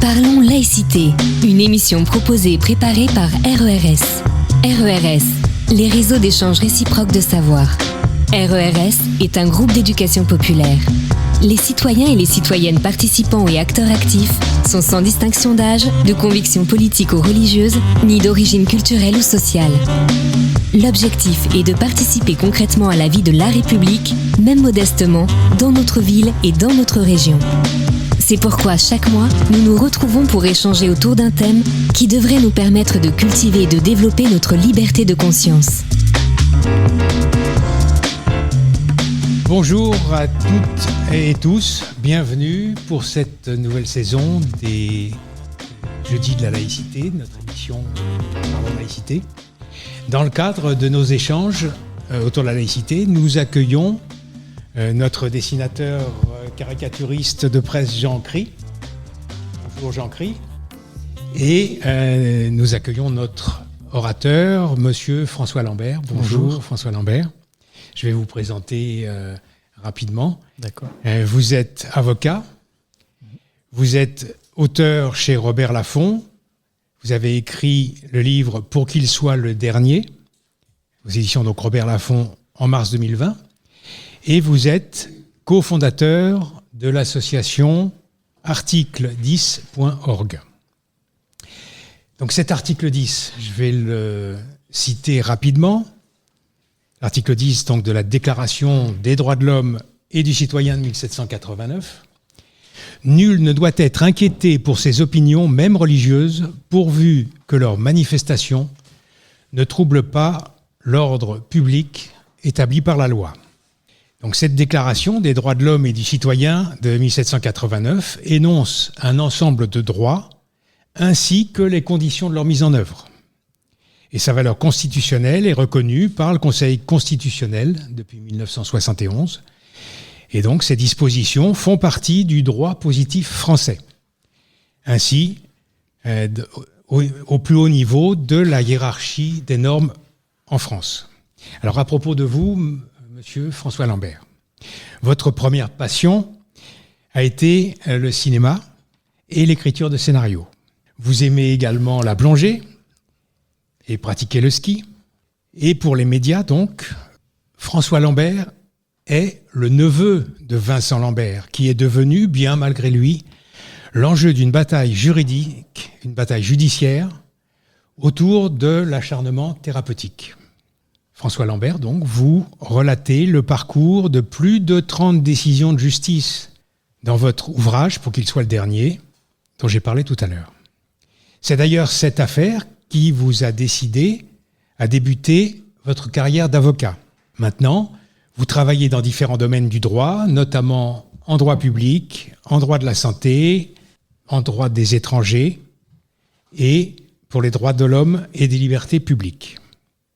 Parlons laïcité, une émission proposée et préparée par RERS. RERS, les réseaux d'échange réciproque de savoir. RERS est un groupe d'éducation populaire. Les citoyens et les citoyennes participants et acteurs actifs sont sans distinction d'âge, de conviction politique ou religieuse, ni d'origine culturelle ou sociale. L'objectif est de participer concrètement à la vie de la République, même modestement, dans notre ville et dans notre région. C'est pourquoi chaque mois, nous nous retrouvons pour échanger autour d'un thème qui devrait nous permettre de cultiver et de développer notre liberté de conscience. Bonjour à toutes et tous, bienvenue pour cette nouvelle saison des Jeudis de la laïcité, notre émission Parlons laïcité. Dans le cadre de nos échanges autour de la laïcité, nous accueillons notre dessinateur caricaturiste de presse Jean Cry. Bonjour Jean Cry. Et nous accueillons notre orateur, monsieur François Lambert. Bonjour François Lambert. Je vais vous présenter rapidement. D'accord. Vous êtes avocat, vous êtes auteur chez Robert Laffont, vous avez écrit le livre « Pour qu'il soit le dernier », aux éditions donc Robert Laffont en mars 2020, et vous êtes cofondateur de l'association article10.org. Donc cet article 10, je vais le citer rapidement. L'article 10 donc, de la Déclaration des droits de l'homme et du citoyen de 1789. Nul ne doit être inquiété pour ses opinions, même religieuses, pourvu que leurs manifestations ne troublent pas l'ordre public établi par la loi. Donc cette Déclaration des droits de l'homme et du citoyen de 1789 énonce un ensemble de droits ainsi que les conditions de leur mise en œuvre. Et sa valeur constitutionnelle est reconnue par le Conseil constitutionnel depuis 1971. Et donc, ces dispositions font partie du droit positif français. Ainsi, au plus haut niveau de la hiérarchie des normes en France. Alors, à propos de vous, monsieur François Lambert, votre première passion a été le cinéma et l'écriture de scénarios. Vous aimez également la plongée et pratiquer le ski. Et pour les médias, donc, François Lambert est le neveu de Vincent Lambert, qui est devenu, bien malgré lui, l'enjeu d'une bataille juridique, une bataille judiciaire, autour de l'acharnement thérapeutique. François Lambert, donc, vous relatez le parcours de plus de 30 décisions de justice dans votre ouvrage, pour qu'il soit le dernier, dont j'ai parlé tout à l'heure. C'est d'ailleurs cette affaire qui vous a décidé à débuter votre carrière d'avocat. Maintenant, vous travaillez dans différents domaines du droit, notamment en droit public, en droit de la santé, en droit des étrangers et pour les droits de l'homme et des libertés publiques.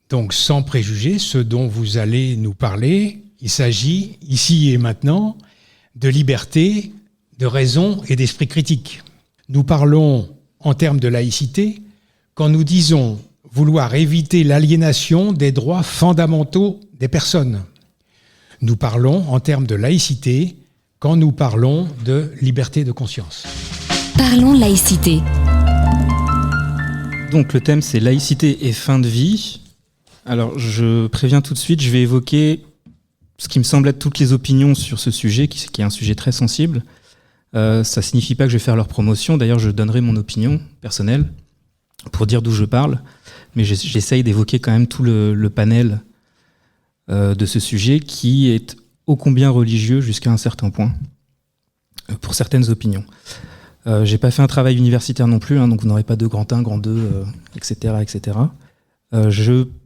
Donc, sans préjuger ce dont vous allez nous parler, il s'agit, ici et maintenant, de liberté, de raison et d'esprit critique. Nous parlons en termes de laïcité quand nous disons vouloir éviter l'aliénation des droits fondamentaux des personnes. Nous parlons en termes de laïcité quand nous parlons de liberté de conscience. Parlons laïcité. Donc le thème c'est laïcité et fin de vie. Alors je préviens tout de suite, je vais évoquer ce qui me semble être toutes les opinions sur ce sujet, qui est un sujet très sensible. Ça ne signifie pas que je vais faire leur promotion, d'ailleurs je donnerai mon opinion personnelle pour dire d'où je parle, mais j'essaye d'évoquer quand même tout le panel de ce sujet qui est ô combien religieux jusqu'à un certain point, pour certaines opinions. J'ai pas fait un travail universitaire non plus, donc vous n'aurez pas de grand 1, grand 2, etc. etc.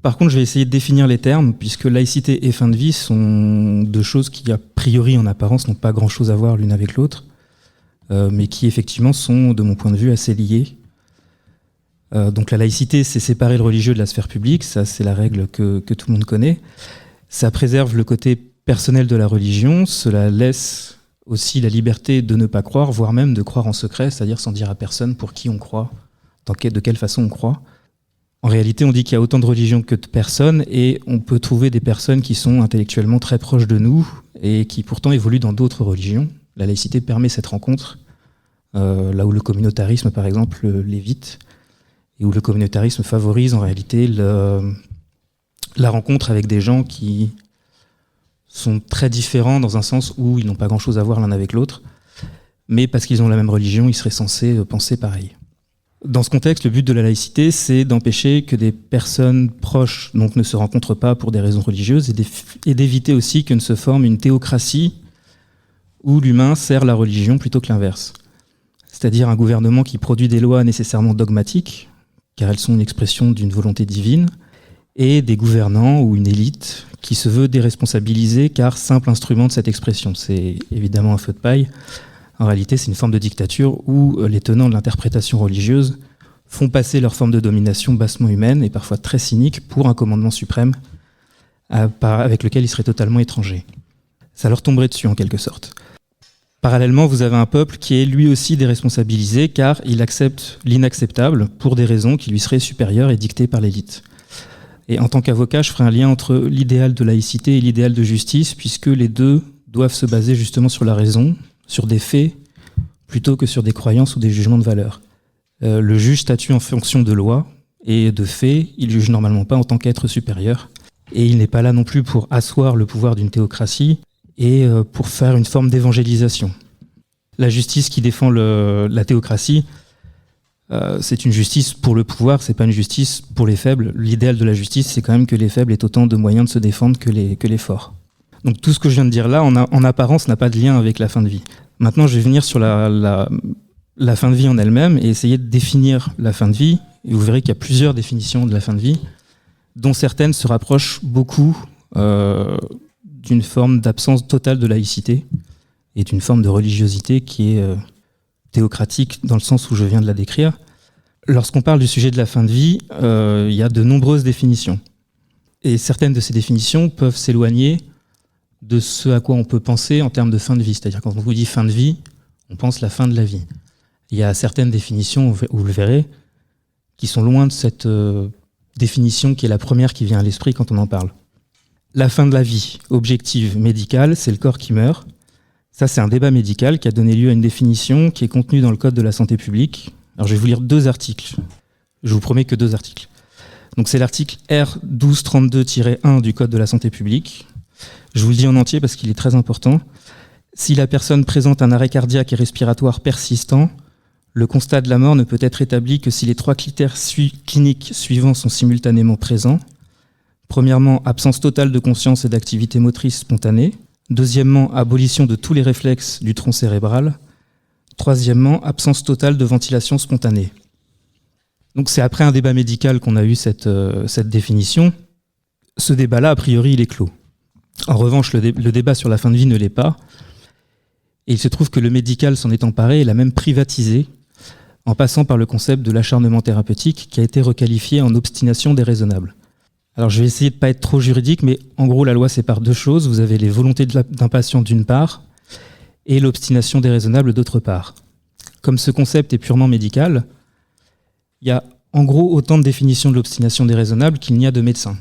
Par contre, je vais essayer de définir les termes, puisque laïcité et fin de vie sont deux choses qui, a priori, en apparence, n'ont pas grand-chose à voir l'une avec l'autre, mais qui, effectivement, sont, de mon point de vue, assez liées. Donc la laïcité, c'est séparer le religieux de la sphère publique, ça c'est la règle que tout le monde connaît. Ça préserve le côté personnel de la religion, cela laisse aussi la liberté de ne pas croire, voire même de croire en secret, c'est-à-dire sans dire à personne pour qui on croit, de quelle façon on croit. En réalité, on dit qu'il y a autant de religions que de personnes, et on peut trouver des personnes qui sont intellectuellement très proches de nous, et qui pourtant évoluent dans d'autres religions. La laïcité permet cette rencontre là où le communautarisme, par exemple, l'évite, et où le communautarisme favorise en réalité la rencontre avec des gens qui sont très différents dans un sens où ils n'ont pas grand-chose à voir l'un avec l'autre, mais parce qu'ils ont la même religion, ils seraient censés penser pareil. Dans ce contexte, le but de la laïcité, c'est d'empêcher que des personnes proches donc, ne se rencontrent pas pour des raisons religieuses et d'éviter aussi que ne se forme une théocratie où l'humain sert la religion plutôt que l'inverse. C'est-à-dire un gouvernement qui produit des lois nécessairement dogmatiques, car elles sont une expression d'une volonté divine, et des gouvernants ou une élite qui se veut déresponsabiliser car simple instrument de cette expression. C'est évidemment un feu de paille. En réalité, c'est une forme de dictature où les tenants de l'interprétation religieuse font passer leur forme de domination bassement humaine et parfois très cynique pour un commandement suprême avec lequel ils seraient totalement étrangers. Ça leur tomberait dessus en quelque sorte. Parallèlement, vous avez un peuple qui est lui aussi déresponsabilisé car il accepte l'inacceptable pour des raisons qui lui seraient supérieures et dictées par l'élite. Et en tant qu'avocat, je ferai un lien entre l'idéal de laïcité et l'idéal de justice puisque les deux doivent se baser justement sur la raison, sur des faits, plutôt que sur des croyances ou des jugements de valeur. Le juge statue en fonction de lois et de faits, il juge normalement pas en tant qu'être supérieur. Et il n'est pas là non plus pour asseoir le pouvoir d'une théocratie et pour faire une forme d'évangélisation. La justice qui défend la théocratie, c'est une justice pour le pouvoir, c'est pas une justice pour les faibles. L'idéal de la justice, c'est quand même que les faibles aient autant de moyens de se défendre que les forts. Donc tout ce que je viens de dire là, en apparence, n'a pas de lien avec la fin de vie. Maintenant, je vais venir sur la fin de vie en elle-même et essayer de définir la fin de vie. Et vous verrez qu'il y a plusieurs définitions de la fin de vie, dont certaines se rapprochent beaucoup d'une forme d'absence totale de laïcité et d'une forme de religiosité qui est théocratique dans le sens où je viens de la décrire. Lorsqu'on parle du sujet de la fin de vie, il y a de nombreuses définitions. Et certaines de ces définitions peuvent s'éloigner de ce à quoi on peut penser en termes de fin de vie. C'est-à-dire quand on vous dit fin de vie, on pense la fin de la vie. Il y a certaines définitions, vous le verrez, qui sont loin de cette définition qui est la première qui vient à l'esprit quand on en parle. La fin de la vie, objective, médicale, c'est le corps qui meurt. Ça, c'est un débat médical qui a donné lieu à une définition qui est contenue dans le Code de la santé publique. Alors, je vais vous lire 2 articles. Je vous promets que 2 articles. Donc, c'est l'article R1232-1 du Code de la santé publique. Je vous le dis en entier parce qu'il est très important. Si la personne présente un arrêt cardiaque et respiratoire persistant, le constat de la mort ne peut être établi que si les 3 critères cliniques suivants sont simultanément présents. Premièrement, absence totale de conscience et d'activité motrice spontanée. Deuxièmement, abolition de tous les réflexes du tronc cérébral. Troisièmement, absence totale de ventilation spontanée. Donc c'est après un débat médical qu'on a eu cette définition. Ce débat-là, a priori, il est clos. En revanche, le débat sur la fin de vie ne l'est pas. Et il se trouve que le médical s'en est emparé et l'a même privatisé en passant par le concept de l'acharnement thérapeutique qui a été requalifié en obstination déraisonnable. Alors je vais essayer de ne pas être trop juridique, mais en gros la loi sépare 2 choses. Vous avez les volontés d'un patient d'une part et l'obstination déraisonnable d'autre part. Comme ce concept est purement médical, il y a en gros autant de définitions de l'obstination déraisonnable qu'il n'y a de médecins.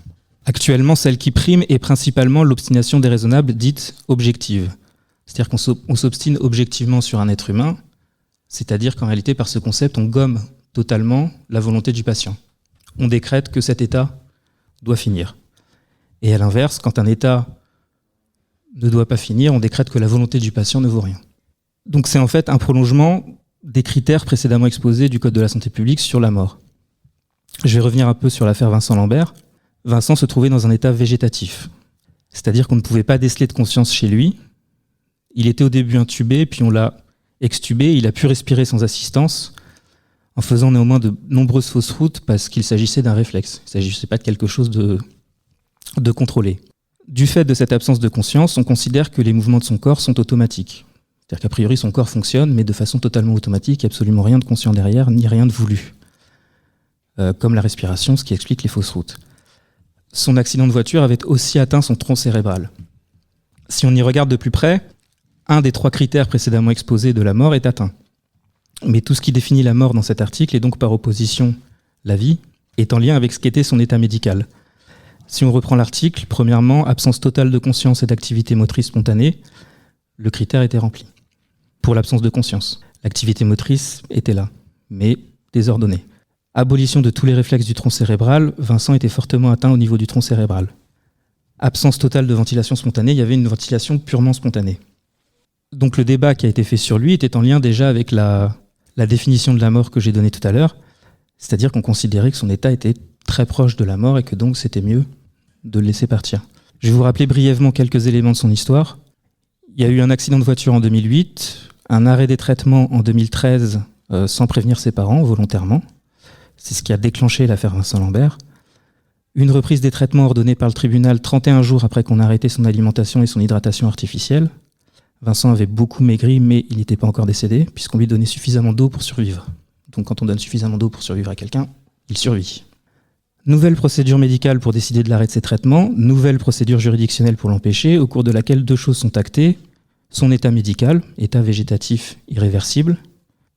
Actuellement, celle qui prime est principalement l'obstination déraisonnable dite objective. C'est-à-dire qu'on s'obstine objectivement sur un être humain, c'est-à-dire qu'en réalité, par ce concept, on gomme totalement la volonté du patient. On décrète que cet état doit finir. Et à l'inverse, quand un état ne doit pas finir, on décrète que la volonté du patient ne vaut rien. Donc c'est en fait un prolongement des critères précédemment exposés du Code de la santé publique sur la mort. Je vais revenir un peu sur l'affaire Vincent Lambert. Vincent se trouvait dans un état végétatif, c'est-à-dire qu'on ne pouvait pas déceler de conscience chez lui. Il était au début intubé, puis on l'a extubé, il a pu respirer sans assistance, en faisant néanmoins de nombreuses fausses routes parce qu'il s'agissait d'un réflexe. Il ne s'agissait pas de quelque chose de contrôlé. Du fait de cette absence de conscience, on considère que les mouvements de son corps sont automatiques. C'est-à-dire qu'a priori, son corps fonctionne, mais de façon totalement automatique, absolument rien de conscient derrière, ni rien de voulu. Comme la respiration, ce qui explique les fausses routes. Son accident de voiture avait aussi atteint son tronc cérébral. Si on y regarde de plus près, un des 3 critères précédemment exposés de la mort est atteint. Mais tout ce qui définit la mort dans cet article, et donc par opposition la vie, est en lien avec ce qu'était son état médical. Si on reprend l'article, premièrement, absence totale de conscience et d'activité motrice spontanée, le critère était rempli pour l'absence de conscience. L'activité motrice était là, mais désordonnée. Abolition de tous les réflexes du tronc cérébral, Vincent était fortement atteint au niveau du tronc cérébral. Absence totale de ventilation spontanée, il y avait une ventilation purement spontanée. Donc le débat qui a été fait sur lui était en lien déjà avec la définition de la mort que j'ai donnée tout à l'heure, c'est-à-dire qu'on considérait que son état était très proche de la mort et que donc c'était mieux de le laisser partir. Je vais vous rappeler brièvement quelques éléments de son histoire. Il y a eu un accident de voiture en 2008, un arrêt des traitements en 2013 sans prévenir ses parents volontairement. C'est ce qui a déclenché l'affaire Vincent Lambert. Une reprise des traitements ordonnés par le tribunal 31 jours après qu'on a arrêté son alimentation et son hydratation artificielle. Vincent avait beaucoup maigri, mais il n'était pas encore décédé, puisqu'on lui donnait suffisamment d'eau pour survivre. Donc quand on donne suffisamment d'eau pour survivre à quelqu'un, il survit. Nouvelle procédure médicale pour décider de l'arrêt de ses traitements, nouvelle procédure juridictionnelle pour l'empêcher, au cours de laquelle 2 choses sont actées, son état médical, état végétatif irréversible,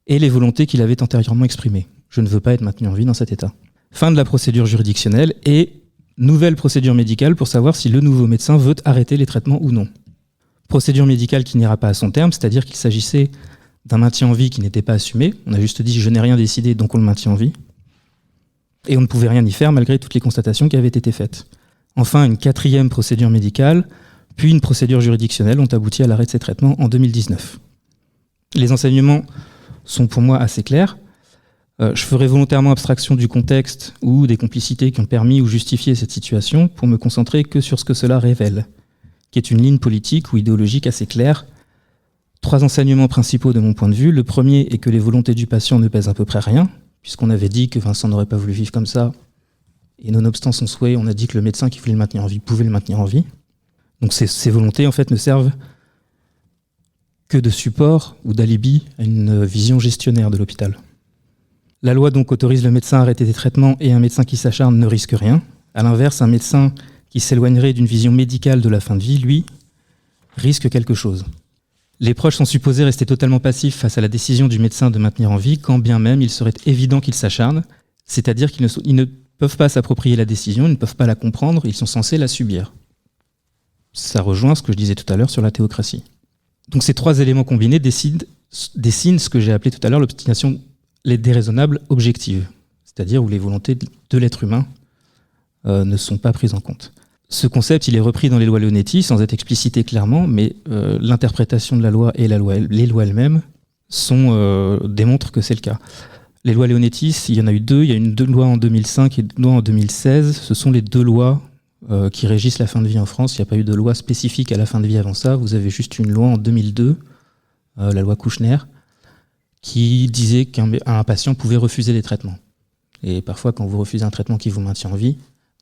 et les volontés qu'il avait antérieurement exprimées. Je ne veux pas être maintenu en vie dans cet état. Fin de la procédure juridictionnelle et nouvelle procédure médicale pour savoir si le nouveau médecin veut arrêter les traitements ou non. Procédure médicale qui n'ira pas à son terme, c'est-à-dire qu'il s'agissait d'un maintien en vie qui n'était pas assumé. On a juste dit « je n'ai rien décidé, donc on le maintient en vie ». Et on ne pouvait rien y faire malgré toutes les constatations qui avaient été faites. Enfin, une 4e procédure médicale, puis une procédure juridictionnelle ont abouti à l'arrêt de ces traitements en 2019. Les enseignements sont pour moi assez clairs. Je ferai volontairement abstraction du contexte ou des complicités qui ont permis ou justifié cette situation pour me concentrer que sur ce que cela révèle, qui est une ligne politique ou idéologique assez claire. 3 enseignements principaux de mon point de vue. Le premier est que les volontés du patient ne pèsent à peu près rien, puisqu'on avait dit que Vincent n'aurait pas voulu vivre comme ça, et nonobstant son souhait, on a dit que le médecin qui voulait le maintenir en vie pouvait le maintenir en vie. Donc ces volontés en fait ne servent que de support ou d'alibi à une vision gestionnaire de l'hôpital. La loi donc autorise le médecin à arrêter des traitements et un médecin qui s'acharne ne risque rien. A l'inverse, un médecin qui s'éloignerait d'une vision médicale de la fin de vie, lui, risque quelque chose. Les proches sont supposés rester totalement passifs face à la décision du médecin de maintenir en vie, quand bien même il serait évident qu'ils s'acharnent, c'est-à-dire qu'ils ne peuvent pas s'approprier la décision, ils ne peuvent pas la comprendre, ils sont censés la subir. Ça rejoint ce que je disais tout à l'heure sur la théocratie. Donc ces 3 éléments combinés dessinent ce que j'ai appelé tout à l'heure l'obstination déraisonnable objective, c'est-à-dire où les volontés de l'être humain ne sont pas prises en compte. Ce concept, il est repris dans les lois Leonetti sans être explicité clairement, mais l'interprétation de la loi et les lois elles-mêmes démontrent que c'est le cas. Les lois Leonetti, il y en a eu 2, il y a une loi en 2005 et une loi en 2016, ce sont les 2 lois qui régissent la fin de vie en France. Il n'y a pas eu de loi spécifique à la fin de vie avant ça, vous avez juste une loi en 2002, la loi Kouchner, qui disait qu'un patient pouvait refuser des traitements. Et parfois, quand vous refusez un traitement qui vous maintient en vie,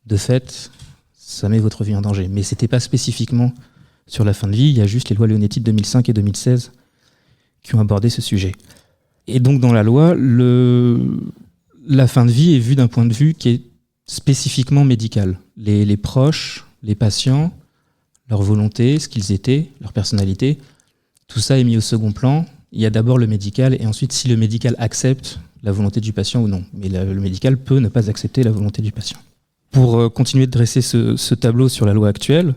de fait, ça met votre vie en danger. Mais ce n'était pas spécifiquement sur la fin de vie, il y a juste les lois Leonetti de 2005 et 2016 qui ont abordé ce sujet. Et donc dans la loi, la fin de vie est vue d'un point de vue qui est spécifiquement médical. Les proches, les patients, leur volonté, ce qu'ils étaient, leur personnalité, tout ça est mis au second plan. Il y a d'abord le médical et ensuite si le médical accepte la volonté du patient ou non. Mais le médical peut ne pas accepter la volonté du patient. Pour continuer de dresser ce tableau sur la loi actuelle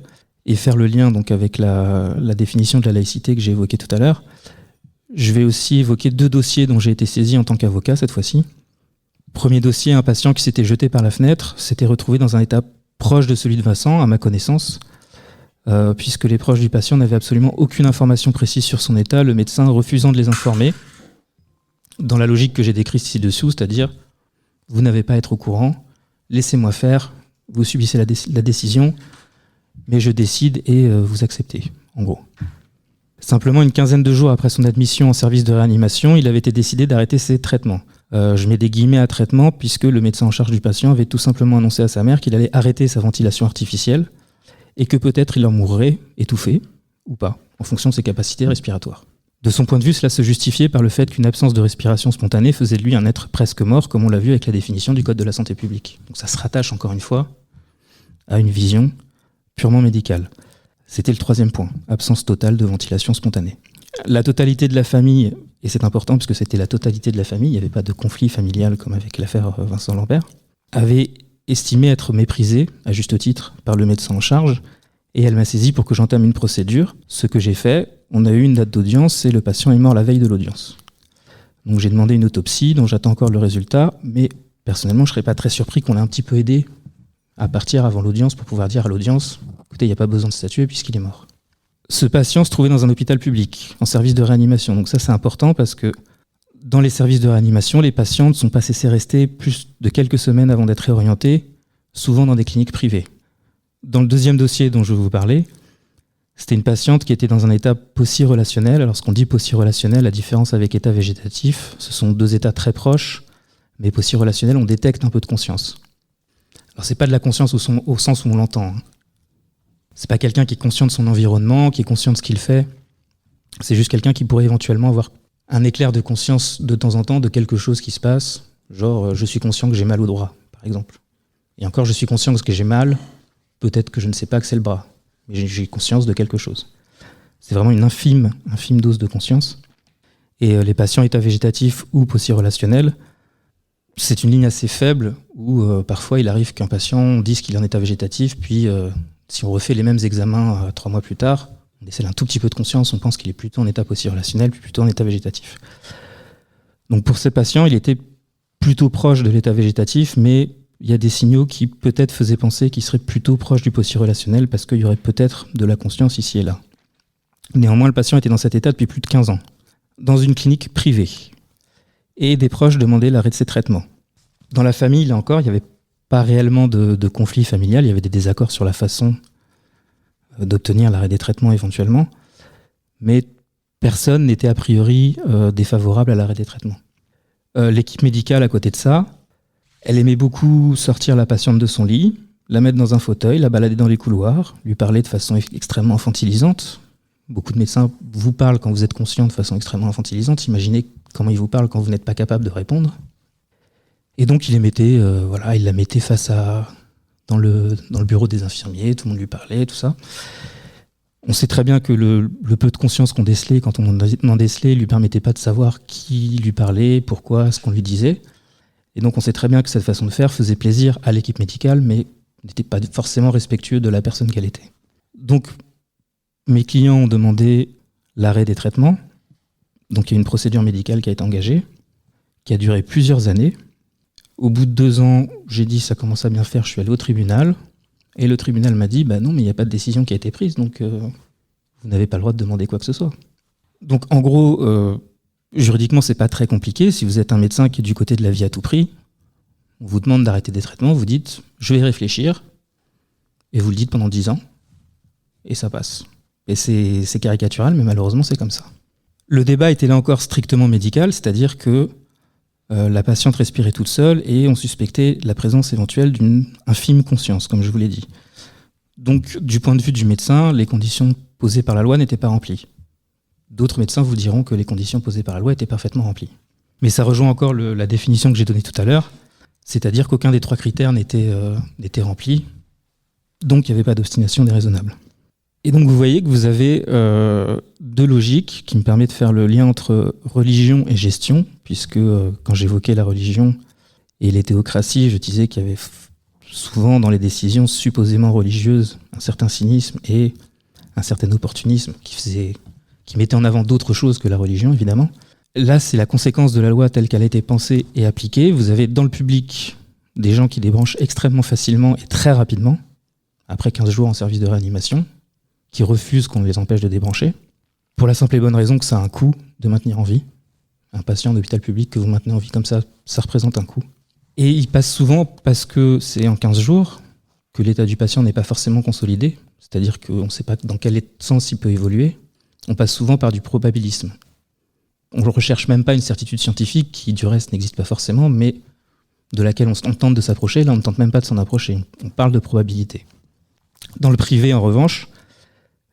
et faire le lien donc avec la définition de la laïcité que j'ai évoquée tout à l'heure, je vais aussi évoquer 2 dossiers dont j'ai été saisi en tant qu'avocat cette fois-ci. Premier dossier, un patient qui s'était jeté par la fenêtre, s'était retrouvé dans un état proche de celui de Vincent, à ma connaissance, puisque les proches du patient n'avaient absolument aucune information précise sur son état, le médecin refusant de les informer, dans la logique que j'ai décrite ci-dessous, c'est-à-dire « vous n'avez pas à être au courant, laissez-moi faire, vous subissez la décision, mais je décide et vous acceptez », en gros. Simplement, une quinzaine de jours après son admission en service de réanimation, il avait été décidé d'arrêter ses traitements. Je mets des guillemets à traitement puisque le médecin en charge du patient avait tout simplement annoncé à sa mère qu'il allait arrêter sa ventilation artificielle et que peut-être il en mourrait étouffé ou pas, en fonction de ses capacités respiratoires. De son point de vue, cela se justifiait par le fait qu'une absence de respiration spontanée faisait de lui un être presque mort, comme on l'a vu avec la définition du Code de la santé publique. Donc ça se rattache encore une fois à une vision purement médicale. C'était le 3e point, absence totale de ventilation spontanée. La totalité de la famille, et c'est important parce que c'était la totalité de la famille, il n'y avait pas de conflit familial comme avec l'affaire Vincent Lambert, avait estimé être méprisée, à juste titre, par le médecin en charge, et elle m'a saisi pour que j'entame une procédure. Ce que j'ai fait, on a eu une date d'audience et le patient est mort la veille de l'audience. Donc j'ai demandé une autopsie dont j'attends encore le résultat, mais personnellement je ne serais pas très surpris qu'on l'ait un petit peu aidé à partir avant l'audience pour pouvoir dire à l'audience « écoutez, il n'y a pas besoin de statuer puisqu'il est mort ». Ce patient se trouvait dans un hôpital public, en service de réanimation. Donc ça c'est important parce que dans les services de réanimation, les patients ne sont pas censés rester plus de quelques semaines avant d'être réorientés, souvent dans des cliniques privées. Dans le deuxième dossier dont je vais vous parler, c'était une patiente qui était dans un état post-relationnel. Alors ce qu'on dit post-relationnel, la différence avec état végétatif, ce sont deux états très proches, mais post-relationnel, on détecte un peu de conscience. Alors c'est pas de la conscience au sens où on l'entend. C'est pas quelqu'un qui est conscient de son environnement, qui est conscient de ce qu'il fait. C'est juste quelqu'un qui pourrait éventuellement avoir un éclair de conscience de temps en temps de quelque chose qui se passe, genre je suis conscient que j'ai mal au doigt, par exemple. Et encore, je suis conscient que j'ai mal, peut-être que je ne sais pas que c'est le bras, mais j'ai conscience de quelque chose. C'est vraiment une infime dose de conscience. Et les patients état végétatif ou post-relationnel, c'est une ligne assez faible où parfois il arrive qu'un patient dise qu'il est en état végétatif, puis si on refait les mêmes examens 3 mois plus tard, on décèle un tout petit peu de conscience, on pense qu'il est plutôt en état post-relationnel, puis plutôt en état végétatif. Donc pour ces patients, il était plutôt proche de l'état végétatif, mais il y a des signaux qui peut-être faisaient penser qu'il serait plutôt proche du post-relationnel parce qu'il y aurait peut-être de la conscience ici et là. Néanmoins, le patient était dans cet état depuis plus de 15 ans, dans une clinique privée. Et des proches demandaient l'arrêt de ses traitements. Dans la famille, là encore, il n'y avait pas réellement de conflit familial, il y avait des désaccords sur la façon d'obtenir l'arrêt des traitements éventuellement, mais personne n'était a priori défavorable à l'arrêt des traitements. L'équipe médicale à côté de ça, elle aimait beaucoup sortir la patiente de son lit, la mettre dans un fauteuil, la balader dans les couloirs, lui parler de façon extrêmement infantilisante. Beaucoup de médecins vous parlent quand vous êtes conscient de façon extrêmement infantilisante. Imaginez comment ils vous parlent quand vous n'êtes pas capable de répondre. Et donc il la mettait dans le bureau des infirmiers, tout le monde lui parlait, tout ça. On sait très bien que le peu de conscience qu'on décelait quand on en décelait lui permettait pas de savoir qui lui parlait, pourquoi, ce qu'on lui disait. Et donc on sait très bien que cette façon de faire faisait plaisir à l'équipe médicale, mais n'était pas forcément respectueux de la personne qu'elle était. Donc mes clients ont demandé l'arrêt des traitements. Donc il y a une procédure médicale qui a été engagée, qui a duré plusieurs années. Au bout de 2 ans, j'ai dit ça commence à bien faire, je suis allé au tribunal. Et le tribunal m'a dit non, mais il n'y a pas de décision qui a été prise, donc vous n'avez pas le droit de demander quoi que ce soit. Donc en gros, juridiquement, c'est pas très compliqué. Si vous êtes un médecin qui est du côté de la vie à tout prix, on vous demande d'arrêter des traitements, vous dites je vais réfléchir, et vous le dites pendant 10 ans, et ça passe. Et c'est caricatural, mais malheureusement c'est comme ça. Le débat était là encore strictement médical, c'est-à-dire que la patiente respirait toute seule et on suspectait la présence éventuelle d'une infime conscience, comme je vous l'ai dit. Donc, du point de vue du médecin, les conditions posées par la loi n'étaient pas remplies. D'autres médecins vous diront que les conditions posées par la loi étaient parfaitement remplies. Mais ça rejoint encore la définition que j'ai donnée tout à l'heure, c'est-à-dire qu'aucun des 3 critères n'était rempli, donc il n'y avait pas d'obstination déraisonnable. Et donc vous voyez que vous avez 2 logiques qui me permettent de faire le lien entre religion et gestion, puisque quand j'évoquais la religion et les théocraties, je disais qu'il y avait souvent dans les décisions supposément religieuses un certain cynisme et un certain opportunisme qui mettait en avant d'autres choses que la religion, évidemment. Là, c'est la conséquence de la loi telle qu'elle a été pensée et appliquée. Vous avez dans le public des gens qui débranchent extrêmement facilement et très rapidement, après 15 jours en service de réanimation, qui refusent qu'on les empêche de débrancher, pour la simple et bonne raison que ça a un coût de maintenir en vie. Un patient d'hôpital public que vous maintenez en vie comme ça représente un coût. Et il passe souvent parce que c'est en 15 jours que l'état du patient n'est pas forcément consolidé, c'est-à-dire qu'on ne sait pas dans quel sens il peut évoluer. On passe souvent par du probabilisme. On ne recherche même pas une certitude scientifique qui, du reste, n'existe pas forcément, mais de laquelle on tente de s'approcher. Là, on ne tente même pas de s'en approcher. On parle de probabilité. Dans le privé, en revanche,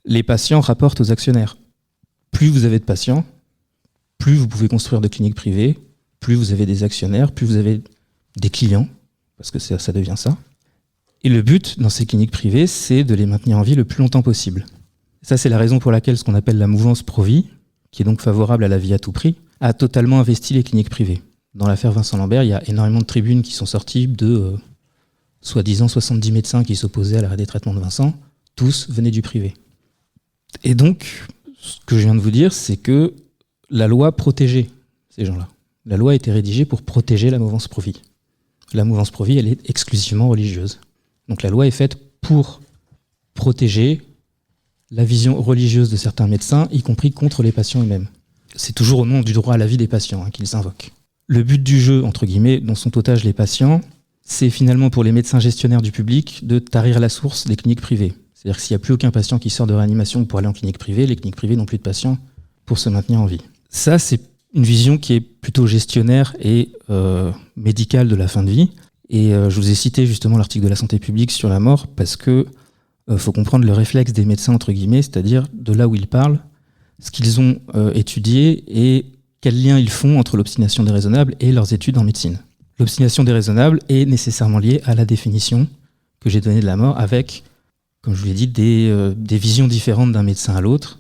les patients rapportent aux actionnaires. Plus vous avez de patients, plus vous pouvez construire de cliniques privées, plus vous avez des actionnaires, plus vous avez des clients, parce que ça devient ça. Et le but dans ces cliniques privées, c'est de les maintenir en vie le plus longtemps possible. Ça, c'est la raison pour laquelle ce qu'on appelle la mouvance pro-vie, qui est donc favorable à la vie à tout prix, a totalement investi les cliniques privées. Dans l'affaire Vincent Lambert, il y a énormément de tribunes qui sont sorties de soi-disant 70 médecins qui s'opposaient à l'arrêt des traitements de Vincent. Tous venaient du privé. Et donc, ce que je viens de vous dire, c'est que la loi protégeait ces gens-là. La loi a été rédigée pour protéger la mouvance pro-vie. La mouvance pro-vie, elle est exclusivement religieuse. Donc la loi est faite pour protéger la vision religieuse de certains médecins, y compris contre les patients eux-mêmes. C'est toujours au nom du droit à la vie des patients qu'ils invoquent. Le but du jeu, entre guillemets, dont sont otages les patients, c'est finalement pour les médecins gestionnaires du public de tarir la source des cliniques privées. C'est-à-dire que s'il n'y a plus aucun patient qui sort de réanimation pour aller en clinique privée, les cliniques privées n'ont plus de patients pour se maintenir en vie. Ça, c'est une vision qui est plutôt gestionnaire et médicale de la fin de vie. Et je vous ai cité justement l'article de la santé publique sur la mort parce que faut comprendre le réflexe des médecins, entre guillemets, c'est-à-dire de là où ils parlent, ce qu'ils ont étudié et quel lien ils font entre l'obstination déraisonnable et leurs études en médecine. L'obstination déraisonnable est nécessairement liée à la définition que j'ai donnée de la mort avec, comme je vous l'ai dit, des visions différentes d'un médecin à l'autre,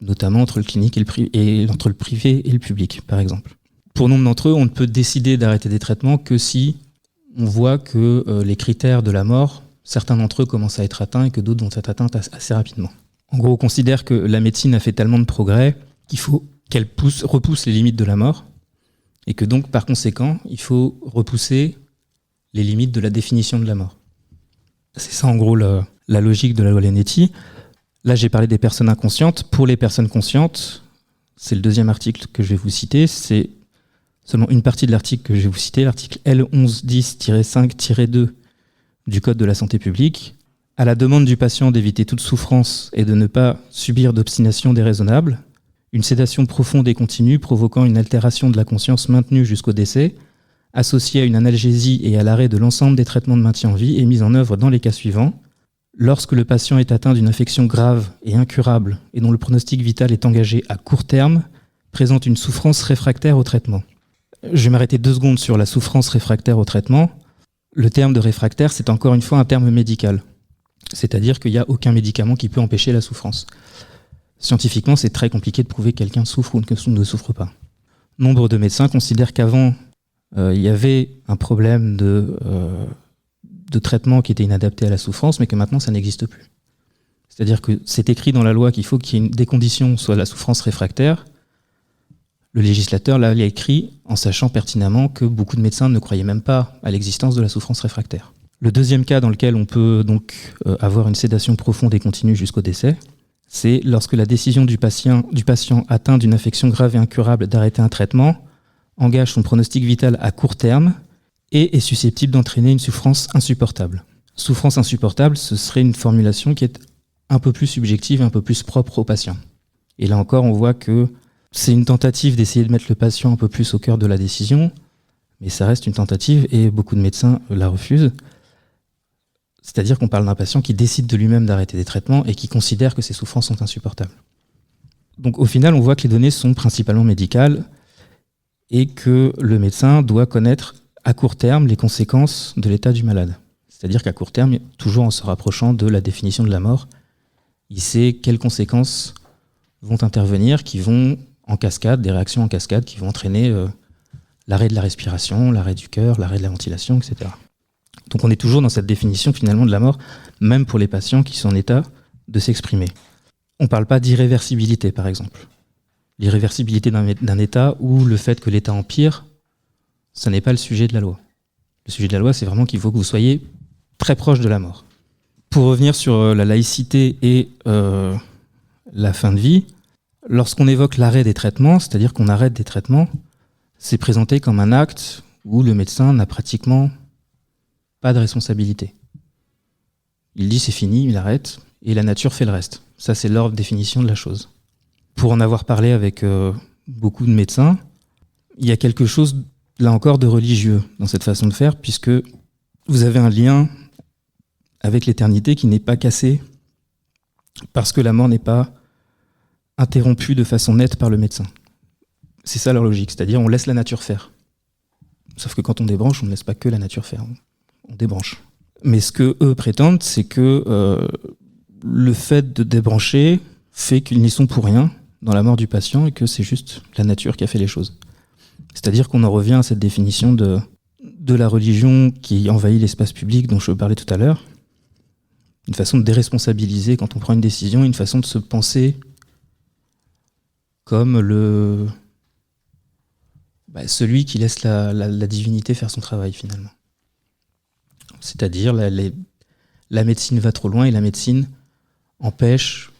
notamment entre le clinique et entre le privé et le public, par exemple. Pour nombre d'entre eux, on ne peut décider d'arrêter des traitements que si on voit que les critères de la mort, certains d'entre eux commencent à être atteints et que d'autres vont être atteints assez rapidement. En gros, on considère que la médecine a fait tellement de progrès qu'il faut qu'elle repousse les limites de la mort et que donc, par conséquent, il faut repousser les limites de la définition de la mort. C'est ça, en gros, la logique de la loi Leonetti. Là, j'ai parlé des personnes inconscientes. Pour les personnes conscientes, c'est le deuxième article que je vais vous citer. C'est seulement une partie de l'article que je vais vous citer, l'article L1110-5-2 du Code de la santé publique. À la demande du patient d'éviter toute souffrance et de ne pas subir d'obstination déraisonnable, une sédation profonde et continue provoquant une altération de la conscience maintenue jusqu'au décès, associée à une analgésie et à l'arrêt de l'ensemble des traitements de maintien en vie, est mise en œuvre dans les cas suivants. Lorsque le patient est atteint d'une infection grave et incurable et dont le pronostic vital est engagé à court terme, présente une souffrance réfractaire au traitement. Je vais m'arrêter 2 secondes sur la souffrance réfractaire au traitement. Le terme de réfractaire, c'est encore une fois un terme médical. C'est-à-dire qu'il n'y a aucun médicament qui peut empêcher la souffrance. Scientifiquement, c'est très compliqué de prouver que quelqu'un souffre ou ne souffre pas. Nombre de médecins considèrent qu'avant, il y avait un problème de traitement qui était inadapté à la souffrance, mais que maintenant, ça n'existe plus. C'est-à-dire que c'est écrit dans la loi qu'il faut qu'il y ait des conditions, soit la souffrance réfractaire. Le législateur l'a écrit en sachant pertinemment que beaucoup de médecins ne croyaient même pas à l'existence de la souffrance réfractaire. Le deuxième cas dans lequel on peut donc avoir une sédation profonde et continue jusqu'au décès, c'est lorsque la décision du patient atteint d'une infection grave et incurable d'arrêter un traitement engage son pronostic vital à court terme et est susceptible d'entraîner une souffrance insupportable. Souffrance insupportable, ce serait une formulation qui est un peu plus subjective, un peu plus propre au patient. Et là encore, on voit que c'est une tentative d'essayer de mettre le patient un peu plus au cœur de la décision, mais ça reste une tentative et beaucoup de médecins la refusent. C'est-à-dire qu'on parle d'un patient qui décide de lui-même d'arrêter des traitements et qui considère que ses souffrances sont insupportables. Donc au final, on voit que les données sont principalement médicales et que le médecin doit connaître à court terme les conséquences de l'état du malade. C'est-à-dire qu'à court terme, toujours en se rapprochant de la définition de la mort, il sait quelles conséquences vont intervenir, qui vont en cascade, des réactions en cascade qui vont entraîner l'arrêt de la respiration, l'arrêt du cœur, l'arrêt de la ventilation, etc. Donc on est toujours dans cette définition finalement de la mort, même pour les patients qui sont en état de s'exprimer. On ne parle pas d'irréversibilité, par exemple. L'irréversibilité d'un état ou le fait que l'état empire, ce n'est pas le sujet de la loi. Le sujet de la loi, c'est vraiment qu'il faut que vous soyez très proche de la mort. Pour revenir sur la laïcité et la fin de vie, lorsqu'on évoque l'arrêt des traitements, c'est-à-dire qu'on arrête des traitements, c'est présenté comme un acte où le médecin n'a pratiquement pas de responsabilité. Il dit c'est fini, il arrête, et la nature fait le reste. Ça, c'est leur définition de la chose. Pour en avoir parlé avec beaucoup de médecins, il y a quelque chose, là encore, de religieux dans cette façon de faire, puisque vous avez un lien avec l'éternité qui n'est pas cassé parce que la mort n'est pas interrompue de façon nette par le médecin. C'est ça leur logique, c'est-à-dire on laisse la nature faire. Sauf que quand on débranche, on ne laisse pas que la nature faire, on débranche. Mais ce que eux prétendent, c'est que le fait de débrancher fait qu'ils n'y sont pour rien dans la mort du patient et que c'est juste la nature qui a fait les choses. C'est-à-dire qu'on en revient à cette définition de la religion qui envahit l'espace public dont je parlais tout à l'heure, une façon de déresponsabiliser quand on prend une décision, une façon de se penser comme celui qui laisse la divinité faire son travail finalement. C'est-à-dire la médecine va trop loin et la médecine empêche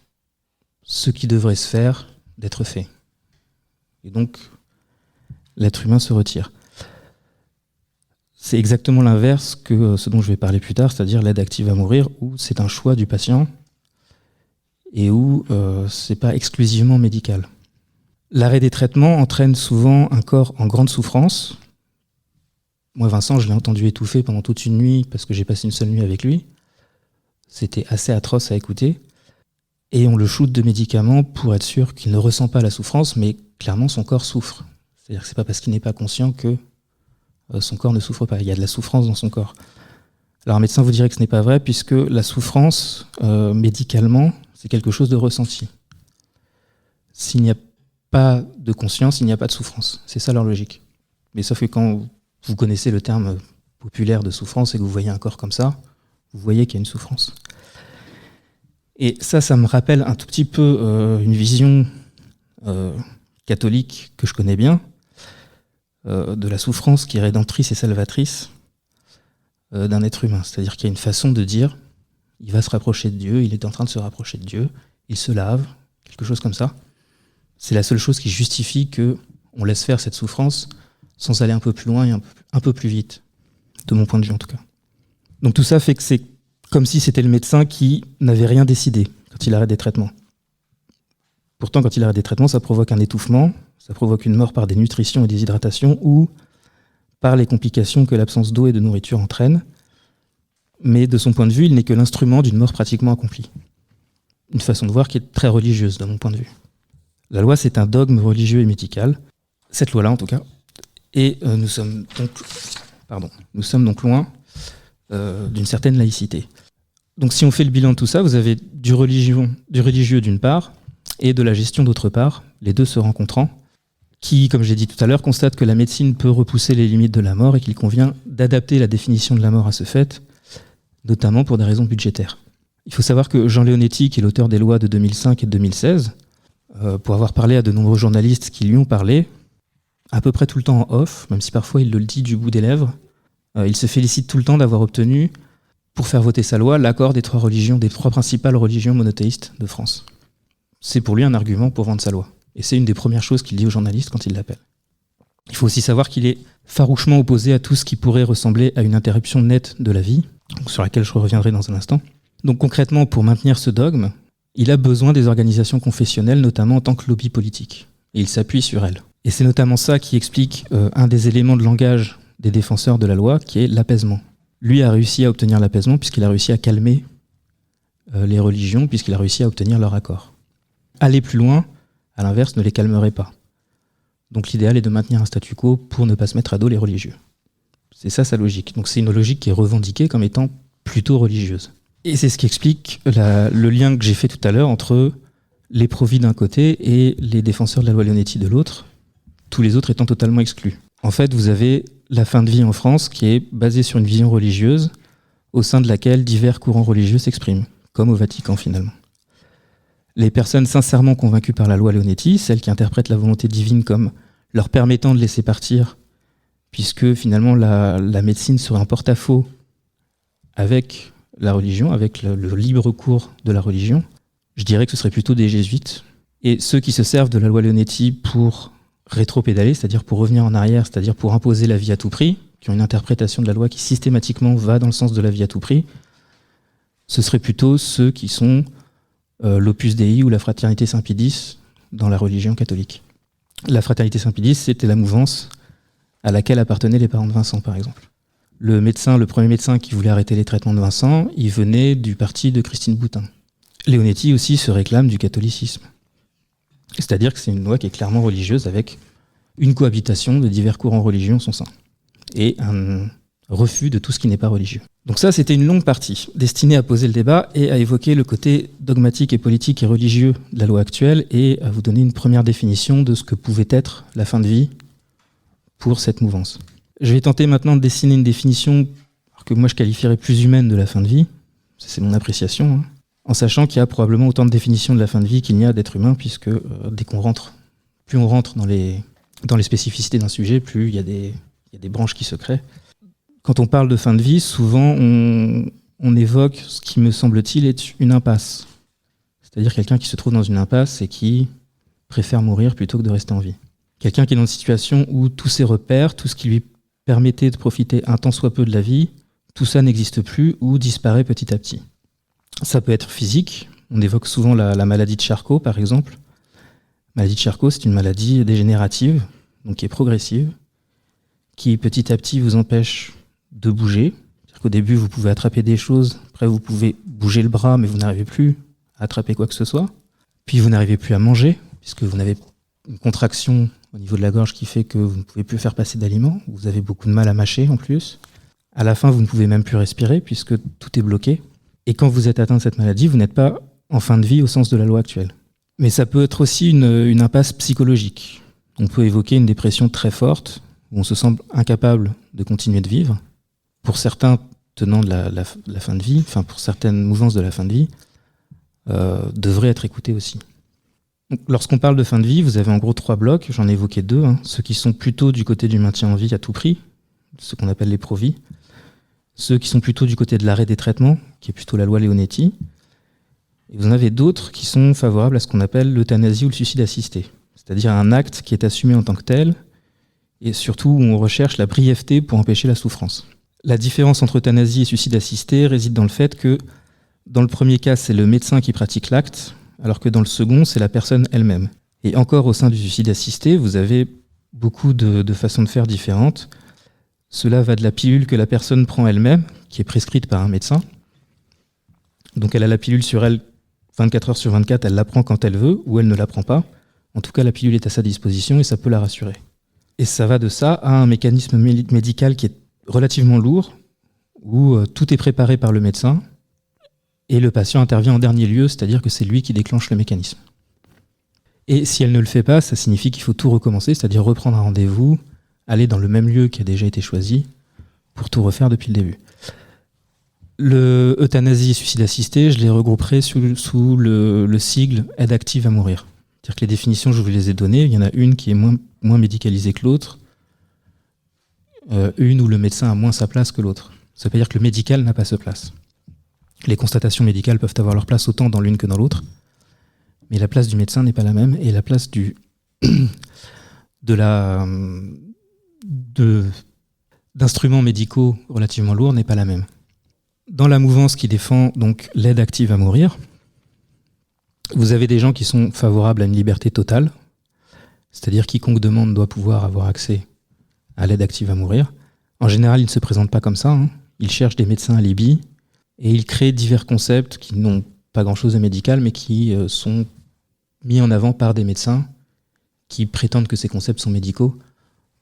ce qui devrait se faire d'être fait. Et donc, l'être humain se retire. C'est exactement l'inverse que ce dont je vais parler plus tard, c'est-à-dire l'aide active à mourir, où c'est un choix du patient et où c'est pas exclusivement médical. L'arrêt des traitements entraîne souvent un corps en grande souffrance. Moi, Vincent, je l'ai entendu étouffer pendant toute une nuit parce que j'ai passé une seule nuit avec lui. C'était assez atroce à écouter. Et on le shoot de médicaments pour être sûr qu'il ne ressent pas la souffrance, mais clairement son corps souffre. C'est-à-dire que c'est pas parce qu'il n'est pas conscient que son corps ne souffre pas. Il y a de la souffrance dans son corps. Alors un médecin vous dirait que ce n'est pas vrai, puisque la souffrance, médicalement, c'est quelque chose de ressenti. S'il n'y a pas de conscience, il n'y a pas de souffrance. C'est ça leur logique. Mais sauf que quand vous connaissez le terme populaire de souffrance et que vous voyez un corps comme ça, vous voyez qu'il y a une souffrance. Et ça me rappelle un tout petit peu une vision catholique que je connais bien, de la souffrance qui est rédemptrice et salvatrice d'un être humain. C'est-à-dire qu'il y a une façon de dire, il va se rapprocher de Dieu, il est en train de se rapprocher de Dieu, il se lave, quelque chose comme ça. C'est la seule chose qui justifie qu'on laisse faire cette souffrance sans aller un peu plus loin et un peu plus vite, de mon point de vue en tout cas. Donc tout ça fait que c'est comme si c'était le médecin qui n'avait rien décidé quand il arrête des traitements. Pourtant, quand il arrête des traitements, ça provoque un étouffement, ça provoque une mort par dénutrition et déshydratation ou par les complications que l'absence d'eau et de nourriture entraîne. Mais de son point de vue, il n'est que l'instrument d'une mort pratiquement accomplie. Une façon de voir qui est très religieuse, de mon point de vue. La loi, c'est un dogme religieux et médical. Cette loi-là, en tout cas. Et nous sommes donc loin d'une certaine laïcité. Donc si on fait le bilan de tout ça, vous avez du religieux d'une part et de la gestion d'autre part, les deux se rencontrant, qui, comme j'ai dit tout à l'heure, constate que la médecine peut repousser les limites de la mort et qu'il convient d'adapter la définition de la mort à ce fait, notamment pour des raisons budgétaires. Il faut savoir que Jean Leonetti, qui est l'auteur des lois de 2005 et de 2016, pour avoir parlé à de nombreux journalistes qui lui ont parlé, à peu près tout le temps en off, même si parfois il le dit du bout des lèvres, il se félicite tout le temps d'avoir obtenu, pour faire voter sa loi, l'accord des trois principales religions monothéistes de France. C'est pour lui un argument pour vendre sa loi. Et c'est une des premières choses qu'il dit aux journalistes quand il l'appelle. Il faut aussi savoir qu'il est farouchement opposé à tout ce qui pourrait ressembler à une interruption nette de la vie, sur laquelle je reviendrai dans un instant. Donc concrètement, pour maintenir ce dogme, il a besoin des organisations confessionnelles, notamment en tant que lobby politique. Et il s'appuie sur elles. Et c'est notamment ça qui explique un des éléments de langage des défenseurs de la loi, qui est l'apaisement. Lui a réussi à obtenir l'apaisement puisqu'il a réussi à calmer les religions, puisqu'il a réussi à obtenir leur accord. Aller plus loin, à l'inverse, ne les calmerait pas. Donc l'idéal est de maintenir un statu quo pour ne pas se mettre à dos les religieux. C'est ça sa logique. Donc c'est une logique qui est revendiquée comme étant plutôt religieuse. Et c'est ce qui explique le lien que j'ai fait tout à l'heure entre les pro-vie d'un côté et les défenseurs de la loi Leonetti de l'autre, tous les autres étant totalement exclus. En fait, vous avez la fin de vie en France qui est basée sur une vision religieuse au sein de laquelle divers courants religieux s'expriment, comme au Vatican finalement. Les personnes sincèrement convaincues par la loi Leonetti, celles qui interprètent la volonté divine comme leur permettant de laisser partir, puisque finalement la médecine serait en porte-à-faux avec la religion, avec le libre cours de la religion, je dirais que ce serait plutôt des jésuites. Et ceux qui se servent de la loi Leonetti pour rétro-pédaler, c'est-à-dire pour revenir en arrière, c'est-à-dire pour imposer la vie à tout prix, qui ont une interprétation de la loi qui systématiquement va dans le sens de la vie à tout prix, ce serait plutôt ceux qui sont l'Opus Dei ou la Fraternité Saint-Pédis dans la religion catholique. La Fraternité Saint-Pédis, c'était la mouvance à laquelle appartenaient les parents de Vincent, par exemple. Le premier médecin qui voulait arrêter les traitements de Vincent, il venait du parti de Christine Boutin. Leonetti aussi se réclame du catholicisme. C'est-à-dire que c'est une loi qui est clairement religieuse avec une cohabitation de divers courants religieux en son sein. Et un refus de tout ce qui n'est pas religieux. Donc ça, c'était une longue partie, destinée à poser le débat et à évoquer le côté dogmatique et politique et religieux de la loi actuelle et à vous donner une première définition de ce que pouvait être la fin de vie pour cette mouvance. Je vais tenter maintenant de dessiner une définition que moi je qualifierais plus humaine de la fin de vie, c'est mon appréciation, en sachant qu'il y a probablement autant de définitions de la fin de vie qu'il n'y a d'êtres humains, puisque plus on rentre dans les dans les spécificités d'un sujet, plus il y a des branches qui se créent. Quand on parle de fin de vie, souvent on évoque ce qui me semble-t-il être une impasse. C'est-à-dire quelqu'un qui se trouve dans une impasse et qui préfère mourir plutôt que de rester en vie. Quelqu'un qui est dans une situation où tous ses repères, tout ce qui lui permettait de profiter un tant soit peu de la vie, tout ça n'existe plus ou disparaît petit à petit. Ça peut être physique. On évoque souvent la maladie de Charcot, par exemple. La maladie de Charcot, c'est une maladie dégénérative, donc qui est progressive, qui petit à petit vous empêche de bouger. C'est-à-dire qu'au début, vous pouvez attraper des choses, après vous pouvez bouger le bras, mais vous n'arrivez plus à attraper quoi que ce soit. Puis vous n'arrivez plus à manger, puisque vous n'avez une contraction au niveau de la gorge qui fait que vous ne pouvez plus faire passer d'aliments. Vous avez beaucoup de mal à mâcher en plus. À la fin, vous ne pouvez même plus respirer, puisque tout est bloqué. Et quand vous êtes atteint de cette maladie, vous n'êtes pas en fin de vie au sens de la loi actuelle. Mais ça peut être aussi une impasse psychologique. On peut évoquer une dépression très forte, où on se semble incapable de continuer de vivre. Pour certains tenants de la fin de vie, enfin pour certaines mouvances de la fin de vie, devrait être écouté aussi. Donc, lorsqu'on parle de fin de vie, vous avez en gros 3 blocs, j'en ai évoqué 2, ceux qui sont plutôt du côté du maintien en vie à tout prix, ce qu'on appelle les pro-vie, ceux qui sont plutôt du côté de l'arrêt des traitements, qui est plutôt la loi Leonetti, et vous en avez d'autres qui sont favorables à ce qu'on appelle l'euthanasie ou le suicide assisté, c'est-à-dire un acte qui est assumé en tant que tel, et surtout où on recherche la brièveté pour empêcher la souffrance. La différence entre euthanasie et suicide assisté réside dans le fait que dans le premier cas, c'est le médecin qui pratique l'acte, alors que dans le second, c'est la personne elle-même. Et encore au sein du suicide assisté, vous avez beaucoup de façons de faire différentes. Cela va de la pilule que la personne prend elle-même, qui est prescrite par un médecin. Donc elle a la pilule sur elle 24 heures sur 24, elle la prend quand elle veut, ou elle ne la prend pas. En tout cas, la pilule est à sa disposition et ça peut la rassurer. Et ça va de ça à un mécanisme médical qui est relativement lourd, où tout est préparé par le médecin, et le patient intervient en dernier lieu, c'est-à-dire que c'est lui qui déclenche le mécanisme. Et si elle ne le fait pas, ça signifie qu'il faut tout recommencer, c'est-à-dire reprendre un rendez-vous, aller dans le même lieu qui a déjà été choisi, pour tout refaire depuis le début. Le euthanasie et suicide assisté, je les regrouperai sous le sigle aide active à mourir. C'est-à-dire que les définitions, je vous les ai données, il y en a une qui est moins médicalisée que l'autre, une où le médecin a moins sa place que l'autre. Ça veut dire que le médical n'a pas sa place. Les constatations médicales peuvent avoir leur place autant dans l'une que dans l'autre, mais la place du médecin n'est pas la même, et la place d'instruments médicaux relativement lourds n'est pas la même. Dans la mouvance qui défend donc l'aide active à mourir, vous avez des gens qui sont favorables à une liberté totale, c'est-à-dire quiconque demande doit pouvoir avoir accès à l'aide active à mourir. En général, ils ne se présentent pas comme ça, Ils cherchent des médecins alibis et ils créent divers concepts qui n'ont pas grand-chose de médical, mais qui sont mis en avant par des médecins qui prétendent que ces concepts sont médicaux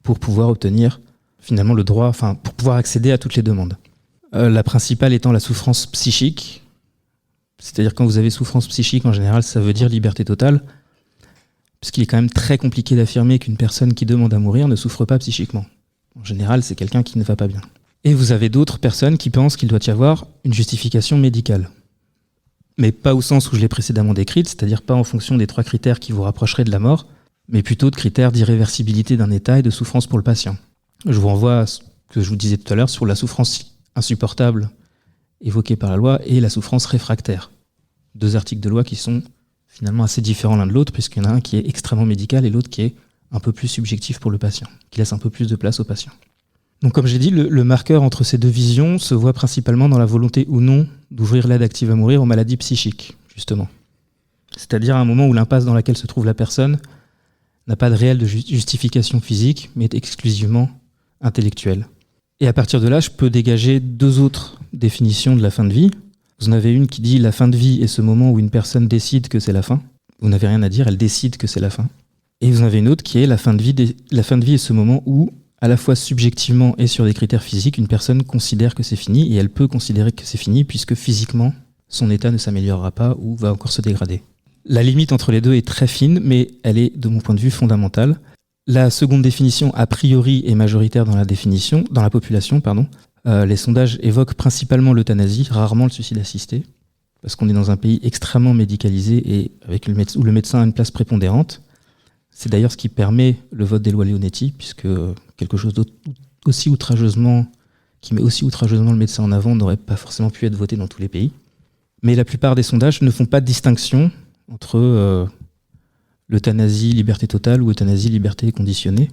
pour pouvoir obtenir finalement le droit, pour pouvoir accéder à toutes les demandes. La principale étant la souffrance psychique, c'est-à-dire quand vous avez souffrance psychique, en général, ça veut dire liberté totale, puisqu'il est quand même très compliqué d'affirmer qu'une personne qui demande à mourir ne souffre pas psychiquement. En général, c'est quelqu'un qui ne va pas bien. Et vous avez d'autres personnes qui pensent qu'il doit y avoir une justification médicale. Mais pas au sens où je l'ai précédemment décrite, c'est-à-dire pas en fonction des 3 critères qui vous rapprocheraient de la mort, mais plutôt de critères d'irréversibilité d'un état et de souffrance pour le patient. Je vous renvoie à ce que je vous disais tout à l'heure sur la souffrance insupportable évoquée par la loi et la souffrance réfractaire. 2 articles de loi qui sont finalement assez différents l'un de l'autre, puisqu'il y en a un qui est extrêmement médical et l'autre qui est un peu plus subjectif pour le patient, qui laisse un peu plus de place au patient. Donc comme j'ai dit, le marqueur entre ces 2 visions se voit principalement dans la volonté ou non d'ouvrir l'aide active à mourir aux maladies psychiques, justement. C'est-à-dire à un moment où l'impasse dans laquelle se trouve la personne n'a pas de réelle justification physique, mais est exclusivement intellectuelle. Et à partir de là, je peux dégager 2 autres définitions de la fin de vie. Vous en avez une qui dit « la fin de vie est ce moment où une personne décide que c'est la fin ». Vous n'avez rien à dire, elle décide que c'est la fin. Et vous en avez une autre qui est « la fin de vie est ce moment où, à la fois subjectivement et sur des critères physiques, une personne considère que c'est fini, et elle peut considérer que c'est fini puisque physiquement, son état ne s'améliorera pas ou va encore se dégrader ». La limite entre les deux est très fine, mais elle est, de mon point de vue, fondamentale. La seconde définition, a priori, est majoritaire dans la population. Les sondages évoquent principalement l'euthanasie, rarement le suicide assisté, parce qu'on est dans un pays extrêmement médicalisé et où le médecin a une place prépondérante. C'est d'ailleurs ce qui permet le vote des lois Leonetti, puisque quelque chose d'autre aussi outrageusement, qui met aussi outrageusement le médecin en avant, n'aurait pas forcément pu être voté dans tous les pays. Mais la plupart des sondages ne font pas de distinction entre l'euthanasie liberté totale ou euthanasie liberté conditionnée.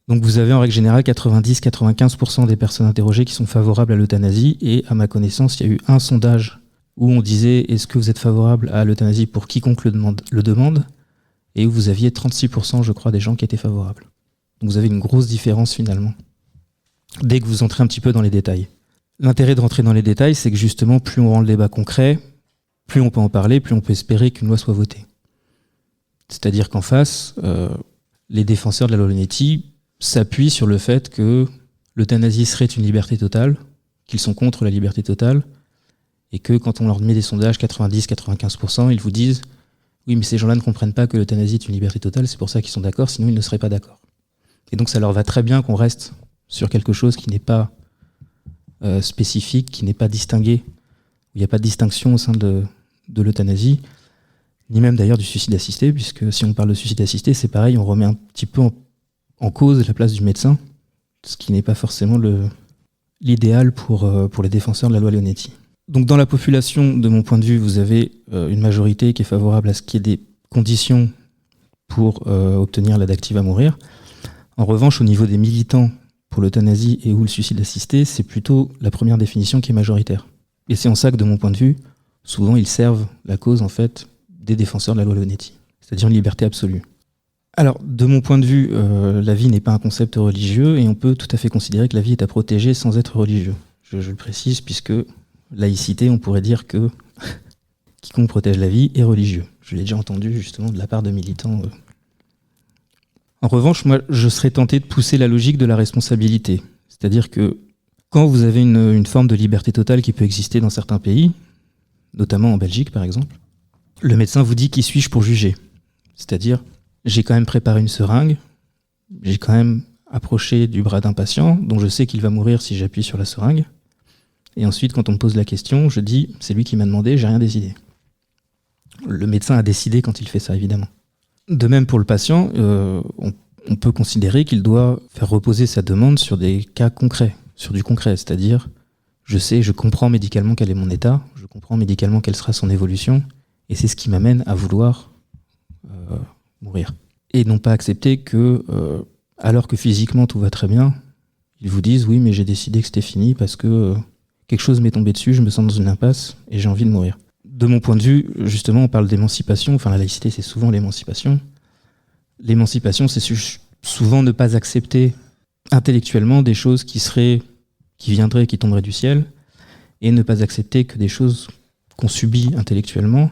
Donc vous avez en règle générale 90-95% des personnes interrogées qui sont favorables à l'euthanasie, et à ma connaissance, il y a eu un sondage où on disait « Est-ce que vous êtes favorable à l'euthanasie pour quiconque le demande ?» et où vous aviez 36%, je crois, des gens qui étaient favorables. Donc vous avez une grosse différence finalement, dès que vous entrez un petit peu dans les détails. L'intérêt de rentrer dans les détails, c'est que justement, plus on rend le débat concret, plus on peut en parler, plus on peut espérer qu'une loi soit votée. C'est-à-dire qu'en face, les défenseurs de la loi Leonetti s'appuient sur le fait que l'euthanasie serait une liberté totale, qu'ils sont contre la liberté totale, et que quand on leur met des sondages 90-95%, ils vous disent « Oui, mais ces gens-là ne comprennent pas que l'euthanasie est une liberté totale, c'est pour ça qu'ils sont d'accord, sinon ils ne seraient pas d'accord. » Et donc ça leur va très bien qu'on reste sur quelque chose qui n'est pas spécifique, qui n'est pas distingué, où il n'y a pas de distinction au sein de l'euthanasie, ni même d'ailleurs du suicide assisté, puisque si on parle de suicide assisté, c'est pareil, on remet un petit peu en cause la place du médecin, ce qui n'est pas forcément l'idéal pour les défenseurs de la loi Leonetti. Donc dans la population, de mon point de vue, vous avez une majorité qui est favorable à ce qu'il y ait des conditions pour obtenir l'aide active à mourir. En revanche, au niveau des militants pour l'euthanasie et ou le suicide assisté, c'est plutôt la première définition qui est majoritaire. Et c'est en ça que, de mon point de vue, souvent ils servent la cause en fait des défenseurs de la loi Leonetti, c'est-à-dire une liberté absolue. Alors, de mon point de vue, la vie n'est pas un concept religieux et on peut tout à fait considérer que la vie est à protéger sans être religieux. Je le précise puisque laïcité, on pourrait dire que quiconque protège la vie est religieux. Je l'ai déjà entendu justement de la part de militants. En revanche, moi, je serais tenté de pousser la logique de la responsabilité. C'est-à-dire que quand vous avez une forme de liberté totale qui peut exister dans certains pays, notamment en Belgique par exemple, le médecin vous dit qui suis-je pour juger. C'est-à-dire, j'ai quand même préparé une seringue, j'ai quand même approché du bras d'un patient dont je sais qu'il va mourir si j'appuie sur la seringue. Et ensuite, quand on me pose la question, je dis c'est lui qui m'a demandé, j'ai rien décidé. Le médecin a décidé quand il fait ça, évidemment. De même pour le patient, on peut considérer qu'il doit faire reposer sa demande sur des cas concrets, sur du concret, c'est-à-dire je comprends médicalement quel est mon état, je comprends médicalement quelle sera son évolution, et c'est ce qui m'amène à vouloir mourir. Et non pas accepter que, alors que physiquement tout va très bien, ils vous disent oui mais j'ai décidé que c'était fini parce que quelque chose m'est tombé dessus, je me sens dans une impasse et j'ai envie de mourir. De mon point de vue, justement, on parle d'émancipation, enfin la laïcité c'est souvent l'émancipation. L'émancipation c'est souvent ne pas accepter intellectuellement des choses qui viendraient, qui tomberaient du ciel, et ne pas accepter que des choses qu'on subit intellectuellement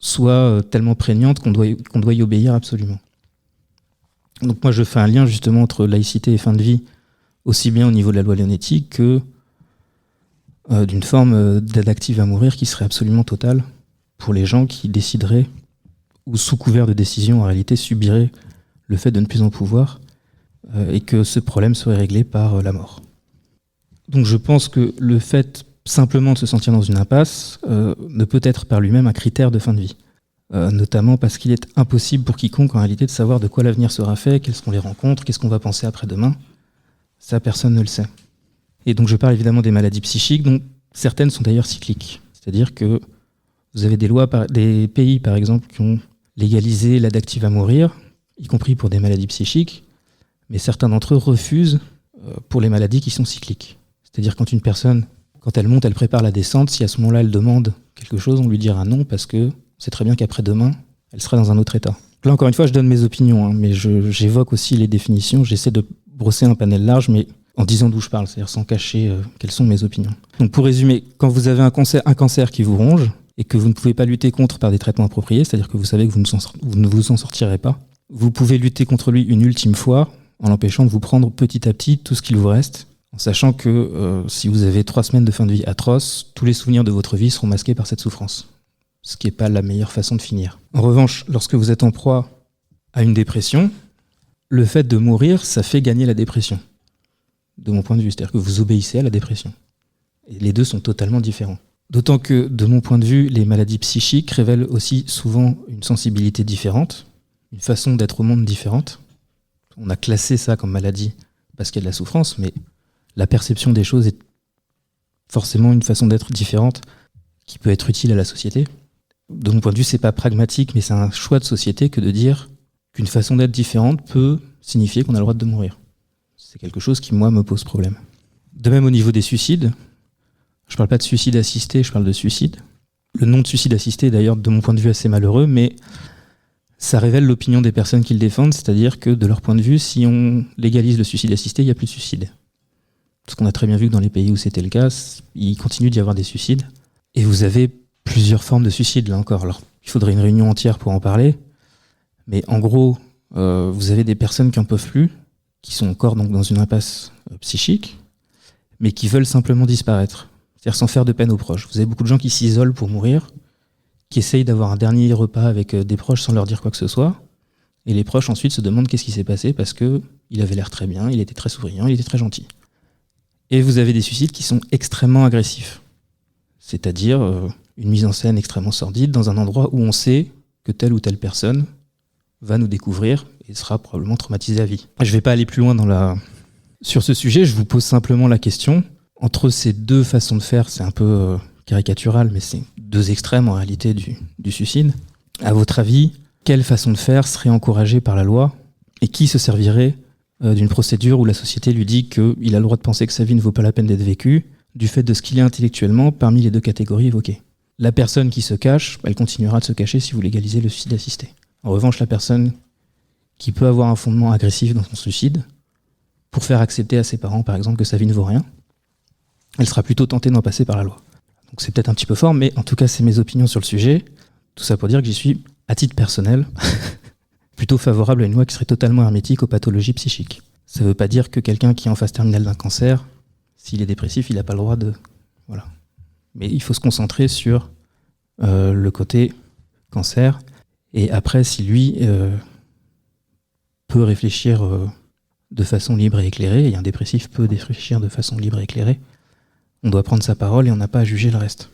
soient tellement prégnantes qu'on doit y obéir absolument. Donc moi je fais un lien justement entre laïcité et fin de vie, aussi bien au niveau de la loi Leonetti que d'une forme d'aide active à mourir qui serait absolument totale pour les gens qui décideraient, ou sous couvert de décision en réalité subiraient le fait de ne plus en pouvoir, et que ce problème serait réglé par la mort. Donc je pense que le fait simplement de se sentir dans une impasse ne peut être par lui-même un critère de fin de vie. Notamment parce qu'il est impossible pour quiconque en réalité de savoir de quoi l'avenir sera fait, quelles seront les rencontres, qu'est-ce qu'on va penser après-demain. Ça, personne ne le sait. Et donc je parle évidemment des maladies psychiques, dont certaines sont d'ailleurs cycliques. C'est-à-dire que vous avez des pays par exemple qui ont légalisé l'aide active à mourir, y compris pour des maladies psychiques, mais certains d'entre eux refusent pour les maladies qui sont cycliques. C'est-à-dire quand une personne, quand elle monte, elle prépare la descente, si à ce moment-là elle demande quelque chose, on lui dira non parce que c'est très bien qu'après-demain, elle sera dans un autre état. Là encore une fois, je donne mes opinions, mais j'évoque aussi les définitions, j'essaie de brosser un panel large, mais en disant d'où je parle, c'est-à-dire sans cacher quelles sont mes opinions. Donc pour résumer, quand vous avez un cancer qui vous ronge et que vous ne pouvez pas lutter contre par des traitements appropriés, c'est-à-dire que vous savez que vous ne vous en sortirez pas, vous pouvez lutter contre lui une ultime fois en l'empêchant de vous prendre petit à petit tout ce qu'il vous reste, en sachant que si vous avez 3 semaines de fin de vie atroces, tous les souvenirs de votre vie seront masqués par cette souffrance, ce qui n'est pas la meilleure façon de finir. En revanche, lorsque vous êtes en proie à une dépression, le fait de mourir, ça fait gagner la dépression. De mon point de vue, c'est-à-dire que vous obéissez à la dépression. Et les deux sont totalement différents. D'autant que, de mon point de vue, les maladies psychiques révèlent aussi souvent une sensibilité différente, une façon d'être au monde différente. On a classé ça comme maladie parce qu'il y a de la souffrance, mais la perception des choses est forcément une façon d'être différente qui peut être utile à la société. De mon point de vue, c'est pas pragmatique, mais c'est un choix de société que de dire qu'une façon d'être différente peut signifier qu'on a le droit de mourir. C'est quelque chose qui, moi, me pose problème. De même au niveau des suicides, je parle pas de suicide assisté, je parle de suicide. Le nom de suicide assisté est d'ailleurs, de mon point de vue, assez malheureux, mais ça révèle l'opinion des personnes qui le défendent, c'est-à-dire que, de leur point de vue, si on légalise le suicide assisté, il n'y a plus de suicide. Parce qu'on a très bien vu que dans les pays où c'était le cas, il continue d'y avoir des suicides. Et vous avez plusieurs formes de suicide, là encore. Alors, il faudrait une réunion entière pour en parler. Mais en gros, vous avez des personnes qui n'en peuvent plus, qui sont encore donc dans une impasse psychique, mais qui veulent simplement disparaître. C'est-à-dire sans faire de peine aux proches. Vous avez beaucoup de gens qui s'isolent pour mourir, qui essayent d'avoir un dernier repas avec des proches sans leur dire quoi que ce soit. Et les proches ensuite se demandent qu'est-ce qui s'est passé parce qu'il avait l'air très bien, il était très souriant, il était très gentil. Et vous avez des suicides qui sont extrêmement agressifs. C'est-à-dire une mise en scène extrêmement sordide dans un endroit où on sait que telle ou telle personne va nous découvrir et sera probablement traumatisée à vie. Je ne vais pas aller plus loin sur ce sujet, je vous pose simplement la question. Entre ces deux façons de faire, c'est un peu caricatural, mais c'est deux extrêmes en réalité du suicide. À votre avis, quelle façon de faire serait encouragée par la loi et qui se servirait d'une procédure où la société lui dit qu'il a le droit de penser que sa vie ne vaut pas la peine d'être vécue du fait de ce qu'il est intellectuellement parmi les deux catégories évoquées. La personne qui se cache, elle continuera de se cacher si vous légalisez le suicide assisté. En revanche, la personne qui peut avoir un fondement agressif dans son suicide, pour faire accepter à ses parents, par exemple, que sa vie ne vaut rien, elle sera plutôt tentée d'en passer par la loi. Donc c'est peut-être un petit peu fort, mais en tout cas, c'est mes opinions sur le sujet. Tout ça pour dire que j'y suis, à titre personnel, plutôt favorable à une loi qui serait totalement hermétique aux pathologies psychiques. Ça ne veut pas dire que quelqu'un qui est en phase terminale d'un cancer, s'il est dépressif, il n'a pas le droit de... Voilà. Mais il faut se concentrer sur le côté cancer. Et après, si lui peut réfléchir de façon libre et éclairée, et un dépressif peut réfléchir de façon libre et éclairée, on doit prendre sa parole et on n'a pas à juger le reste.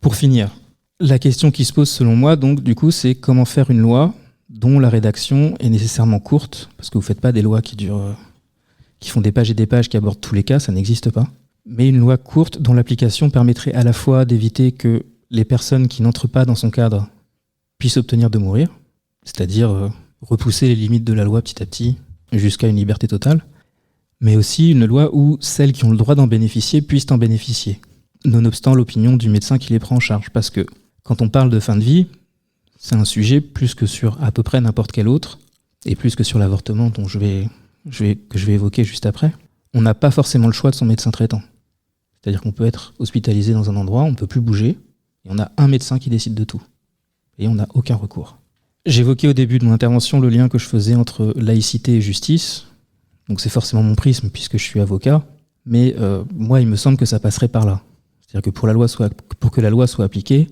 Pour finir, la question qui se pose selon moi, donc, du coup, c'est comment faire une loi dont la rédaction est nécessairement courte, parce que vous ne faites pas des lois qui font des pages et des pages qui abordent tous les cas, ça n'existe pas, mais une loi courte dont l'application permettrait à la fois d'éviter que les personnes qui n'entrent pas dans son cadre puissent obtenir de mourir, c'est-à-dire repousser les limites de la loi petit à petit jusqu'à une liberté totale, mais aussi une loi où celles qui ont le droit d'en bénéficier puissent en bénéficier, nonobstant l'opinion du médecin qui les prend en charge. Parce que quand on parle de fin de vie, c'est un sujet plus que sur à peu près n'importe quel autre, et plus que sur l'avortement dont que je vais évoquer juste après. On n'a pas forcément le choix de son médecin traitant. C'est-à-dire qu'on peut être hospitalisé dans un endroit, on ne peut plus bouger, et on a un médecin qui décide de tout. Et on n'a aucun recours. J'évoquais au début de mon intervention le lien que je faisais entre laïcité et justice. Donc c'est forcément mon prisme puisque je suis avocat. Mais moi, il me semble que ça passerait par là. C'est-à-dire que pour que la loi soit appliquée,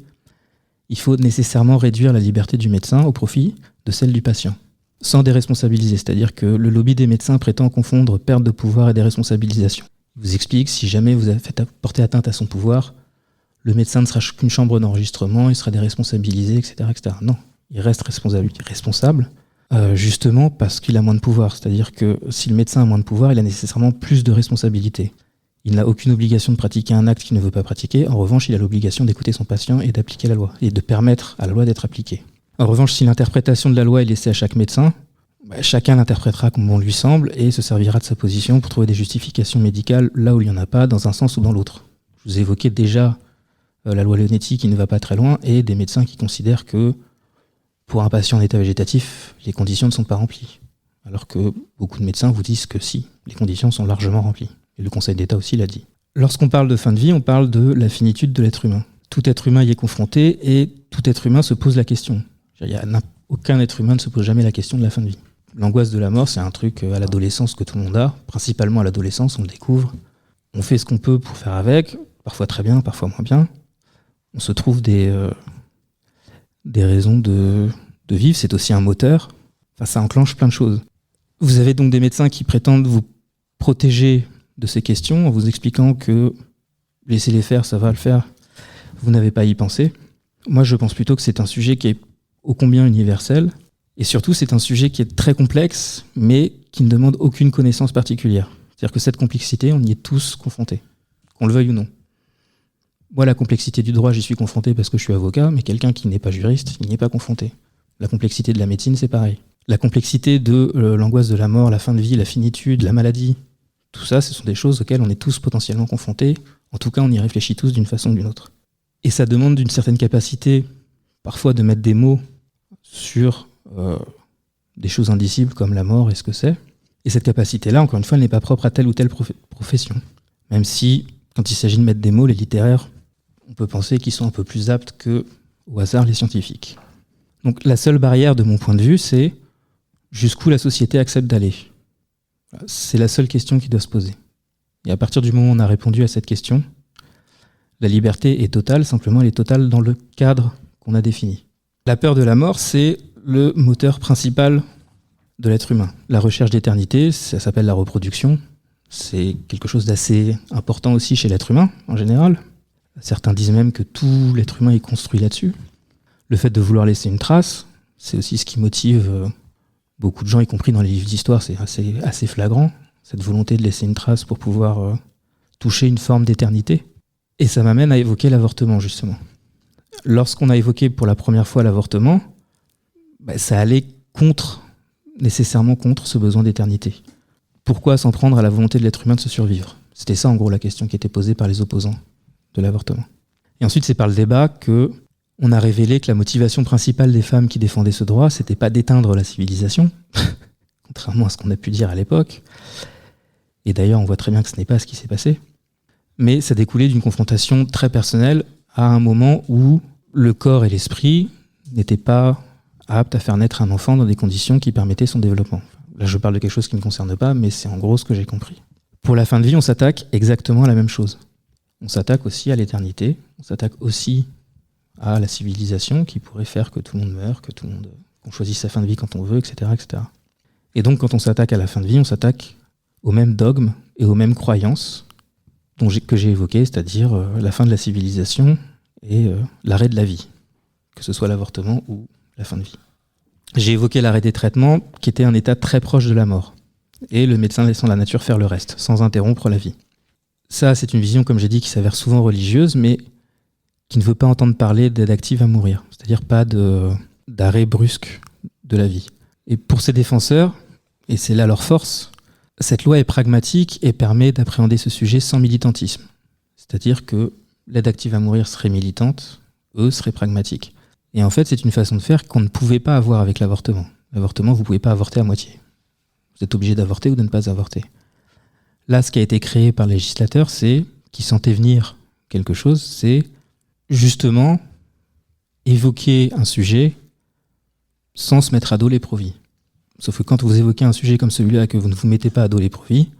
il faut nécessairement réduire la liberté du médecin au profit de celle du patient, sans déresponsabiliser. C'est-à-dire que le lobby des médecins prétend confondre perte de pouvoir et déresponsabilisation. Il vous explique, si jamais vous avez porté atteinte à son pouvoir, le médecin ne sera qu'une chambre d'enregistrement, il sera déresponsabilisé, etc., etc. Non, il reste responsable, justement parce qu'il a moins de pouvoir. C'est-à-dire que si le médecin a moins de pouvoir, il a nécessairement plus de responsabilité. Il n'a aucune obligation de pratiquer un acte qu'il ne veut pas pratiquer. En revanche, il a l'obligation d'écouter son patient et d'appliquer la loi, et de permettre à la loi d'être appliquée. En revanche, si l'interprétation de la loi est laissée à chaque médecin, chacun l'interprétera comme bon lui semble et se servira de sa position pour trouver des justifications médicales là où il n'y en a pas, dans un sens ou dans l'autre. Je vous ai évoqué déjà la loi Leonetti qui ne va pas très loin, et des médecins qui considèrent que pour un patient en état végétatif, les conditions ne sont pas remplies. Alors que beaucoup de médecins vous disent que si, les conditions sont largement remplies. Et le Conseil d'État aussi l'a dit. Lorsqu'on parle de fin de vie, on parle de la finitude de l'être humain. Tout être humain y est confronté et tout être humain se pose la question. Aucun être humain ne se pose jamais la question de la fin de vie. L'angoisse de la mort, c'est un truc à l'adolescence que tout le monde a, principalement à l'adolescence, on le découvre. On fait ce qu'on peut pour faire avec, parfois très bien, parfois moins bien. On se trouve des raisons de vivre, c'est aussi un moteur. Enfin, ça enclenche plein de choses. Vous avez donc des médecins qui prétendent vous protéger de ces questions en vous expliquant que laissez-les faire, ça va le faire, vous n'avez pas à y penser. Moi, je pense plutôt que c'est un sujet qui est ô combien universel Et surtout, c'est un sujet qui est très complexe, mais qui ne demande aucune connaissance particulière. C'est-à-dire que cette complexité, on y est tous confrontés, qu'on le veuille ou non. Moi, la complexité du droit, j'y suis confronté parce que je suis avocat, mais quelqu'un qui n'est pas juriste, il n'y est pas confronté. La complexité de la médecine, c'est pareil. La complexité de l'angoisse de la mort, la fin de vie, la finitude, la maladie, tout ça, ce sont des choses auxquelles on est tous potentiellement confrontés. En tout cas, on y réfléchit tous d'une façon ou d'une autre. Et ça demande d'une certaine capacité, parfois, de mettre des mots sur des choses indicibles comme la mort et ce que c'est. Et cette capacité-là, encore une fois, elle n'est pas propre à telle ou telle profession. Même si, quand il s'agit de mettre des mots, les littéraires, on peut penser qu'ils sont un peu plus aptes que, au hasard, les scientifiques. Donc la seule barrière de mon point de vue, c'est jusqu'où la société accepte d'aller. C'est la seule question qui doit se poser. Et à partir du moment où on a répondu à cette question, la liberté est totale, simplement elle est totale dans le cadre qu'on a défini. La peur de la mort, c'est le moteur principal de l'être humain. La recherche d'éternité, ça s'appelle la reproduction. C'est quelque chose d'assez important aussi chez l'être humain, en général. Certains disent même que tout l'être humain est construit là-dessus. Le fait de vouloir laisser une trace, c'est aussi ce qui motive beaucoup de gens, y compris dans les livres d'histoire, c'est assez flagrant, cette volonté de laisser une trace pour pouvoir toucher une forme d'éternité. Et ça m'amène à évoquer l'avortement, justement. Lorsqu'on a évoqué pour la première fois l'avortement, ça allait nécessairement contre ce besoin d'éternité. Pourquoi s'en prendre à la volonté de l'être humain de se survivre ? C'était ça, en gros, la question qui était posée par les opposants de l'avortement. Et ensuite, c'est par le débat qu'on a révélé que la motivation principale des femmes qui défendaient ce droit, c'était pas d'éteindre la civilisation, contrairement à ce qu'on a pu dire à l'époque. Et d'ailleurs, on voit très bien que ce n'est pas ce qui s'est passé. Mais ça découlait d'une confrontation très personnelle à un moment où le corps et l'esprit n'étaient pas aptes à faire naître un enfant dans des conditions qui permettaient son développement. Là, je parle de quelque chose qui ne me concerne pas, mais c'est en gros ce que j'ai compris. Pour la fin de vie, on s'attaque exactement à la même chose. On s'attaque aussi à l'éternité, on s'attaque aussi à la civilisation qui pourrait faire que tout le monde meure, qu'on choisisse sa fin de vie quand on veut, etc., etc. Et donc, quand on s'attaque à la fin de vie, on s'attaque aux mêmes dogmes et aux mêmes croyances que j'ai évoquées, c'est-à-dire la fin de la civilisation et l'arrêt de la vie, que ce soit l'avortement ou la fin de vie. J'ai évoqué l'arrêt des traitements, qui était un état très proche de la mort, et le médecin laissant la nature faire le reste, sans interrompre la vie. Ça, c'est une vision, comme j'ai dit, qui s'avère souvent religieuse, mais qui ne veut pas entendre parler d'aide active à mourir, c'est-à-dire pas d'arrêt brusque de la vie. Et pour ces défenseurs, et c'est là leur force, cette loi est pragmatique et permet d'appréhender ce sujet sans militantisme. C'est-à-dire que l'aide active à mourir serait militante, eux seraient pragmatiques. Et en fait, c'est une façon de faire qu'on ne pouvait pas avoir avec l'avortement. L'avortement, vous ne pouvez pas avorter à moitié. Vous êtes obligé d'avorter ou de ne pas avorter. Là, ce qui a été créé par le législateur, qui sentait venir quelque chose, c'est justement évoquer un sujet sans se mettre à dos les profits. Sauf que quand vous évoquez un sujet comme celui-là, que vous ne vous mettez pas à dos les profits,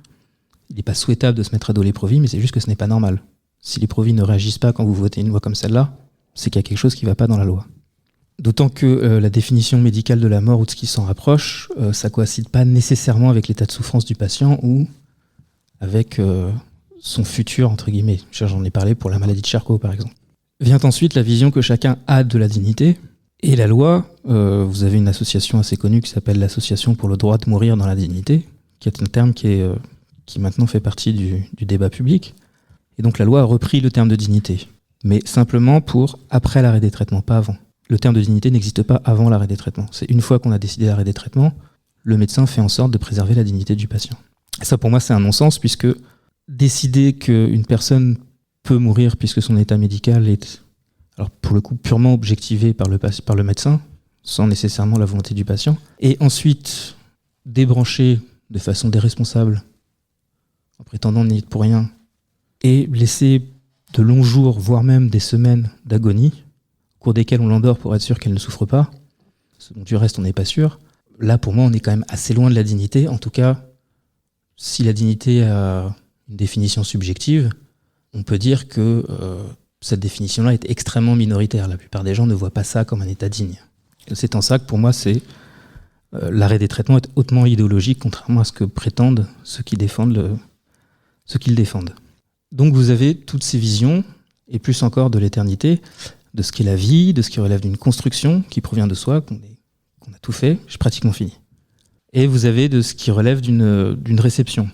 il n'est pas souhaitable de se mettre à dos les profits, mais c'est juste que ce n'est pas normal. Si les profits ne réagissent pas quand vous votez une loi comme celle-là, c'est qu'il y a quelque chose qui ne va pas dans la loi. D'autant que la définition médicale de la mort ou de ce qui s'en rapproche, ça ne coïncide pas nécessairement avec l'état de souffrance du patient ou avec son futur, entre guillemets. J'en ai parlé pour la maladie de Charcot, par exemple. Vient ensuite la vision que chacun a de la dignité. Et la loi, vous avez une association assez connue qui s'appelle l'Association pour le droit de mourir dans la dignité, qui est un terme qui maintenant fait partie du débat public. Et donc la loi a repris le terme de dignité, mais simplement pour après l'arrêt des traitements, pas avant. Le terme de dignité n'existe pas avant l'arrêt des traitements. C'est une fois qu'on a décidé l'arrêt des traitements, le médecin fait en sorte de préserver la dignité du patient. Et ça, pour moi, c'est un non-sens, puisque décider qu'une personne peut mourir puisque son état médical est, alors pour le coup, purement objectivé par le médecin, sans nécessairement la volonté du patient, et ensuite débrancher de façon déresponsable, en prétendant n'y être pour rien, et laisser de longs jours, voire même des semaines d'agonie, au cours desquelles on l'endort pour être sûr qu'elle ne souffre pas, ce dont du reste on n'est pas sûr. Là, pour moi, on est quand même assez loin de la dignité. En tout cas, si la dignité a une définition subjective, on peut dire que cette définition-là est extrêmement minoritaire. La plupart des gens ne voient pas ça comme un état digne. C'est en ça que, pour moi, l'arrêt des traitements est hautement idéologique, contrairement à ce que prétendent ceux qui le défendent. Donc vous avez toutes ces visions, et plus encore de l'éternité, de ce qu'est la vie, de ce qui relève d'une construction qui provient de soi, qu'on on a tout fait, j'ai pratiquement fini. Et vous avez de ce qui relève d'une réception,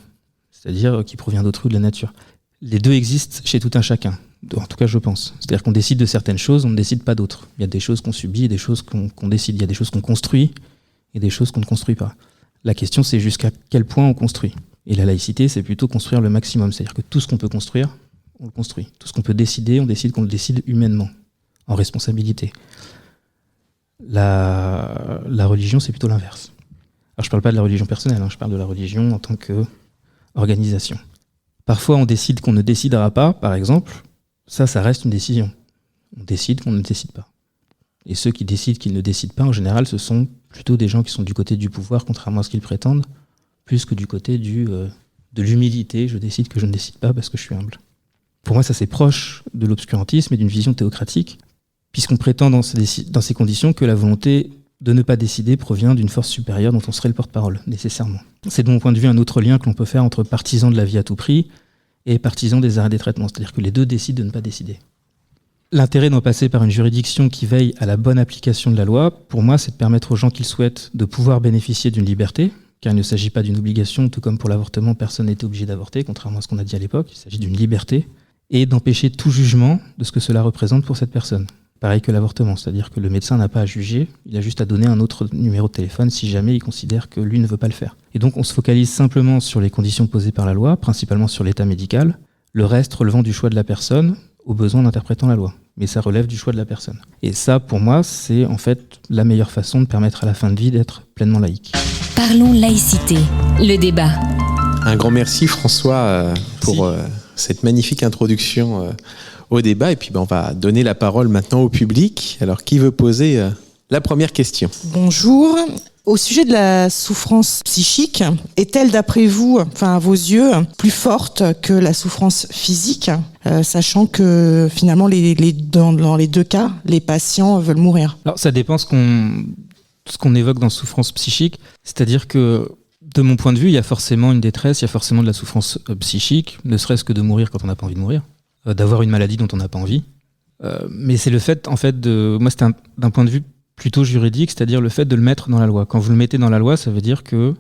c'est-à-dire qui provient d'autrui ou de la nature. Les deux existent chez tout un chacun, en tout cas je pense. C'est-à-dire qu'on décide de certaines choses, on ne décide pas d'autres. Il y a des choses qu'on subit et des choses qu'on décide. Il y a des choses qu'on construit et des choses qu'on ne construit pas. La question, c'est jusqu'à quel point on construit. Et la laïcité, c'est plutôt construire le maximum. C'est-à-dire que tout ce qu'on peut construire, on le construit. Tout ce qu'on peut décider, on décide qu'on le décide humainement, en responsabilité. La religion, c'est plutôt l'inverse. Alors je ne parle pas de la religion personnelle, je parle de la religion en tant qu'organisation. Parfois, on décide qu'on ne décidera pas, par exemple. Ça reste une décision. On décide qu'on ne décide pas. Et ceux qui décident qu'ils ne décident pas, en général, ce sont plutôt des gens qui sont du côté du pouvoir, contrairement à ce qu'ils prétendent, plus que du côté de l'humilité. Je décide que je ne décide pas parce que je suis humble. Pour moi, ça c'est proche de l'obscurantisme et d'une vision théocratique, puisqu'on prétend dans ces conditions que la volonté de ne pas décider provient d'une force supérieure dont on serait le porte-parole, nécessairement. C'est de mon point de vue un autre lien que l'on peut faire entre partisans de la vie à tout prix et partisans des arrêts des traitements, c'est-à-dire que les deux décident de ne pas décider. L'intérêt d'en passer par une juridiction qui veille à la bonne application de la loi, pour moi, c'est de permettre aux gens qui le souhaitent de pouvoir bénéficier d'une liberté, car il ne s'agit pas d'une obligation, tout comme pour l'avortement, personne n'était obligé d'avorter, contrairement à ce qu'on a dit à l'époque, il s'agit d'une liberté, et d'empêcher tout jugement de ce que cela représente pour cette personne. Pareil que l'avortement, c'est-à-dire que le médecin n'a pas à juger, il a juste à donner un autre numéro de téléphone si jamais il considère que lui ne veut pas le faire. Et donc on se focalise simplement sur les conditions posées par la loi, principalement sur l'état médical, le reste relevant du choix de la personne, au besoin d'interprétant la loi. Mais ça relève du choix de la personne. Et ça, pour moi, c'est en fait la meilleure façon de permettre à la fin de vie d'être pleinement laïque. Parlons laïcité, le débat. Un grand merci François pour cette magnifique introduction au débat. Et puis on va donner la parole maintenant au public. Alors qui veut poser la première question ? Bonjour. Au sujet de la souffrance psychique, est-elle d'après vous, à vos yeux, plus forte que la souffrance physique, sachant que finalement dans les deux cas, les patients veulent mourir ? Alors ça dépend ce qu'on évoque dans souffrance psychique, c'est-à-dire que de mon point de vue, il y a forcément une détresse, il y a forcément de la souffrance psychique, ne serait-ce que de mourir quand on n'a pas envie de mourir, d'avoir une maladie dont on n'a pas envie. Mais c'est le fait, moi c'était d'un point de vue plutôt juridique, c'est-à-dire le fait de le mettre dans la loi. Quand vous le mettez dans la loi, ça veut dire que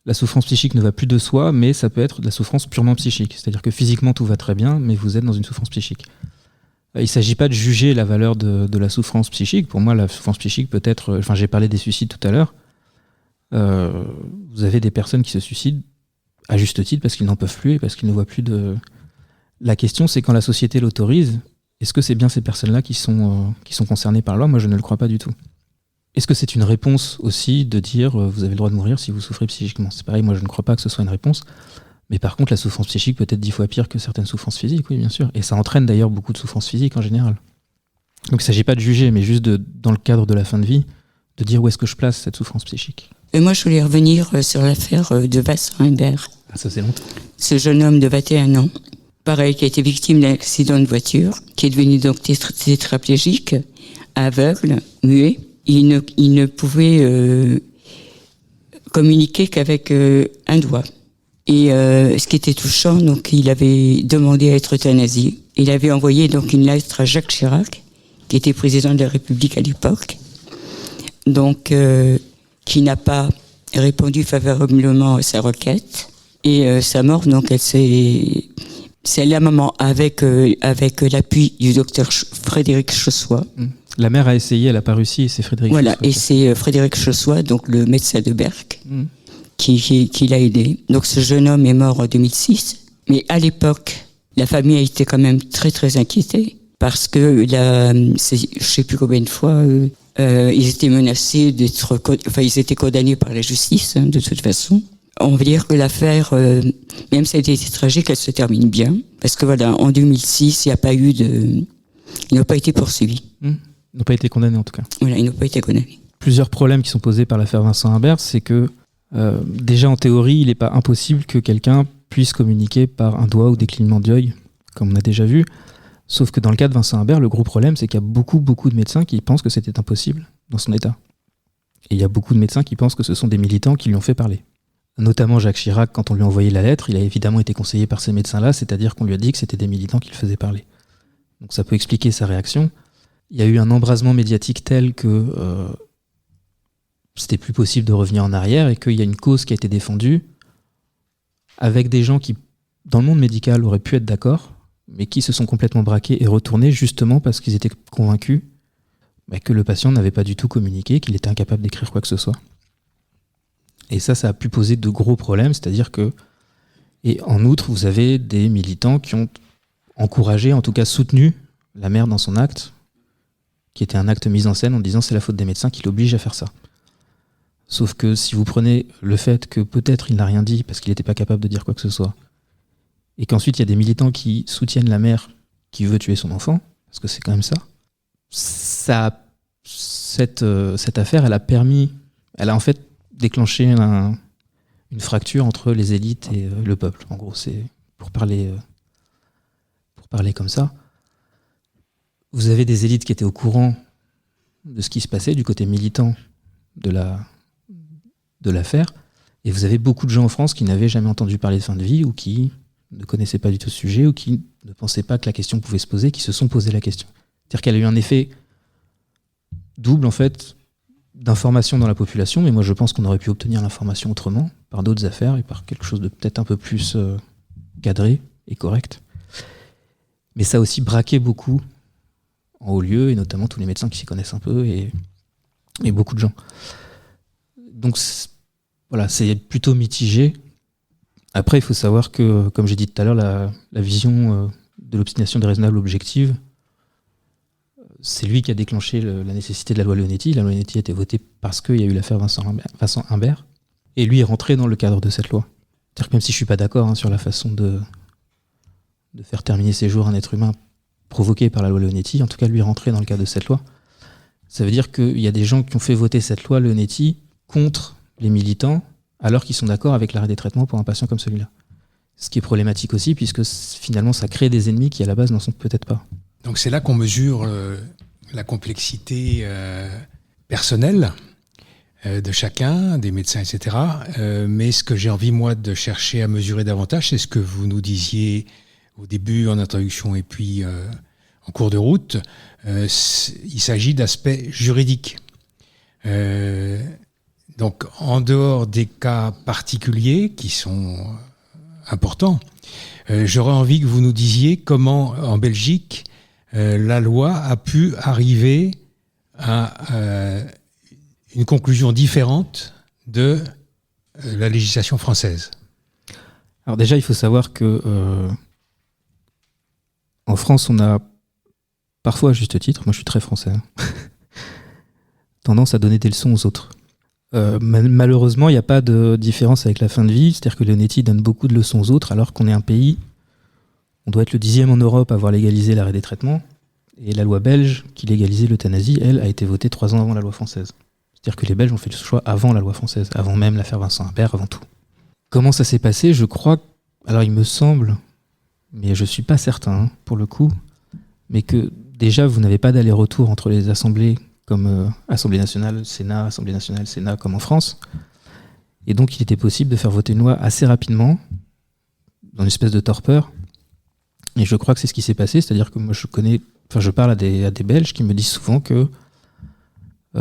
la souffrance psychique ne va plus de soi, mais ça peut être de la souffrance purement psychique. C'est-à-dire que physiquement tout va très bien, mais vous êtes dans une souffrance psychique. Il ne s'agit pas de juger la valeur de la souffrance psychique. Pour moi, la souffrance psychique peut être... j'ai parlé des suicides tout à l'heure. Vous avez des personnes qui se suicident à juste titre parce qu'ils n'en peuvent plus et parce qu'ils ne voient plus de... La question, c'est quand la société l'autorise, est-ce que c'est bien ces personnes-là qui sont concernées par la loi ? Moi, je ne le crois pas du tout. Est-ce que c'est une réponse aussi de dire vous avez le droit de mourir si vous souffrez psychiquement ? C'est pareil, moi je ne crois pas que ce soit une réponse. Mais par contre, la souffrance psychique peut être 10 fois pire que certaines souffrances physiques, oui, bien sûr. Et ça entraîne d'ailleurs beaucoup de souffrances physiques en général. Donc il ne s'agit pas de juger, mais juste dans le cadre de la fin de vie, de dire où est-ce que je place cette souffrance psychique. Et moi, je voulais revenir sur l'affaire de Vincent Humbert. Ah, ça c'est longtemps. Ce jeune homme de 21 ans, pareil, qui a été victime d'un accident de voiture, qui est devenu donc tétraplégique, aveugle, muet. Il ne pouvait communiquer qu'avec un doigt. Et ce qui était touchant, donc il avait demandé à être euthanasié. Il avait envoyé donc une lettre à Jacques Chirac, qui était président de la République à l'époque, donc qui n'a pas répondu favorablement à sa requête. Et sa mort, donc, c'est la maman avec l'appui du docteur Frédéric Chossois. La mère a essayé, elle n'a pas réussi, et c'est Frédéric Chossois. Voilà, et c'est Frédéric Chossois, donc le médecin de Berck, qui l'a aidé. Donc ce jeune homme est mort en 2006. Mais à l'époque, la famille a été quand même très très inquiétée, parce que je ne sais plus combien de fois, ils étaient menacés ils étaient condamnés par la justice, de toute façon. On veut dire que l'affaire, même si elle a été tragique, elle se termine bien. Parce que voilà, en 2006, ils n'ont pas été poursuivis. Ils n'ont pas été condamnés en tout cas. Voilà, ils n'ont pas été condamnés. Plusieurs problèmes qui sont posés par l'affaire Vincent Humbert, c'est que déjà en théorie, il n'est pas impossible que quelqu'un puisse communiquer par un doigt ou des clignements d'œil, comme on a déjà vu. Sauf que dans le cas de Vincent Humbert, le gros problème, c'est qu'il y a beaucoup de médecins qui pensent que c'était impossible dans son état. Et il y a beaucoup de médecins qui pensent que ce sont des militants qui lui ont fait parler. Notamment Jacques Chirac, quand on lui a envoyé la lettre, il a évidemment été conseillé par ces médecins-là, c'est-à-dire qu'on lui a dit que c'était des militants qui le faisaient parler. Donc ça peut expliquer sa réaction. Il y a eu un embrasement médiatique tel que c'était plus possible de revenir en arrière et qu'il y a une cause qui a été défendue avec des gens qui, dans le monde médical, auraient pu être d'accord, mais qui se sont complètement braqués et retournés justement parce qu'ils étaient convaincus que le patient n'avait pas du tout communiqué, qu'il était incapable d'écrire quoi que ce soit. Et ça a pu poser de gros problèmes, c'est-à-dire que, et en outre, vous avez des militants qui ont encouragé, en tout cas soutenu, la mère dans son acte, qui était un acte mis en scène en disant c'est la faute des médecins qui l'obligent à faire ça. Sauf que si vous prenez le fait que peut-être il n'a rien dit parce qu'il n'était pas capable de dire quoi que ce soit, et qu'ensuite il y a des militants qui soutiennent la mère qui veut tuer son enfant, parce que c'est quand même ça, cette affaire, elle a en fait déclenché une fracture entre les élites et le peuple. En gros, c'est pour parler comme ça. Vous avez des élites qui étaient au courant de ce qui se passait du côté militant de l'affaire, et vous avez beaucoup de gens en France qui n'avaient jamais entendu parler de fin de vie ou qui ne connaissaient pas du tout ce sujet ou qui ne pensaient pas que la question pouvait se poser, qui se sont posé la question. C'est-à-dire qu'elle a eu un effet double en fait d'information dans la population, mais moi je pense qu'on aurait pu obtenir l'information autrement, par d'autres affaires et par quelque chose de peut-être un peu plus cadré et correct. Mais ça a aussi braqué beaucoup en haut lieu, et notamment tous les médecins qui s'y connaissent un peu, et beaucoup de gens. Donc voilà, c'est plutôt mitigé. Après, il faut savoir que, comme j'ai dit tout à l'heure, la vision de l'obstination déraisonnable objective, c'est lui qui a déclenché la nécessité de la loi Leonetti. La loi Leonetti a été votée parce qu'il y a eu l'affaire Vincent Imbert, et lui est rentré dans le cadre de cette loi. C'est-à-dire que même si je ne suis pas d'accord sur la façon de faire terminer ses jours un être humain provoqué par la loi Leonetti, en tout cas lui est rentré dans le cadre de cette loi. Ça veut dire qu'il y a des gens qui ont fait voter cette loi Leonetti contre les militants, alors qu'ils sont d'accord avec l'arrêt des traitements pour un patient comme celui-là. Ce qui est problématique aussi, puisque finalement ça crée des ennemis qui à la base n'en sont peut-être pas. Donc c'est là qu'on mesure la complexité personnelle de chacun, des médecins, etc. Mais ce que j'ai envie, moi, de chercher à mesurer davantage, c'est ce que vous nous disiez au début, en introduction, et puis en cours de route. Il s'agit d'aspects juridiques. Donc, en dehors des cas particuliers, qui sont importants, j'aurais envie que vous nous disiez comment, en Belgique, la loi a pu arriver à une conclusion différente de la législation française. Alors déjà, il faut savoir que en France, on a parfois, à juste titre, moi je suis très français, tendance à donner des leçons aux autres. Malheureusement, il n'y a pas de différence avec la fin de vie, c'est-à-dire que Leonetti donne beaucoup de leçons aux autres, alors qu'on est un pays, on doit être le 10e en Europe à avoir légalisé l'arrêt des traitements, et la loi belge qui légalisait l'euthanasie, elle, a été votée 3 ans avant la loi française. C'est-à-dire que les Belges ont fait le choix avant la loi française, avant même l'affaire Vincent Imbert, avant tout. Comment ça s'est passé ? Je crois, alors il me semble, mais je ne suis pas certain pour le coup, mais que déjà vous n'avez pas d'aller-retour entre les assemblées comme Assemblée nationale, Sénat, Assemblée nationale, Sénat, comme en France. Et donc il était possible de faire voter une loi assez rapidement, dans une espèce de torpeur. Et je crois que c'est ce qui s'est passé, c'est-à-dire que moi je parle à des Belges qui me disent souvent que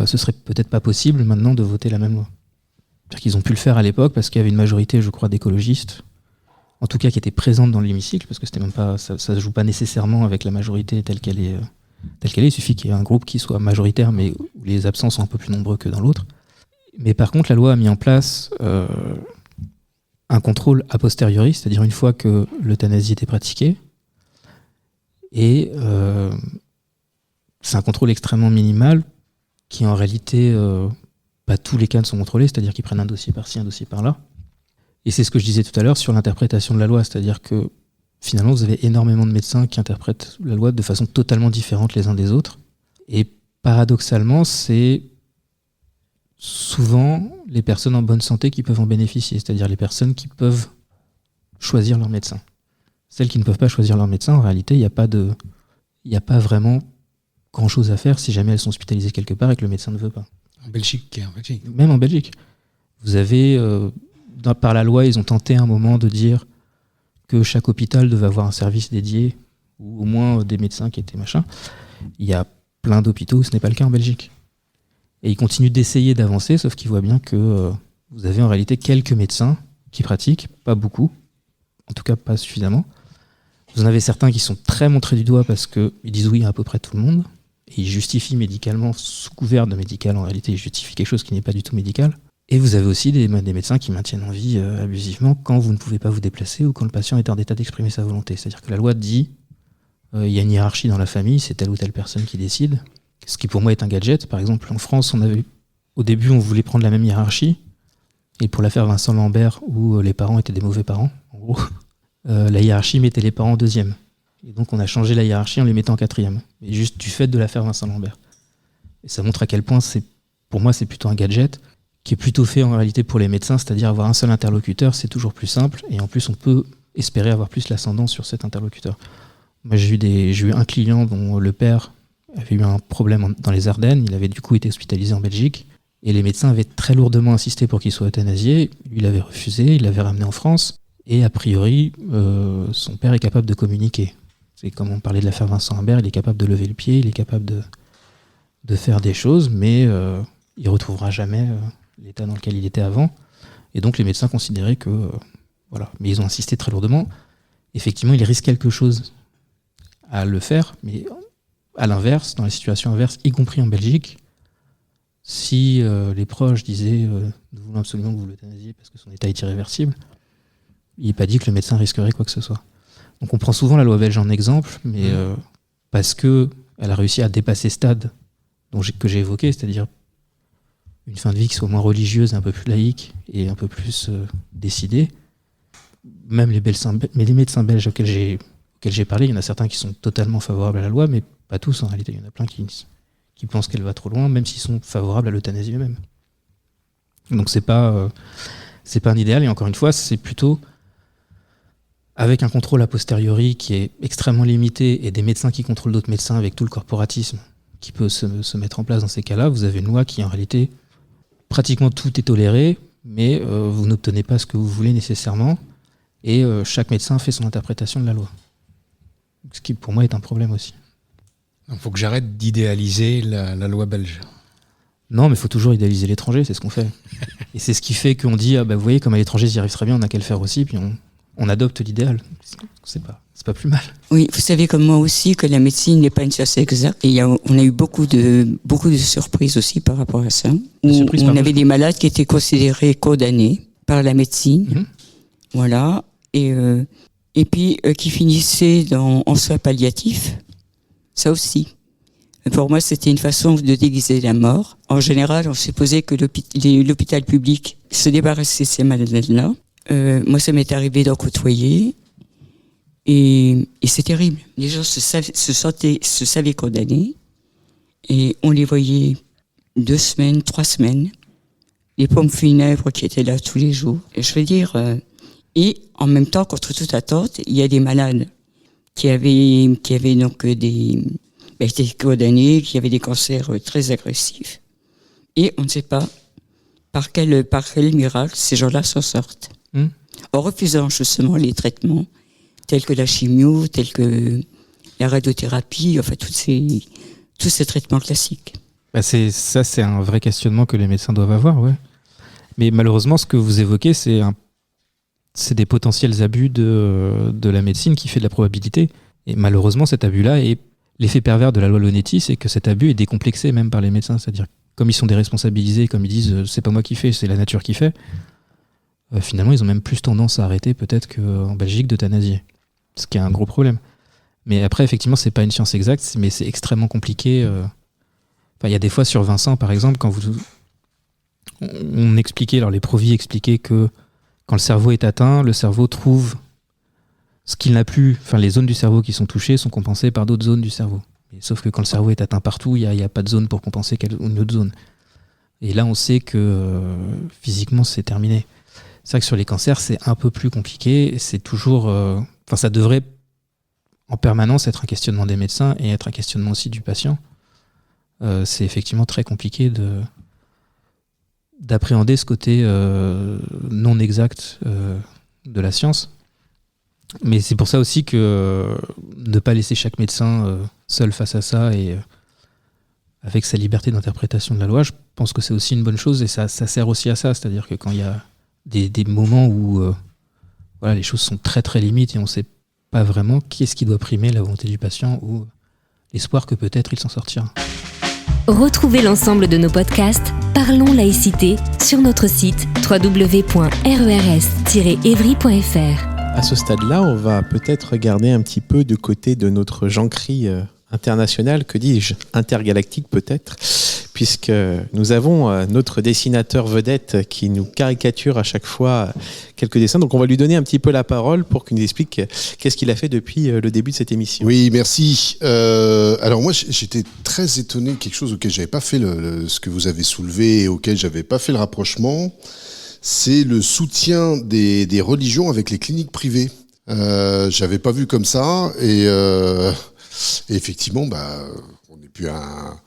ce serait peut-être pas possible maintenant de voter la même loi. C'est-à-dire qu'ils ont pu le faire à l'époque parce qu'il y avait une majorité, je crois, d'écologistes, en tout cas qui était présente dans l'hémicycle, parce que c'était même pas, ça ne joue pas nécessairement avec la majorité telle qu'elle est. Il suffit qu'il y ait un groupe qui soit majoritaire, mais où les absents sont un peu plus nombreux que dans l'autre. Mais par contre, la loi a mis en place un contrôle a posteriori, c'est-à-dire une fois que l'euthanasie était pratiquée. Et c'est un contrôle extrêmement minimal qui, en réalité, pas tous les cas ne sont contrôlés, c'est-à-dire qu'ils prennent un dossier par-ci, un dossier par-là. Et c'est ce que je disais tout à l'heure sur l'interprétation de la loi, c'est-à-dire que finalement, vous avez énormément de médecins qui interprètent la loi de façon totalement différente les uns des autres. Et paradoxalement, c'est souvent les personnes en bonne santé qui peuvent en bénéficier, c'est-à-dire les personnes qui peuvent choisir leur médecin. Celles qui ne peuvent pas choisir leur médecin, en réalité, il n'y a pas vraiment grand-chose à faire si jamais elles sont hospitalisées quelque part et que le médecin ne veut pas. En Belgique. Même en Belgique. Vous avez, par la loi, ils ont tenté à un moment de dire que chaque hôpital devait avoir un service dédié, ou au moins des médecins qui étaient machin. Il y a plein d'hôpitaux où ce n'est pas le cas en Belgique. Et il continue d'essayer d'avancer, sauf qu'il voit bien que vous avez en réalité quelques médecins qui pratiquent, pas beaucoup, en tout cas pas suffisamment. Vous en avez certains qui sont très montrés du doigt parce qu'ils disent oui à peu près tout le monde, et ils justifient médicalement, sous couvert de médical, en réalité ils justifient quelque chose qui n'est pas du tout médical. Et vous avez aussi des médecins qui maintiennent en vie abusivement quand vous ne pouvez pas vous déplacer ou quand le patient est en état d'exprimer sa volonté. C'est-à-dire que la loi dit il y a une hiérarchie dans la famille, c'est telle ou telle personne qui décide. Ce qui pour moi est un gadget. Par exemple, en France, au début, on voulait prendre la même hiérarchie. Et pour l'affaire Vincent Lambert, où les parents étaient des mauvais parents, en gros, la hiérarchie mettait les parents en deuxième. Et donc on a changé la hiérarchie en les mettant en quatrième. Mais juste du fait de l'affaire Vincent Lambert. Et ça montre à quel point, pour moi, c'est plutôt un gadget qui est plutôt fait en réalité pour les médecins, c'est-à-dire avoir un seul interlocuteur, c'est toujours plus simple. Et en plus, on peut espérer avoir plus l'ascendant sur cet interlocuteur. Moi, j'ai eu un client dont le père avait eu un problème dans les Ardennes. Il avait du coup été hospitalisé en Belgique. Et les médecins avaient très lourdement insisté pour qu'il soit euthanasié. Lui, il avait refusé, il l'avait ramené en France. Et a priori, son père est capable de communiquer. C'est comme on parlait de l'affaire Vincent Lambert, il est capable de lever le pied, il est capable de faire des choses, mais il ne retrouvera jamais l'état dans lequel il était avant. Et donc les médecins considéraient que... voilà. Mais ils ont insisté très lourdement. Effectivement, il risque quelque chose à le faire, mais à l'inverse, dans les situations inverses, y compris en Belgique, si les proches disaient nous voulons absolument que vous l'euthanasiez parce que son état est irréversible, il n'est pas dit que le médecin risquerait quoi que ce soit. Donc on prend souvent la loi belge en exemple, mais parce qu'elle a réussi à dépasser ce stade que j'ai évoqué, c'est-à-dire une fin de vie qui soit moins religieuse, un peu plus laïque et un peu plus décidée. Même les médecins belges auxquels j'ai parlé, il y en a certains qui sont totalement favorables à la loi, mais pas tous en réalité. Il y en a plein qui pensent qu'elle va trop loin, même s'ils sont favorables à l'euthanasie eux-mêmes. Donc c'est pas un idéal, et encore une fois, c'est plutôt avec un contrôle a posteriori qui est extrêmement limité et des médecins qui contrôlent d'autres médecins avec tout le corporatisme qui peut se mettre en place dans ces cas-là, vous avez une loi qui en réalité, pratiquement tout est toléré, mais vous n'obtenez pas ce que vous voulez nécessairement, et chaque médecin fait son interprétation de la loi. Ce qui pour moi est un problème aussi. Il faut que j'arrête d'idéaliser la loi belge. Non, mais il faut toujours idéaliser l'étranger, c'est ce qu'on fait. Et c'est ce qui fait qu'on dit, vous voyez, comme à l'étranger, j'y arrive très bien, on n'a qu'à le faire aussi, puis on adopte l'idéal. C'est pas plus mal. Oui, vous savez comme moi aussi que la médecine n'est pas une science exacte. Et on a eu beaucoup de surprises aussi par rapport à ça. On avait des malades qui étaient considérés condamnés par la médecine. Mm-hmm. Voilà. Et puis qui finissaient en soins palliatifs. Ça aussi. Pour moi, c'était une façon de déguiser la mort. En général, on supposait que l'hôpital public se débarrassait de ces malades-là. Moi, ça m'est arrivé d'en côtoyer. Et c'est terrible. Les gens se savaient condamnés. Et on les voyait 2 semaines, 3 semaines. Les pompes funèbres qui étaient là tous les jours. Et je veux dire... et en même temps, contre toute attente, il y a des malades qui avaient donc été condamnés, qui avaient des cancers très agressifs. Et on ne sait pas par quel miracle ces gens-là s'en sortent. En refusant justement les traitements, tels que la chimio, tels que la radiothérapie, enfin tous ces traitements classiques. C'est un vrai questionnement que les médecins doivent avoir, ouais. Mais malheureusement, ce que vous évoquez, c'est des potentiels abus de la médecine qui fait de la probabilité. Et malheureusement, cet abus-là est l'effet pervers de la loi Lonetti, c'est que cet abus est décomplexé même par les médecins. C'est-à-dire, comme ils sont déresponsabilisés, comme ils disent c'est pas moi qui fais, c'est la nature qui fait, finalement, ils ont même plus tendance à arrêter peut-être qu'en Belgique d'euthanasier. Ce qui est un gros problème. Mais après, effectivement, c'est pas une science exacte, mais c'est extrêmement compliqué. Il y a des fois sur Vincent, par exemple, quand on expliquait, alors les provis expliquaient que quand le cerveau est atteint, le cerveau trouve ce qu'il n'a plus, les zones du cerveau qui sont touchées sont compensées par d'autres zones du cerveau. Sauf que quand le cerveau est atteint partout, il n'y a pas de zone pour compenser une autre zone. Et là, on sait que physiquement, c'est terminé. C'est vrai que sur les cancers, c'est un peu plus compliqué. C'est toujours... ça devrait en permanence être un questionnement des médecins et être un questionnement aussi du patient. C'est effectivement très compliqué d'appréhender ce côté non exact de la science. Mais c'est pour ça aussi que ne pas laisser chaque médecin seul face à ça et avec sa liberté d'interprétation de la loi, je pense que c'est aussi une bonne chose et ça sert aussi à ça. C'est-à-dire que quand il y a des moments où voilà, les choses sont très très limites et on ne sait pas vraiment qui est-ce qui doit primer, la volonté du patient ou l'espoir que peut-être il s'en sortira. Retrouvez l'ensemble de nos podcasts Parlons laïcité sur notre site www.rers-evry.fr. À ce stade-là, on va peut-être regarder un petit peu du côté de notre Jean-Cri international, que dis-je, intergalactique peut-être, puisque nous avons notre dessinateur vedette qui nous caricature à chaque fois quelques dessins. Donc on va lui donner un petit peu la parole pour qu'il nous explique qu'est-ce qu'il a fait depuis le début de cette émission. Oui, merci. Alors moi, j'étais très étonné de quelque chose auquel j'avais pas fait ce que vous avez soulevé et auquel j'avais pas fait le rapprochement. C'est le soutien des religions avec les cliniques privées. J'avais pas vu comme ça et effectivement, on n'est plus un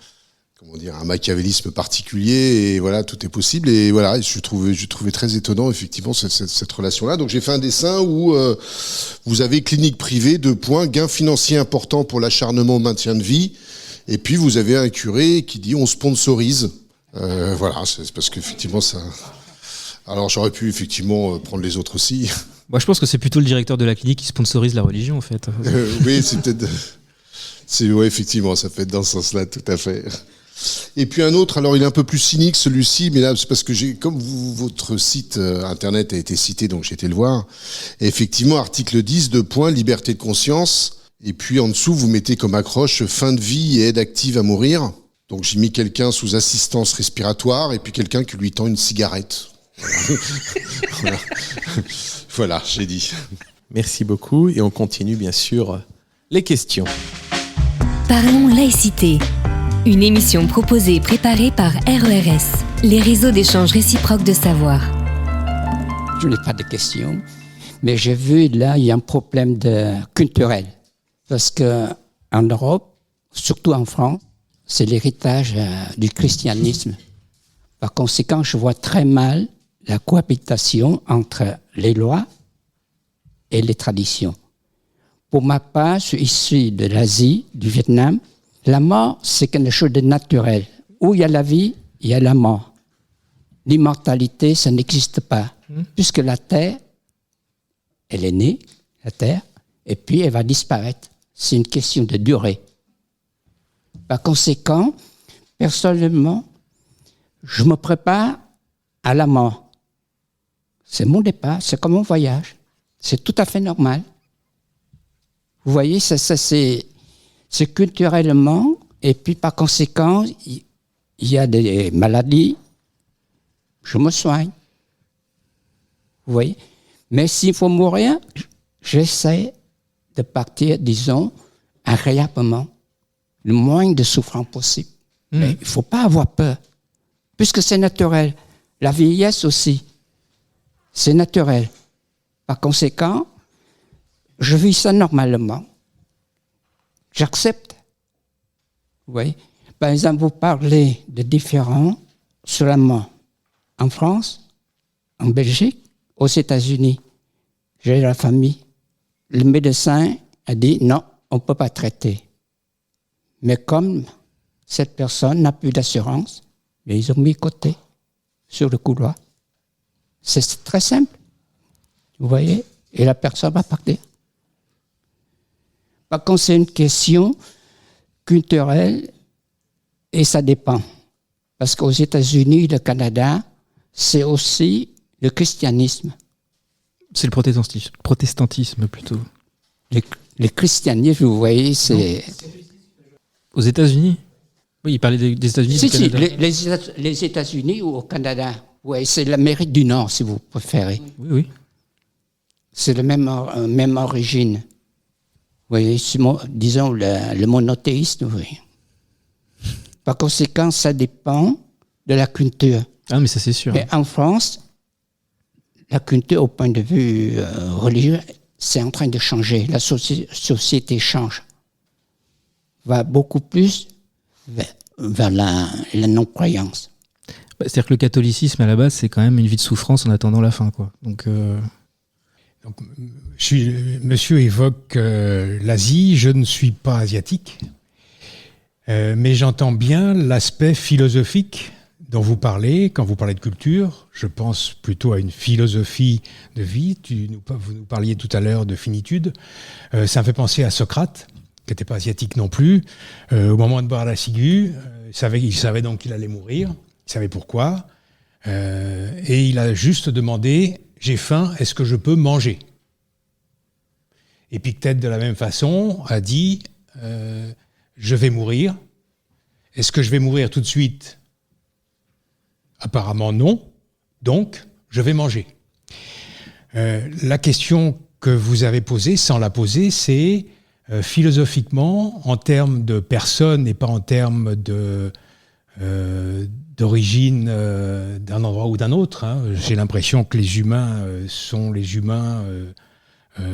machiavélisme particulier et voilà, tout est possible et voilà, je trouvais très étonnant effectivement cette relation-là. Donc j'ai fait un dessin où vous avez clinique privée, gain financier important pour l'acharnement au maintien de vie, et puis vous avez un curé qui dit on sponsorise. Voilà, c'est parce qu'effectivement ça. Alors j'aurais pu effectivement prendre les autres aussi. Moi, je pense que c'est plutôt le directeur de la clinique qui sponsorise la religion en fait. Oui, c'est peut-être. Ouais, effectivement, ça peut être dans ce sens-là, tout à fait. Et puis un autre, alors il est un peu plus cynique celui-ci, mais là c'est parce que comme votre site internet a été cité, donc j'ai été le voir. Et effectivement, article 10, liberté de conscience. Et puis en dessous, vous mettez comme accroche fin de vie et aide active à mourir. Donc j'ai mis quelqu'un sous assistance respiratoire et puis quelqu'un qui lui tend une cigarette. Voilà, j'ai dit. Merci beaucoup et on continue bien sûr les questions. Parlons laïcité, une émission proposée et préparée par RERS, les réseaux d'échange réciproque de savoir. Je n'ai pas de questions, mais j'ai vu là, il y a un problème culturel. Parce qu'en Europe, surtout en France, c'est l'héritage du christianisme. Par conséquent, je vois très mal la cohabitation entre les lois et les traditions. Pour ma part, je suis issu de l'Asie, du Vietnam. La mort, c'est quelque chose de naturel. Où il y a la vie, il y a la mort. L'immortalité, ça n'existe pas. Puisque la Terre, elle est née, la Terre, et puis elle va disparaître. C'est une question de durée. Par conséquent, personnellement, je me prépare à la mort. C'est mon départ, c'est comme un voyage. C'est tout à fait normal. Vous voyez, c'est culturellement, et puis par conséquent, il y a des maladies, je me soigne. Vous voyez? Mais s'il faut mourir, j'essaie de partir, disons, agréablement, le moins de souffrance possible. Mais il ne faut pas avoir peur, puisque c'est naturel. La vieillesse aussi, c'est naturel. Par conséquent, je vis ça normalement. J'accepte. Vous voyez? Par exemple, vous parlez de différents sur la mort. En France, en Belgique, aux États-Unis, j'ai la famille. Le médecin a dit non, on ne peut pas traiter. Mais comme cette personne n'a plus d'assurance, ils ont mis de côté sur le couloir. C'est très simple. Vous voyez? Et la personne va partir. Par contre, c'est une question culturelle et ça dépend. Parce qu'aux États-Unis, le Canada, c'est aussi le christianisme. C'est le protestantisme plutôt. Le christianisme, vous voyez, c'est... Aux États-Unis? Oui, il parlait des États-Unis. Si, du Canada. les États-Unis ou au Canada. Oui, c'est l'Amérique du Nord, si vous préférez. Oui, oui. C'est la même origine. Oui, disons le monothéisme, oui. Par conséquent, ça dépend de la culture. Ah, mais ça c'est sûr. Mais en France, la culture au point de vue religieux, c'est en train de changer. La société change. Va beaucoup plus vers la non-croyance. C'est-à-dire que le catholicisme, à la base, c'est quand même une vie de souffrance en attendant la fin, quoi. Donc, monsieur évoque l'Asie, je ne suis pas asiatique. Mais j'entends bien l'aspect philosophique dont vous parlez. Quand vous parlez de culture, je pense plutôt à une philosophie de vie. Vous nous parliez tout à l'heure de finitude. Ça me fait penser à Socrate, qui n'était pas asiatique non plus. Au moment de boire la ciguë, il savait donc qu'il allait mourir. Il savait pourquoi. Et il a juste demandé « J'ai faim, est-ce que je peux manger ?» Épictète, de la même façon, a dit je vais mourir. Est-ce que je vais mourir tout de suite ? Apparemment non. Donc, je vais manger. La question que vous avez posée, sans la poser, c'est philosophiquement, en termes de personne et pas en termes d'origine d'un endroit ou d'un autre. J'ai l'impression que les humains sont les humains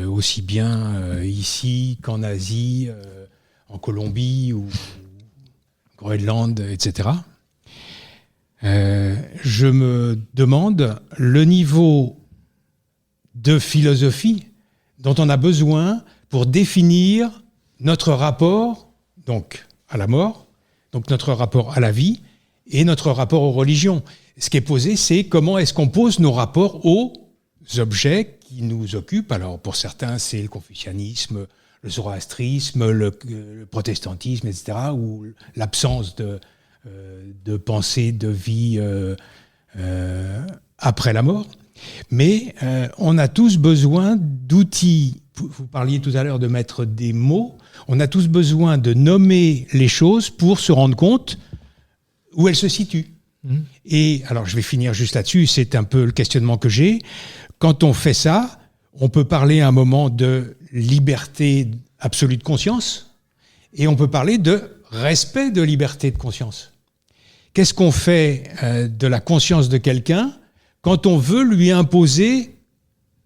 aussi bien ici qu'en Asie, en Colombie ou Groenland, etc. Je me demande le niveau de philosophie dont on a besoin pour définir notre rapport donc à la mort, donc notre rapport à la vie et notre rapport aux religions. Ce qui est posé, c'est comment est-ce qu'on pose nos rapports aux objets qui nous occupent. Alors pour certains, c'est le confucianisme, le zoroastrisme, le protestantisme, etc., ou l'absence de pensée, de vie après la mort. Mais on a tous besoin d'outils. Vous parliez tout à l'heure de mettre des mots. On a tous besoin de nommer les choses pour se rendre compte où elles se situent. Et alors, je vais finir juste là-dessus. C'est un peu le questionnement que j'ai. Quand on fait ça, on peut parler à un moment de liberté absolue de conscience et on peut parler de respect de liberté de conscience. Qu'est-ce qu'on fait de la conscience de quelqu'un quand on veut lui imposer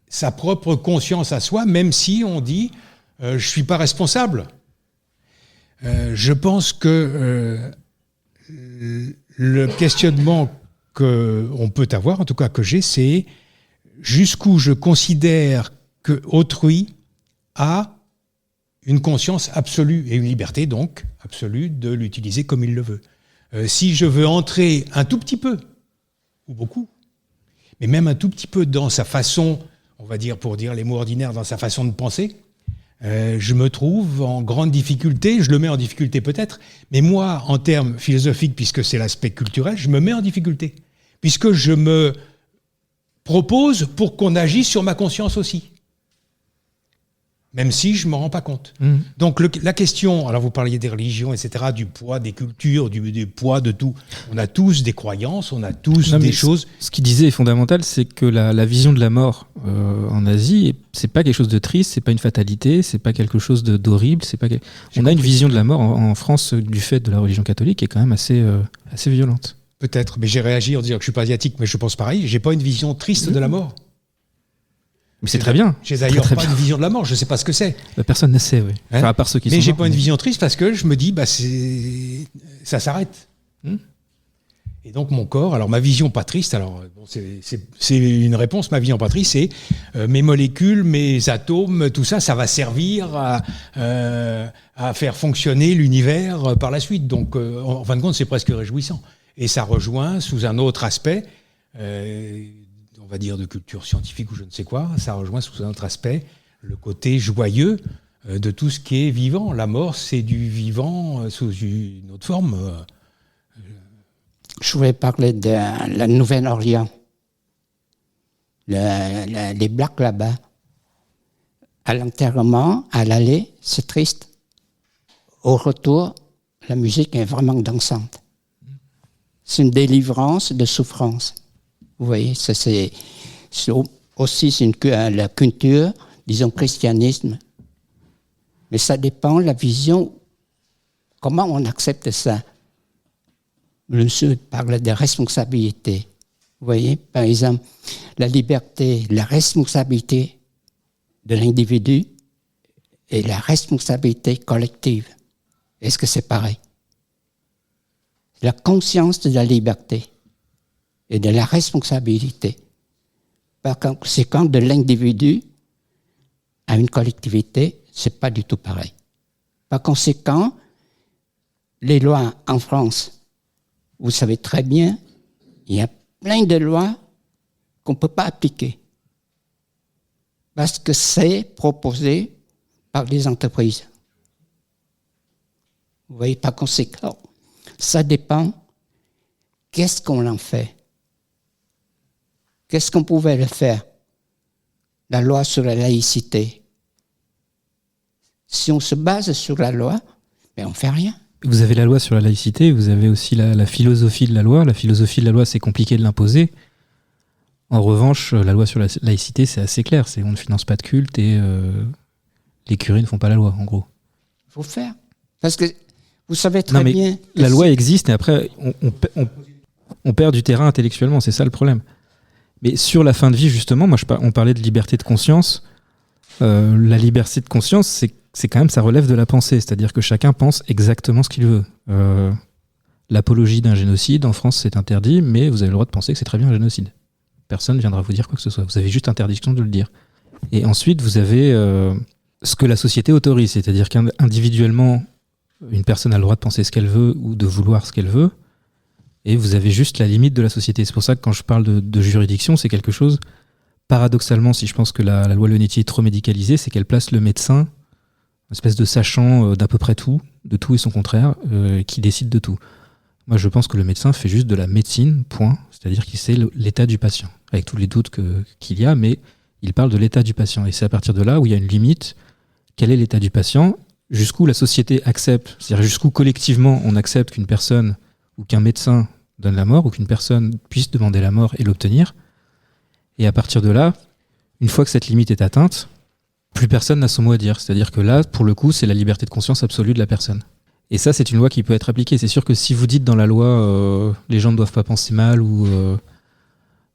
sa propre conscience à soi, même si on dit je ne suis pas responsable. Je pense que le questionnement qu'on peut avoir, en tout cas que j'ai, c'est jusqu'où je considère que autrui a une conscience absolue et une liberté donc absolue de l'utiliser comme il le veut. Si je veux entrer un tout petit peu, ou beaucoup, mais même un tout petit peu dans sa façon, on va dire pour dire les mots ordinaires, dans sa façon de penser, je me trouve en grande difficulté, je le mets en difficulté peut-être, mais moi, en termes philosophiques, puisque c'est l'aspect culturel, je me mets en difficulté, puisque je me propose pour qu'on agisse sur ma conscience aussi, même si je ne m'en rends pas compte. Donc la question, alors vous parliez des religions, etc., du poids des cultures, du poids de tout. On a tous des croyances, on a tous des choses. Ce qu'il disait est fondamental, c'est que la vision de la mort en Asie, c'est pas quelque chose de triste, c'est pas une fatalité, c'est pas quelque chose d'horrible. On a une vision de la mort en France du fait de la religion catholique qui est quand même assez violente. Peut-être, mais j'ai réagi en disant que je suis pas asiatique, mais je pense pareil. J'ai pas une vision triste de la mort. Mais c'est très bien. J'ai d'ailleurs pas une vision de la mort, je ne sais pas ce que c'est. Personne ne sait, oui. Enfin, à part ceux qui sont mais j'ai morts, pas une vision triste parce que je me dis, ça s'arrête. Et donc mon corps, alors ma vision pas triste, alors bon, c'est une réponse, ma vision pas triste, c'est mes molécules, mes atomes, tout ça, ça va servir à faire fonctionner l'univers par la suite. Donc en fin de compte, c'est presque réjouissant. Et ça rejoint sous un autre aspect, on va dire de culture scientifique ou je ne sais quoi, ça rejoint sous un autre aspect le côté joyeux de tout ce qui est vivant. La mort, c'est du vivant sous une autre forme. Je voulais parler de la Nouvelle-Orléans. Les Blacks là-bas. À l'enterrement, à l'aller, c'est triste. Au retour, la musique est vraiment dansante. C'est une délivrance de souffrance. Vous voyez, c'est aussi la culture, disons christianisme. Mais ça dépend de la vision, comment on accepte ça. Le monsieur parle de responsabilité. Vous voyez, par exemple, la liberté, la responsabilité de l'individu et la responsabilité collective. Est-ce que c'est pareil? La conscience de la liberté et de la responsabilité. Par conséquent, de l'individu à une collectivité, c'est pas du tout pareil. Par conséquent, les lois en France, vous savez très bien, il y a plein de lois qu'on ne peut pas appliquer. Parce que c'est proposé par les entreprises. Vous voyez, par conséquent, ça dépend qu'est-ce qu'on en fait. Qu'est-ce qu'on pouvait le faire? La loi sur la laïcité. Si on se base sur la loi, on ne fait rien. Vous avez la loi sur la laïcité, vous avez aussi la philosophie de la loi. La philosophie de la loi, c'est compliqué de l'imposer. En revanche, la loi sur la laïcité, c'est assez clair. On ne finance pas de culte et les curés ne font pas la loi, en gros. Il faut faire. Parce que vous savez très bien... La loi existe et après, on perd du terrain intellectuellement. C'est ça le problème. Mais sur la fin de vie, justement, on parlait de liberté de conscience. La liberté de conscience, c'est quand même, ça relève de la pensée. C'est-à-dire que chacun pense exactement ce qu'il veut. L'apologie d'un génocide, en France, c'est interdit, mais vous avez le droit de penser que c'est très bien un génocide. Personne ne viendra vous dire quoi que ce soit. Vous avez juste interdiction de le dire. Et ensuite, vous avez ce que la société autorise. C'est-à-dire qu'individuellement, une personne a le droit de penser ce qu'elle veut ou de vouloir ce qu'elle veut. Et vous avez juste la limite de la société. C'est pour ça que quand je parle de juridiction, c'est quelque chose, paradoxalement, si je pense que la loi Leonetti est trop médicalisée, c'est qu'elle place le médecin, une espèce de sachant d'à peu près tout, de tout et son contraire, qui décide de tout. Moi, je pense que le médecin fait juste de la médecine, point. C'est-à-dire qu'il sait l'état du patient, avec tous les doutes qu'il y a, mais il parle de l'état du patient. Et c'est à partir de là où il y a une limite. Quel est l'état du patient? Jusqu'où la société accepte, c'est-à-dire jusqu'où collectivement on accepte qu'une personne ou qu'un médecin donne la mort, ou qu'une personne puisse demander la mort et l'obtenir. Et à partir de là, une fois que cette limite est atteinte, plus personne n'a son mot à dire. C'est-à-dire que là, pour le coup, c'est la liberté de conscience absolue de la personne. Et ça, c'est une loi qui peut être appliquée. C'est sûr que si vous dites dans la loi les gens ne doivent pas penser mal ou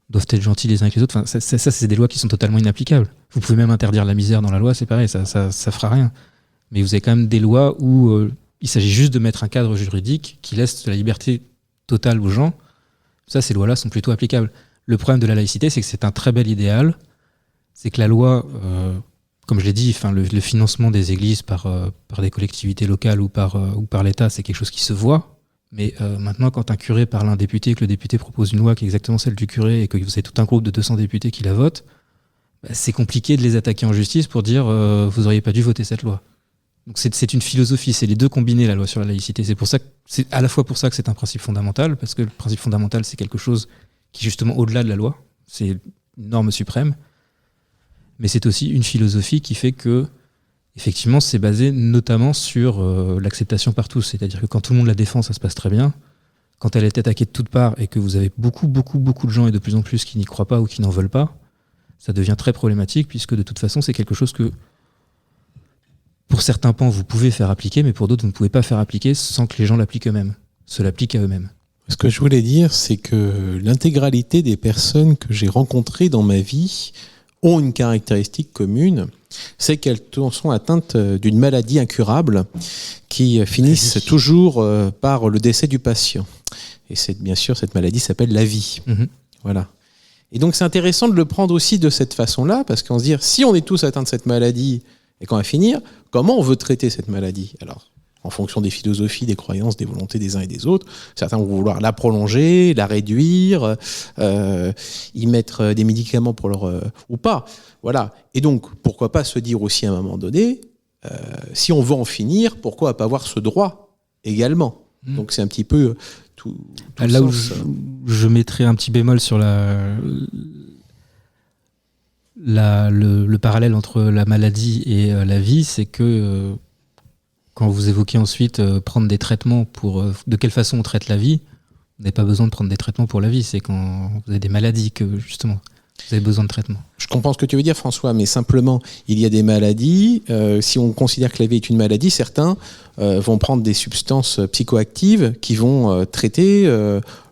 doivent être gentils les uns avec les autres, ça, c'est des lois qui sont totalement inapplicables. Vous pouvez même interdire la misère dans la loi, c'est pareil, ça fera rien. Mais vous avez quand même des lois où il s'agit juste de mettre un cadre juridique qui laisse de la liberté totale aux gens. Ça, ces lois-là sont plutôt applicables. Le problème de la laïcité, c'est que c'est un très bel idéal. C'est que la loi, comme je l'ai dit, le financement des églises par des collectivités locales ou par l'État, c'est quelque chose qui se voit. Mais maintenant, quand un curé parle à un député, que le député propose une loi qui est exactement celle du curé et que vous avez tout un groupe de 200 députés qui la votent, c'est compliqué de les attaquer en justice pour dire vous n'auriez pas dû voter cette loi. Donc c'est une philosophie, c'est les deux combinés, la loi sur la laïcité. C'est à la fois pour ça que c'est un principe fondamental, parce que le principe fondamental, c'est quelque chose qui est justement au-delà de la loi, c'est une norme suprême, mais c'est aussi une philosophie qui fait que, effectivement, c'est basé notamment sur l'acceptation par tous. C'est-à-dire que quand tout le monde la défend, ça se passe très bien. Quand elle est attaquée de toutes parts et que vous avez beaucoup de gens et de plus en plus qui n'y croient pas ou qui n'en veulent pas, ça devient très problématique, puisque de toute façon, c'est quelque chose que, pour certains pans, vous pouvez faire appliquer, mais pour d'autres, vous ne pouvez pas faire appliquer sans que les gens l'appliquent eux-mêmes, se l'appliquent à eux-mêmes. Ce que je voulais dire, c'est que l'intégralité des personnes que j'ai rencontrées dans ma vie ont une caractéristique commune, c'est qu'elles sont atteintes d'une maladie incurable qui finissent toujours par le décès du patient. Et bien sûr, cette maladie s'appelle la vie. Mmh. Voilà. Et donc, c'est intéressant de le prendre aussi de cette façon-là, parce qu'on se dit, si on est tous atteints de cette maladie et qu'on va finir, comment on veut traiter cette maladie? Alors, en fonction des philosophies, des croyances, des volontés des uns et des autres, certains vont vouloir la prolonger, la réduire, y mettre des médicaments pour ou pas. Voilà. Et donc, pourquoi pas se dire aussi à un moment donné, si on veut en finir, pourquoi pas avoir ce droit également? Donc, c'est un petit peu tout là où je mettrais un petit bémol sur le parallèle entre la maladie et la vie, c'est que quand vous évoquez ensuite prendre des traitements de quelle façon on traite la vie, vous n'avez pas besoin de prendre des traitements pour la vie, c'est quand vous avez des maladies que justement vous avez besoin de traitement. Je comprends ce que tu veux dire, François, mais simplement, il y a des maladies. Si on considère que la vie est une maladie, certains vont prendre des substances psychoactives qui vont traiter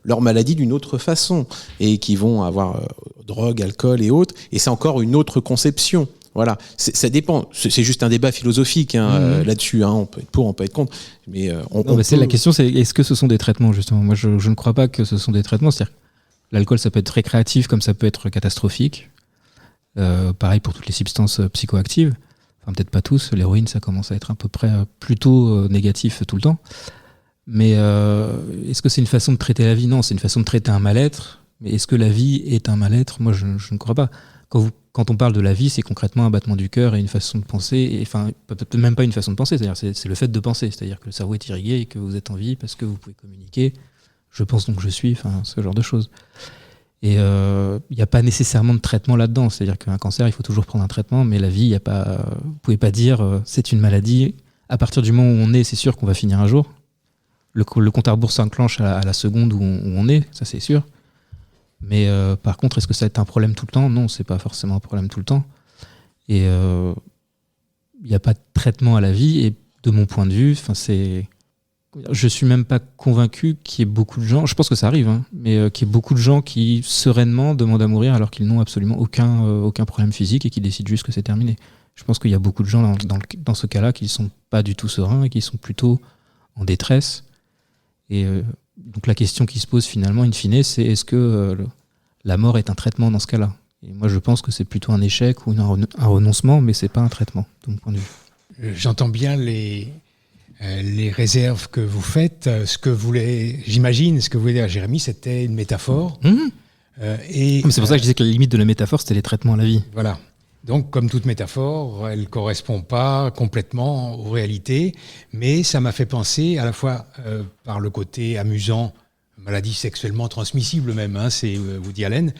leur maladie d'une autre façon et qui vont avoir drogue, alcool et autres. Et c'est encore une autre conception. Voilà, ça dépend. C'est juste un débat philosophique là-dessus. On peut être pour, on peut être contre. Mais la question, c'est est-ce que ce sont des traitements, justement? Moi, je ne crois pas que ce sont des traitements. C'est-à-dire que l'alcool, ça peut être récréatif comme ça peut être catastrophique. Pareil pour toutes les substances psychoactives. Enfin, peut-être pas tous. L'héroïne, ça commence à être à peu près plutôt négatif tout le temps. Mais est-ce que c'est une façon de traiter la vie ? Non, c'est une façon de traiter un mal-être. Mais est-ce que la vie est un mal-être ? Moi, je ne crois pas. Quand on parle de la vie, c'est concrètement un battement du cœur et une façon de penser, enfin, peut-être même pas une façon de penser, c'est-à-dire c'est le fait de penser, c'est-à-dire que le cerveau est irrigué et que vous êtes en vie parce que vous pouvez communiquer. Je pense donc je suis, enfin, ce genre de choses. Et il n'y a pas nécessairement de traitement là-dedans, c'est-à-dire qu'un cancer, il faut toujours prendre un traitement, mais la vie, il y a pas, vous pouvez pas dire c'est une maladie. À partir du moment où on est, c'est sûr qu'on va finir un jour. Le compte à rebours s'enclenche à la seconde où on est, ça c'est sûr. Mais par contre, est-ce que ça va être un problème tout le temps ? Non, c'est pas forcément un problème tout le temps. Et il n'y a pas de traitement à la vie. Et de mon point de vue, je suis même pas convaincu qu'il y ait beaucoup de gens, je pense que ça arrive, hein, mais qu'il y ait beaucoup de gens qui sereinement demandent à mourir alors qu'ils n'ont absolument aucun problème physique et qui décident juste que c'est terminé. Je pense qu'il y a beaucoup de gens dans ce cas-là qui ne sont pas du tout sereins et qui sont plutôt en détresse. Et donc la question qui se pose finalement, in fine, c'est est-ce que la mort est un traitement dans ce cas-là ? Et moi je pense que c'est plutôt un échec ou un renoncement, mais c'est pas un traitement, de mon point de vue. J'entends bien les réserves que vous faites. J'imagine, ce que vous voulez dire, Jérémy, c'était une métaphore. C'est pour ça que je disais que la limite de la métaphore, c'était les traitements à la vie. Voilà. Donc, comme toute métaphore, elle ne correspond pas complètement aux réalités, mais ça m'a fait penser à la fois par le côté amusant, maladie sexuellement transmissible même, hein, c'est Woody Allen,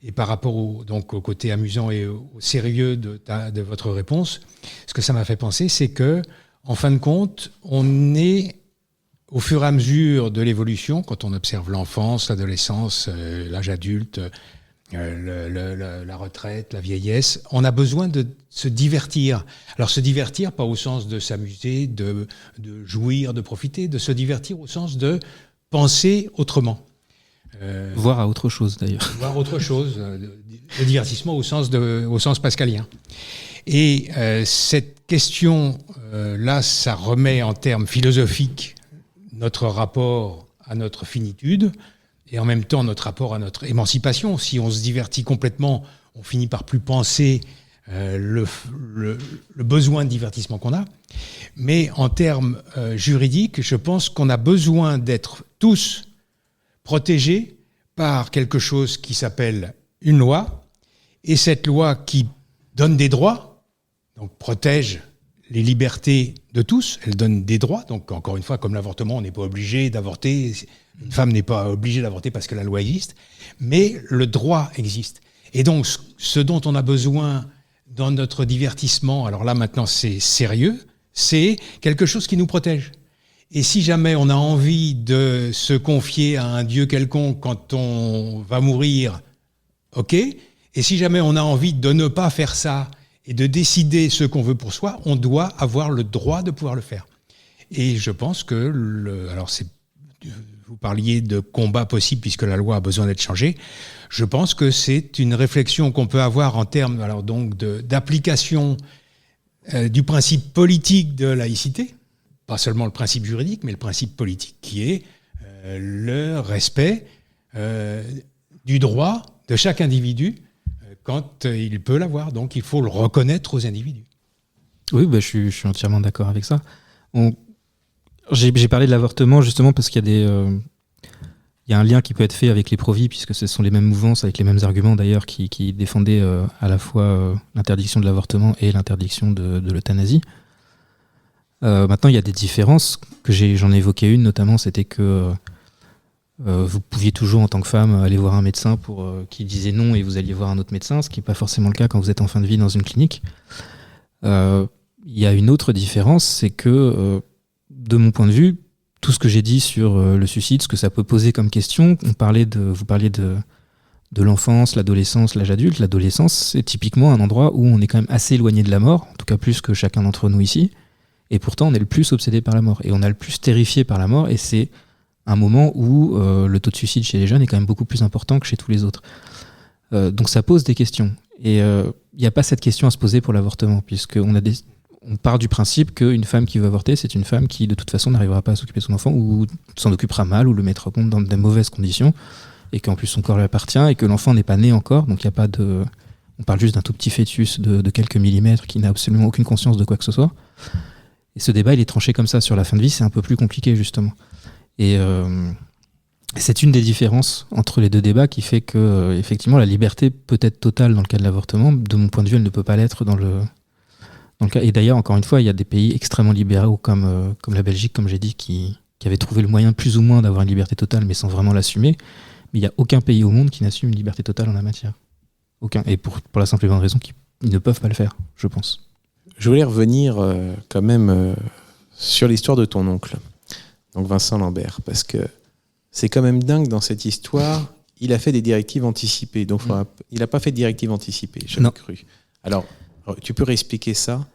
et par rapport au côté amusant et au sérieux de votre réponse, ce que ça m'a fait penser, c'est que, en fin de compte, on est, au fur et à mesure de l'évolution, quand on observe l'enfance, l'adolescence, l'âge adulte, la retraite, la vieillesse, on a besoin de se divertir. Alors se divertir, pas au sens de s'amuser, de jouir, de profiter, de se divertir au sens de penser autrement. Voir à autre chose d'ailleurs. Voir autre chose, le divertissement au sens pascalien. Et cette question, là, ça remet en termes philosophiques notre rapport à notre finitude, et en même temps notre rapport à notre émancipation. Si on se divertit complètement, on finit par plus penser le besoin de divertissement qu'on a. Mais en termes juridiques, je pense qu'on a besoin d'être tous protégés par quelque chose qui s'appelle une loi. Et cette loi qui donne des droits, donc protège les libertés de tous, elle donne des droits. Donc encore une fois, comme l'avortement, on n'est pas obligé d'avorter. Une femme n'est pas obligée d'avorter parce que la loi existe, mais le droit existe. Et donc, ce dont on a besoin dans notre divertissement, alors là maintenant c'est sérieux, c'est quelque chose qui nous protège. Et si jamais on a envie de se confier à un Dieu quelconque quand on va mourir, ok. Et si jamais on a envie de ne pas faire ça et de décider ce qu'on veut pour soi, on doit avoir le droit de pouvoir le faire. Et je pense que, alors vous parliez de combat possible puisque la loi a besoin d'être changée. Je pense que c'est une réflexion qu'on peut avoir en termes d'application du principe politique de laïcité, pas seulement le principe juridique, mais le principe politique qui est le respect du droit de chaque individu quand il peut l'avoir. Donc il faut le reconnaître aux individus. Oui, je suis entièrement d'accord avec ça. J'ai parlé de l'avortement justement parce qu'il y a un lien qui peut être fait avec les pro-vie, puisque ce sont les mêmes mouvances, avec les mêmes arguments d'ailleurs, qui défendaient à la fois l'interdiction de l'avortement et l'interdiction de l'euthanasie. Maintenant, il y a des différences, j'en ai évoqué une notamment, c'était que vous pouviez toujours en tant que femme aller voir un médecin qui disait non et vous alliez voir un autre médecin, ce qui n'est pas forcément le cas quand vous êtes en fin de vie dans une clinique. Il y a une autre différence, c'est que de mon point de vue, tout ce que j'ai dit sur le suicide, ce que ça peut poser comme question, vous parliez de l'enfance, l'adolescence, l'âge adulte. L'adolescence, c'est typiquement un endroit où on est quand même assez éloigné de la mort, en tout cas plus que chacun d'entre nous ici, et pourtant on est le plus obsédé par la mort, et on a le plus terrifié par la mort, et c'est un moment où le taux de suicide chez les jeunes est quand même beaucoup plus important que chez tous les autres. Donc ça pose des questions, et il n'y a pas cette question à se poser pour l'avortement, puisqu'on part du principe qu'une femme qui veut avorter, c'est une femme qui, de toute façon, n'arrivera pas à s'occuper de son enfant ou s'en occupera mal ou le mettra au monde dans de mauvaises conditions et qu'en plus son corps lui appartient et que l'enfant n'est pas né encore. Donc, il n'y a pas de... On parle juste d'un tout petit fœtus de quelques millimètres qui n'a absolument aucune conscience de quoi que ce soit. Et ce débat, il est tranché comme ça sur la fin de vie. C'est un peu plus compliqué, justement. Et c'est une des différences entre les deux débats qui fait que, effectivement, la liberté peut être totale dans le cas de l'avortement. De mon point de vue, elle ne peut pas l'être dans le cas. Et d'ailleurs, encore une fois, il y a des pays extrêmement libéraux comme la Belgique, comme j'ai dit, qui avaient trouvé le moyen plus ou moins d'avoir une liberté totale, mais sans vraiment l'assumer. Mais il n'y a aucun pays au monde qui n'assume une liberté totale en la matière. Aucun. Et pour la simple et bonne raison qu'ils ne peuvent pas le faire, je pense. Je voulais revenir quand même sur l'histoire de ton oncle, donc Vincent Lambert, parce que c'est quand même dingue dans cette histoire. Il a fait des directives anticipées, donc il n'a pas fait de directives anticipées, j'avais cru. Alors, tu peux réexpliquer ça ?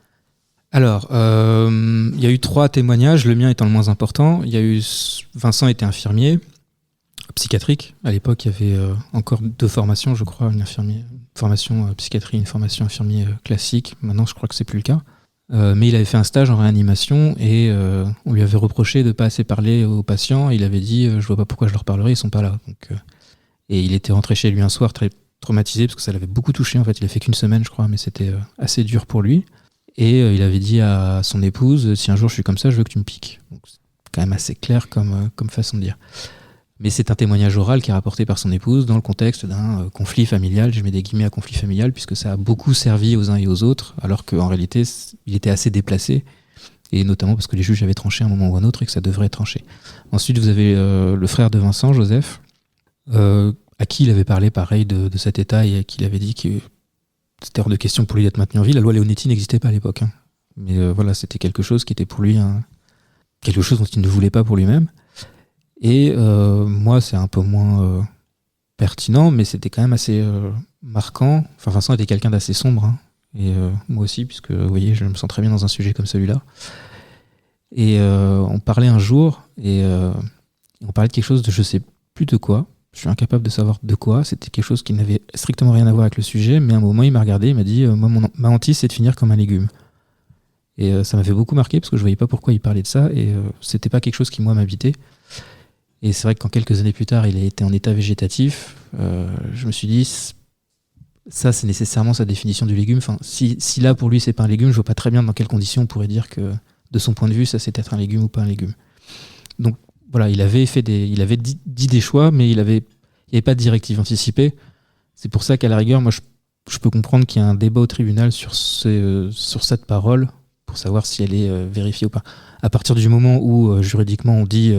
Alors, il y a eu 3 témoignages, le mien étant le moins important. Vincent était infirmier psychiatrique. À l'époque, il y avait encore 2 formations, je crois, une formation psychiatrie, une formation infirmier classique. Maintenant, je crois que c'est plus le cas. Mais il avait fait un stage en réanimation et on lui avait reproché de ne pas assez parler aux patients. Il avait dit je vois pas pourquoi je leur parlerai, ils sont pas là. Et il était rentré chez lui un soir très traumatisé parce que ça l'avait beaucoup touché. En fait, il a fait qu'1 semaine, je crois, mais c'était assez dur pour lui. Et il avait dit à son épouse si un jour je suis comme ça, je veux que tu me piques. Donc, c'est quand même assez clair comme façon de dire. Mais c'est un témoignage oral qui est rapporté par son épouse dans le contexte d'un conflit familial, je mets des guillemets à conflit familial, puisque ça a beaucoup servi aux uns et aux autres, alors qu'en réalité, il était assez déplacé, et notamment parce que les juges avaient tranché à un moment ou un autre et que ça devrait être tranché. Ensuite, vous avez le frère de Vincent, Joseph, à qui il avait parlé pareil de cet état et à qui il avait dit que c'était hors de question pour lui d'être maintenu en vie. La loi Leonetti n'existait pas à l'époque, hein. Mais voilà, c'était quelque chose qui était pour lui quelque chose dont il ne voulait pas pour lui-même. Et moi, c'est un peu moins pertinent, mais c'était quand même assez marquant. Enfin, Vincent était quelqu'un d'assez sombre, hein. Et moi aussi, puisque vous voyez, je me sens très bien dans un sujet comme celui-là. Et on parlait un jour, et on parlait de quelque chose de je sais plus de quoi. Je suis incapable de savoir de quoi. C'était quelque chose qui n'avait strictement rien à voir avec le sujet, mais à un moment, il m'a regardé, il m'a dit moi, ma hantise, c'est de finir comme un légume. Et ça m'avait beaucoup marqué, parce que je voyais pas pourquoi il parlait de ça, et c'était pas quelque chose qui, moi, m'habitait. Et c'est vrai que quand quelques années plus tard, il a été en état végétatif, je me suis dit, ça, c'est nécessairement sa définition du légume. Enfin, si là, pour lui, c'est pas un légume, je vois pas très bien dans quelles conditions on pourrait dire que, de son point de vue, ça, c'est être un légume ou pas un légume. Donc, voilà, il avait dit des choix, mais il n'y avait pas de directive anticipée. C'est pour ça qu'à la rigueur, moi, je peux comprendre qu'il y a un débat au tribunal sur cette parole, pour savoir si elle est vérifiée ou pas. À partir du moment où, juridiquement, on dit...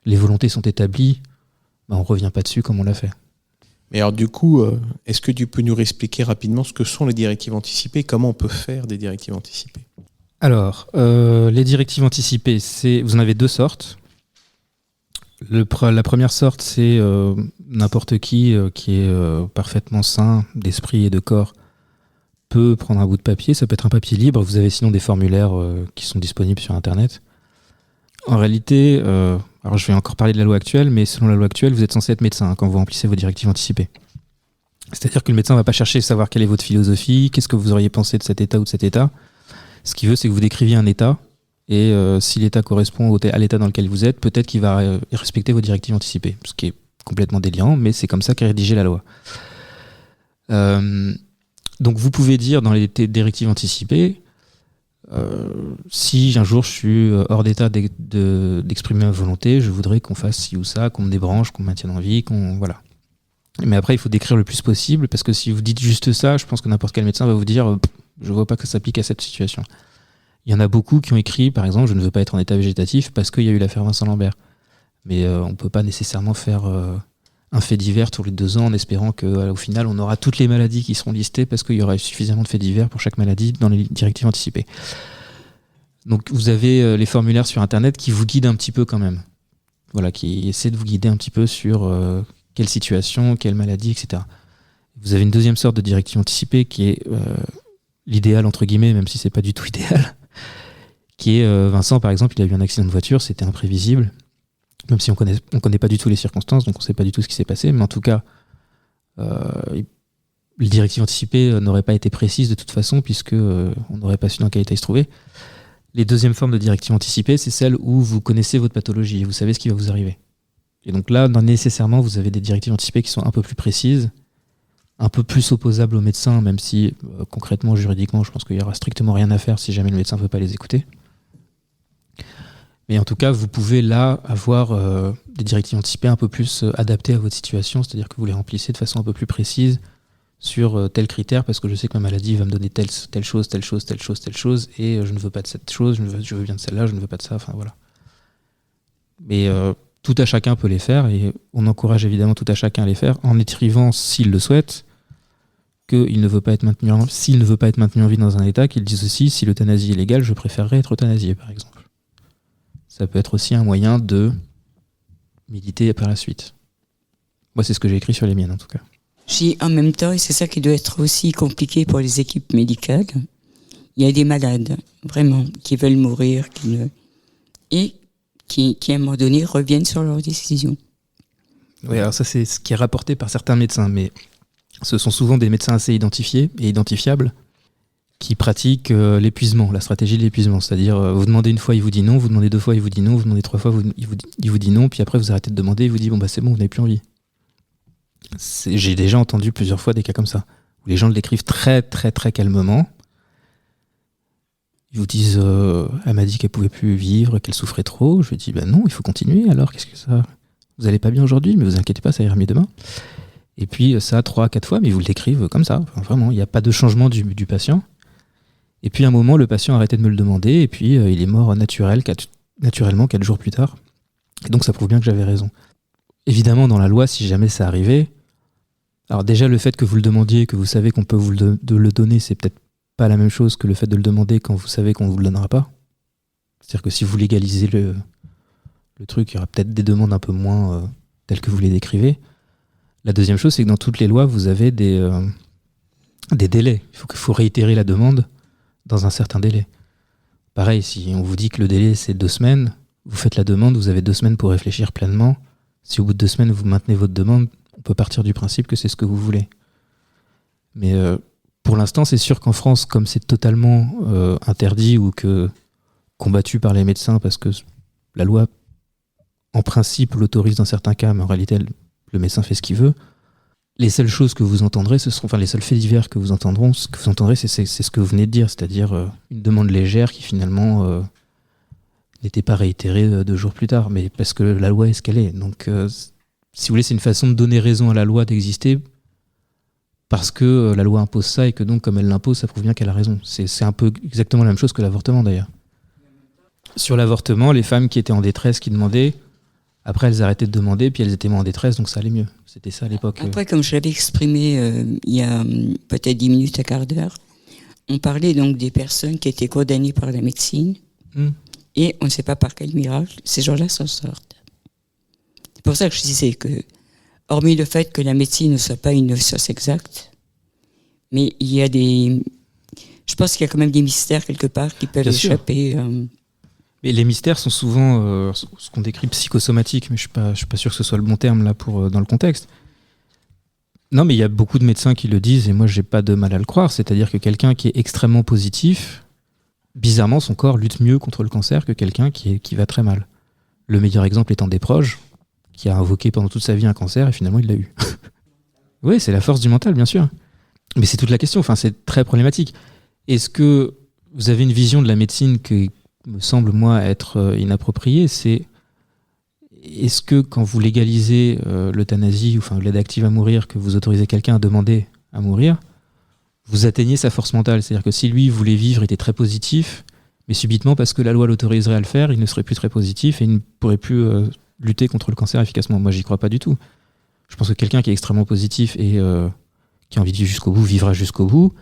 les volontés sont établies, on ne revient pas dessus comme on l'a fait. Mais alors du coup, est-ce que tu peux nous expliquer rapidement ce que sont les directives anticipées ? Comment on peut faire des directives anticipées ? Alors, les directives anticipées, vous en avez 2 sortes. La première sorte, c'est n'importe qui est parfaitement sain d'esprit et de corps peut prendre un bout de papier. Ça peut être un papier libre. Vous avez sinon des formulaires qui sont disponibles sur Internet. En réalité, alors je vais encore parler de la loi actuelle, mais selon la loi actuelle, vous êtes censé être médecin quand vous remplissez vos directives anticipées. C'est-à-dire que le médecin ne va pas chercher à savoir quelle est votre philosophie, qu'est-ce que vous auriez pensé de cet état ou de cet état. Ce qu'il veut, c'est que vous décriviez un état, et si l'état correspond à l'état dans lequel vous êtes, peut-être qu'il va respecter vos directives anticipées, ce qui est complètement délirant, mais c'est comme ça qu'est rédigée la loi. Donc vous pouvez dire dans les directives anticipées, si un jour je suis hors d'état d'exprimer ma volonté, je voudrais qu'on fasse ci ou ça, qu'on me débranche, qu'on me maintienne en vie, voilà. Mais après, il faut décrire le plus possible, parce que si vous dites juste ça, je pense que n'importe quel médecin va vous dire je vois pas que ça s'applique à cette situation. Il y en a beaucoup qui ont écrit, par exemple, je ne veux pas être en état végétatif parce qu'il y a eu l'affaire Vincent Lambert. Mais on peut pas nécessairement faire un fait divers tous les 2 ans en espérant qu'au final, on aura toutes les maladies qui seront listées parce qu'il y aura suffisamment de faits divers pour chaque maladie dans les directives anticipées. Donc vous avez les formulaires sur Internet qui vous guident un petit peu quand même. Voilà, qui essaient de vous guider un petit peu sur quelle situation, quelle maladie, etc. Vous avez une deuxième sorte de directive anticipée qui est l'idéal entre guillemets, même si c'est pas du tout idéal, qui est Vincent par exemple, il a eu un accident de voiture, c'était imprévisible, même si on connaît pas du tout les circonstances, donc on sait pas du tout ce qui s'est passé, mais en tout cas les directives anticipées n'auraient pas été précises de toute façon puisque on n'aurait pas su dans quel état il se trouvait. Les deuxièmes formes de directives anticipées, c'est celles où vous connaissez votre pathologie et vous savez ce qui va vous arriver. Et donc là, nécessairement, vous avez des directives anticipées qui sont un peu plus précises, un peu plus opposables aux médecins, même si concrètement, juridiquement, je pense qu'il n'y aura strictement rien à faire si jamais le médecin ne veut pas les écouter. Mais en tout cas, vous pouvez là avoir des directives anticipées un peu plus adaptées à votre situation, c'est-à-dire que vous les remplissez de façon un peu plus précise sur tel critère, parce que je sais que ma maladie va me donner telle chose, et je ne veux pas de cette chose, je veux bien de celle-là, je ne veux pas de ça, enfin voilà. Mais tout à chacun peut les faire, et on encourage évidemment tout à chacun à les faire, en écrivant, s'il le souhaite, s'il ne veut pas être maintenu en vie dans un état, qu'il dise aussi, si l'euthanasie est légale, je préférerais être euthanasié, par exemple. Ça peut être aussi un moyen de militer par la suite. Moi, c'est ce que j'ai écrit sur les miennes, en tout cas. En même temps, et c'est ça qui doit être aussi compliqué pour les équipes médicales, il y a des malades, vraiment, qui veulent mourir, et qui, à un moment donné, reviennent sur leur décision. Oui, alors ça, c'est ce qui est rapporté par certains médecins, mais ce sont souvent des médecins assez identifiés et identifiables qui pratiquent l'épuisement, la stratégie de l'épuisement. C'est-à-dire, vous demandez une fois, il vous dit non, vous demandez 2 fois, il vous dit non, vous demandez 3 fois, il vous dit non, puis après, vous arrêtez de demander, il vous dit, bon, bah c'est bon, vous n'avez plus envie. J'ai déjà entendu plusieurs fois des cas comme ça, où les gens l'écrivent très, très, très calmement. Ils vous disent, elle m'a dit qu'elle pouvait plus vivre, qu'elle souffrait trop. Je lui dis, non, il faut continuer, alors, qu'est-ce que ça... Vous allez pas bien aujourd'hui, mais vous inquiétez pas, ça ira mieux demain. Et puis, ça, 3-4 fois, mais ils vous l'écrivent comme ça. Enfin, vraiment, il n'y a pas de changement du patient. Et puis, à un moment, le patient a arrêté de me le demander, et puis, il est mort naturellement 4 jours plus tard. Et donc, ça prouve bien que j'avais raison. Évidemment, dans la loi, si jamais ça arrivait, alors déjà, le fait que vous le demandiez, que vous savez qu'on peut vous le donner, c'est peut-être pas la même chose que le fait de le demander quand vous savez qu'on ne vous le donnera pas. C'est-à-dire que si vous légalisez le truc, il y aura peut-être des demandes un peu moins telles que vous les décrivez. La deuxième chose, c'est que dans toutes les lois, vous avez des délais. Il faut réitérer la demande dans un certain délai. Pareil, si on vous dit que le délai, c'est 2 semaines, vous faites la demande, vous avez 2 semaines pour réfléchir pleinement. Si au bout de 2 semaines, vous maintenez votre demande, on peut partir du principe que c'est ce que vous voulez. Mais pour l'instant, c'est sûr qu'en France, comme c'est totalement interdit ou que combattu par les médecins, parce que la loi, en principe, l'autorise dans certains cas, mais en réalité, le médecin fait ce qu'il veut. Les seules choses que vous entendrez, les seuls faits divers que vous entendrez, c'est ce que vous venez de dire, c'est-à-dire une demande légère qui finalement n'était pas réitérée 2 jours plus tard, mais parce que la loi est ce qu'elle est. Donc, si vous voulez, c'est une façon de donner raison à la loi d'exister, parce que la loi impose ça, et que donc, comme elle l'impose, ça prouve bien qu'elle a raison. C'est un peu exactement la même chose que l'avortement, d'ailleurs. Sur l'avortement, les femmes qui étaient en détresse, qui demandaient, après, elles arrêtaient de demander, puis elles étaient moins en détresse, donc ça allait mieux. C'était ça à l'époque. Après, comme je l'avais exprimé il y a peut-être 10 minutes, un quart d'heure, on parlait donc des personnes qui étaient condamnées par la médecine, et on ne sait pas par quel miracle, ces gens-là s'en sortent. C'est pour ça que je disais que, hormis le fait que la médecine ne soit pas une science exacte, mais il y a je pense qu'il y a quand même des mystères quelque part qui peuvent échapper. Mais les mystères sont souvent ce qu'on décrit psychosomatiques, mais je suis pas sûr que ce soit le bon terme là dans le contexte. Non, mais il y a beaucoup de médecins qui le disent, et moi j'ai pas de mal à le croire. C'est-à-dire que quelqu'un qui est extrêmement positif, bizarrement son corps lutte mieux contre le cancer que quelqu'un qui va très mal. Le meilleur exemple étant Desproges, qui a invoqué pendant toute sa vie un cancer et finalement il l'a eu. Oui, c'est la force du mental, bien sûr. Mais c'est toute la question. Enfin, c'est très problématique. Est-ce que vous avez une vision de la médecine qui me semble, moi, être inappropriée? C'est est-ce que quand vous légalisez l'euthanasie, enfin l'aide active à mourir, que vous autorisez quelqu'un à demander à mourir, vous atteignez sa force mentale? C'est-à-dire que si lui voulait vivre, il était très positif, mais subitement, parce que la loi l'autoriserait à le faire, il ne serait plus très positif et il ne pourrait plus lutter contre le cancer efficacement. Moi, j'y crois pas du tout. Je pense que quelqu'un qui est extrêmement positif et qui a envie de vivre jusqu'au bout, vivra jusqu'au bout,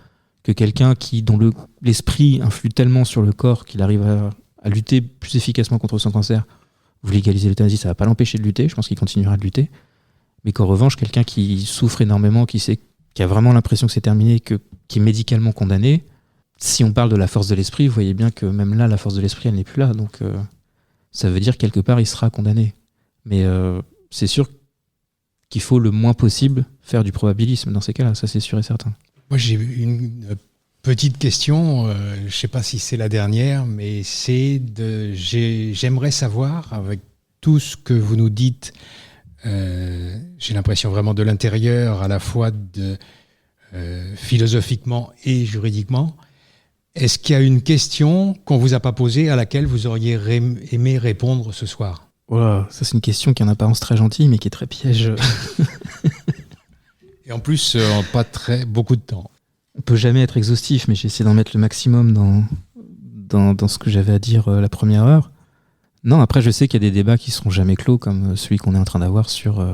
que quelqu'un dont l'esprit influe tellement sur le corps qu'il arrive à lutter plus efficacement contre son cancer. Vous légalisez l'euthanasie, ça ne va pas l'empêcher de lutter, je pense qu'il continuera de lutter. Mais qu'en revanche, quelqu'un qui souffre énormément, qui a vraiment l'impression que c'est terminé, qui est médicalement condamné, si on parle de la force de l'esprit, vous voyez bien que même là, la force de l'esprit, elle n'est plus là. Donc ça veut dire que quelque part, il sera condamné. Mais c'est sûr qu'il faut le moins possible faire du probabilisme dans ces cas-là, ça c'est sûr et certain. Moi j'ai une petite question, je ne sais pas si c'est la dernière, mais j'aimerais savoir, avec tout ce que vous nous dites, j'ai l'impression vraiment de l'intérieur, à la fois philosophiquement et juridiquement, Est-ce qu'il y a une question qu'on ne vous a pas posée à laquelle vous auriez aimé répondre ce soir ? Voilà, ça c'est une question qui en apparence très gentille, mais qui est très piège. Et en plus, pas beaucoup de temps. On peut jamais être exhaustif, mais j'ai essayé d'en mettre le maximum dans ce que j'avais à dire la première heure. Non, après je sais qu'il y a des débats qui seront jamais clos, comme celui qu'on est en train d'avoir sur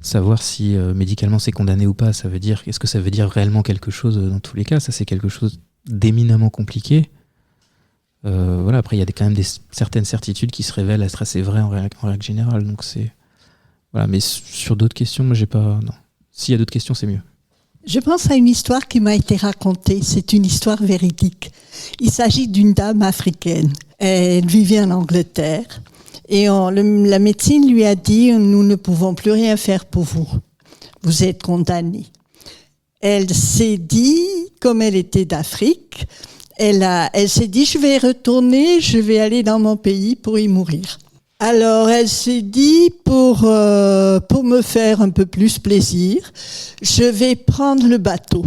savoir si médicalement c'est condamné ou pas. Ça veut dire, est-ce que ça veut dire réellement quelque chose dans tous les cas ? Ça c'est quelque chose d'éminemment compliqué. Voilà, après il y a quand même certaines certitudes qui se révèlent être assez vraies en règle générale. Donc c'est voilà, mais sur d'autres questions, moi j'ai pas. Non. S'il y a d'autres questions, c'est mieux. Je pense à une histoire qui m'a été racontée. C'est une histoire véridique. Il s'agit d'une dame africaine. Elle vivait en Angleterre et la médecine lui a dit « Nous ne pouvons plus rien faire pour vous. Vous êtes condamnée. » Elle s'est dit, comme elle était d'Afrique, elle s'est dit « Je vais retourner, je vais aller dans mon pays pour y mourir. » Alors elle s'est dit pour me faire un peu plus plaisir, je vais prendre le bateau.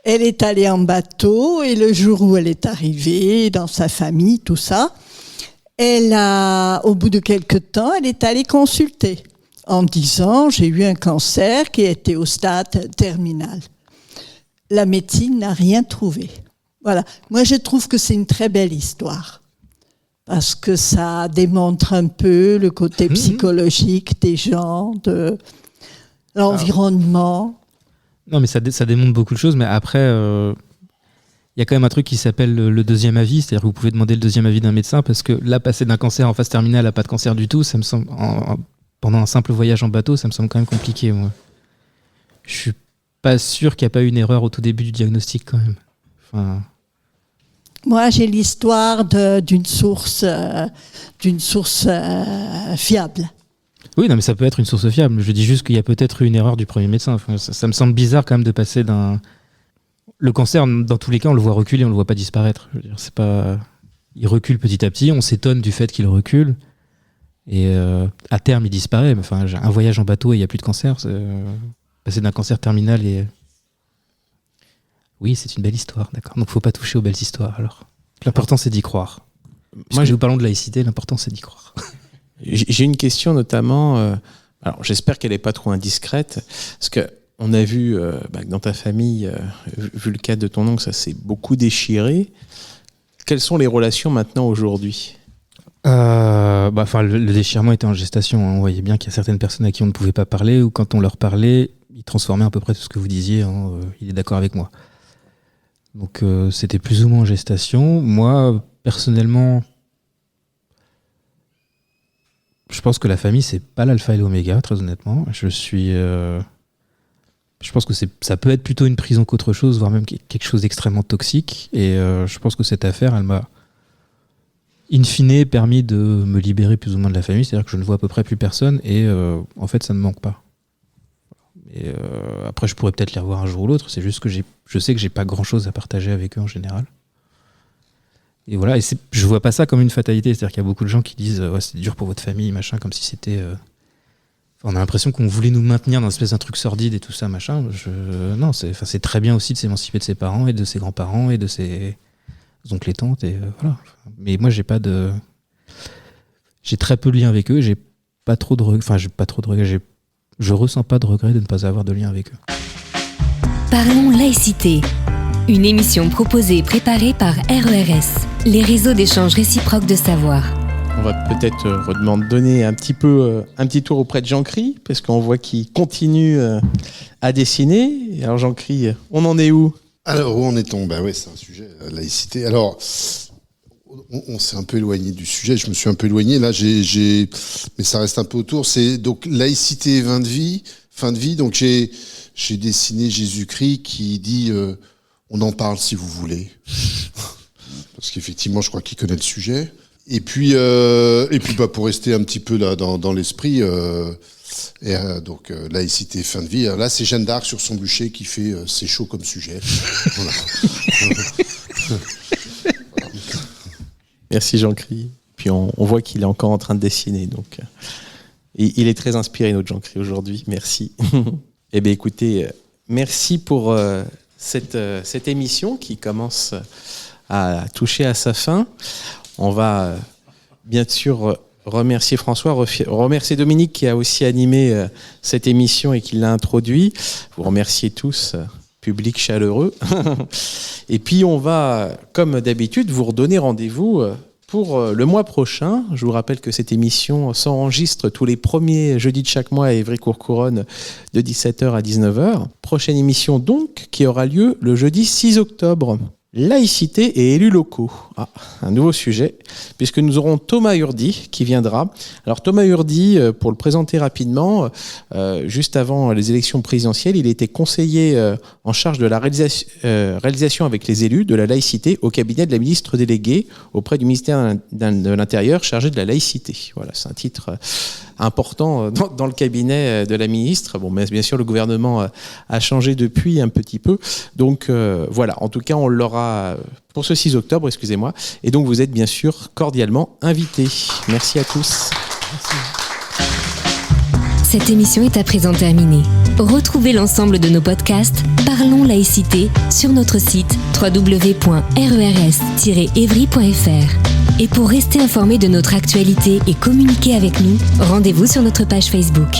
Elle est allée en bateau et le jour où elle est arrivée dans sa famille, tout ça, au bout de quelque temps, elle est allée consulter en disant j'ai eu un cancer qui était au stade terminal. La médecine n'a rien trouvé. Voilà. Moi je trouve que c'est une très belle histoire. Parce que ça démontre un peu le côté psychologique des gens, de l'environnement. Non, mais ça démontre beaucoup de choses, mais après, il y a quand même un truc qui s'appelle le deuxième avis, c'est-à-dire que vous pouvez demander le deuxième avis d'un médecin, parce que là, passer d'un cancer en phase terminale à pas de cancer du tout, ça me semble, pendant un simple voyage en bateau, ça me semble quand même compliqué, moi. Je suis pas sûr qu'il n'y a pas eu une erreur au tout début du diagnostic, quand même. Enfin... Moi, j'ai l'histoire d'une source fiable. Oui, non, mais ça peut être une source fiable. Je dis juste qu'il y a peut-être eu une erreur du premier médecin. Enfin, ça me semble bizarre quand même de passer d'un... Le cancer, dans tous les cas, on le voit reculer, on le voit pas disparaître. Je veux dire, c'est pas... Il recule petit à petit, on s'étonne du fait qu'il recule. Et à terme, il disparaît. Mais, enfin, un voyage en bateau et il n'y a plus de cancer. Passer d'un cancer terminal et... Oui, c'est une belle histoire, d'accord. Donc, il ne faut pas toucher aux belles histoires, alors. L'important, c'est d'y croire. Moi, nous parlons de laïcité, l'important, c'est d'y croire. J'ai une question, notamment... alors, j'espère qu'elle n'est pas trop indiscrète, parce qu'on a vu que dans ta famille, vu le cas de ton oncle, ça s'est beaucoup déchiré. Quelles sont les relations maintenant, aujourd'hui ? Le déchirement était en gestation. Hein. On voyait bien qu'il y a certaines personnes à qui on ne pouvait pas parler, ou quand on leur parlait, ils transformaient à peu près tout ce que vous disiez. Hein. Il est d'accord avec moi. Donc c'était plus ou moins en gestation. Moi, personnellement, je pense que la famille, c'est pas l'alpha et l'oméga, très honnêtement. Je pense que ça peut être plutôt une prison qu'autre chose, voire même quelque chose d'extrêmement toxique. Et je pense que cette affaire, elle m'a, in fine, permis de me libérer plus ou moins de la famille. C'est-à-dire que je ne vois à peu près plus personne et en fait, ça ne me manque pas. Et après, je pourrais peut-être les revoir un jour ou l'autre. C'est juste que je sais que j'ai pas grand-chose à partager avec eux en général. Et voilà. Et je vois pas ça comme une fatalité. C'est-à-dire qu'il y a beaucoup de gens qui disent ouais, c'est dur pour votre famille, machin, comme si c'était. On a l'impression qu'on voulait nous maintenir dans une espèce d'un truc sordide et tout ça, machin. Non, c'est très bien aussi de s'émanciper de ses parents et de ses grands-parents et de ses oncles et tantes. Et voilà. Mais moi, j'ai très peu de liens avec eux. J'ai pas trop de regrets. Je ressens pas de regret de ne pas avoir de lien avec eux. Parlons laïcité. Une émission proposée et préparée par RERS, les réseaux d'échange réciproque de savoir. On va peut-être donner un petit tour auprès de Jean-Cry, parce qu'on voit qu'il continue à dessiner. Alors Jean-Cry, on en est où ? Alors, où en est-on ? C'est un sujet, laïcité. Alors, on s'est un peu éloigné du sujet, je me suis un peu éloigné. Là, mais ça reste un peu autour. C'est donc laïcité et fin de vie. Donc, j'ai dessiné Jésus-Christ qui dit on en parle si vous voulez. Parce qu'effectivement, je crois qu'il connaît le sujet. Et puis pour rester un petit peu là dans l'esprit, donc laïcité, fin de vie. Là, c'est Jeanne d'Arc sur son bûcher qui fait c'est chaud comme sujet. Voilà. Merci Jean-Cry. Puis on voit qu'il est encore en train de dessiner. Donc, il est très inspiré, notre Jean-Cry, aujourd'hui. Merci. Eh bien, écoutez, merci pour cette émission qui commence à toucher à sa fin. On va bien sûr remercier François, remercier Dominique qui a aussi animé cette émission et qui l'a introduit. Vous remerciez tous, public chaleureux. Et puis on va, comme d'habitude, vous redonner rendez-vous pour le mois prochain. Je vous rappelle que cette émission s'enregistre tous les premiers jeudis de chaque mois à Évry-Courcouronne de 17h à 19h. Prochaine émission donc qui aura lieu le jeudi 6 octobre. Laïcité et élus locaux. Un nouveau sujet, puisque nous aurons Thomas Urdi qui viendra. Alors Thomas Urdi, pour le présenter rapidement, juste avant les élections présidentielles, il était conseiller en charge de la réalisation avec les élus de la laïcité au cabinet de la ministre déléguée auprès du ministère de l'Intérieur chargé de la laïcité. Voilà, c'est un titre important dans le cabinet de la ministre. Bon, mais bien sûr, le gouvernement a changé depuis un petit peu. Donc voilà, en tout cas, on l'aura pour ce 6 octobre, excusez-moi. Et donc, vous êtes bien sûr cordialement invités. Merci à tous. Merci. Cette émission est à présent terminée. Retrouvez l'ensemble de nos podcasts Parlons laïcité sur notre site www.rers-evry.fr. Et pour rester informé de notre actualité et communiquer avec nous, rendez-vous sur notre page Facebook.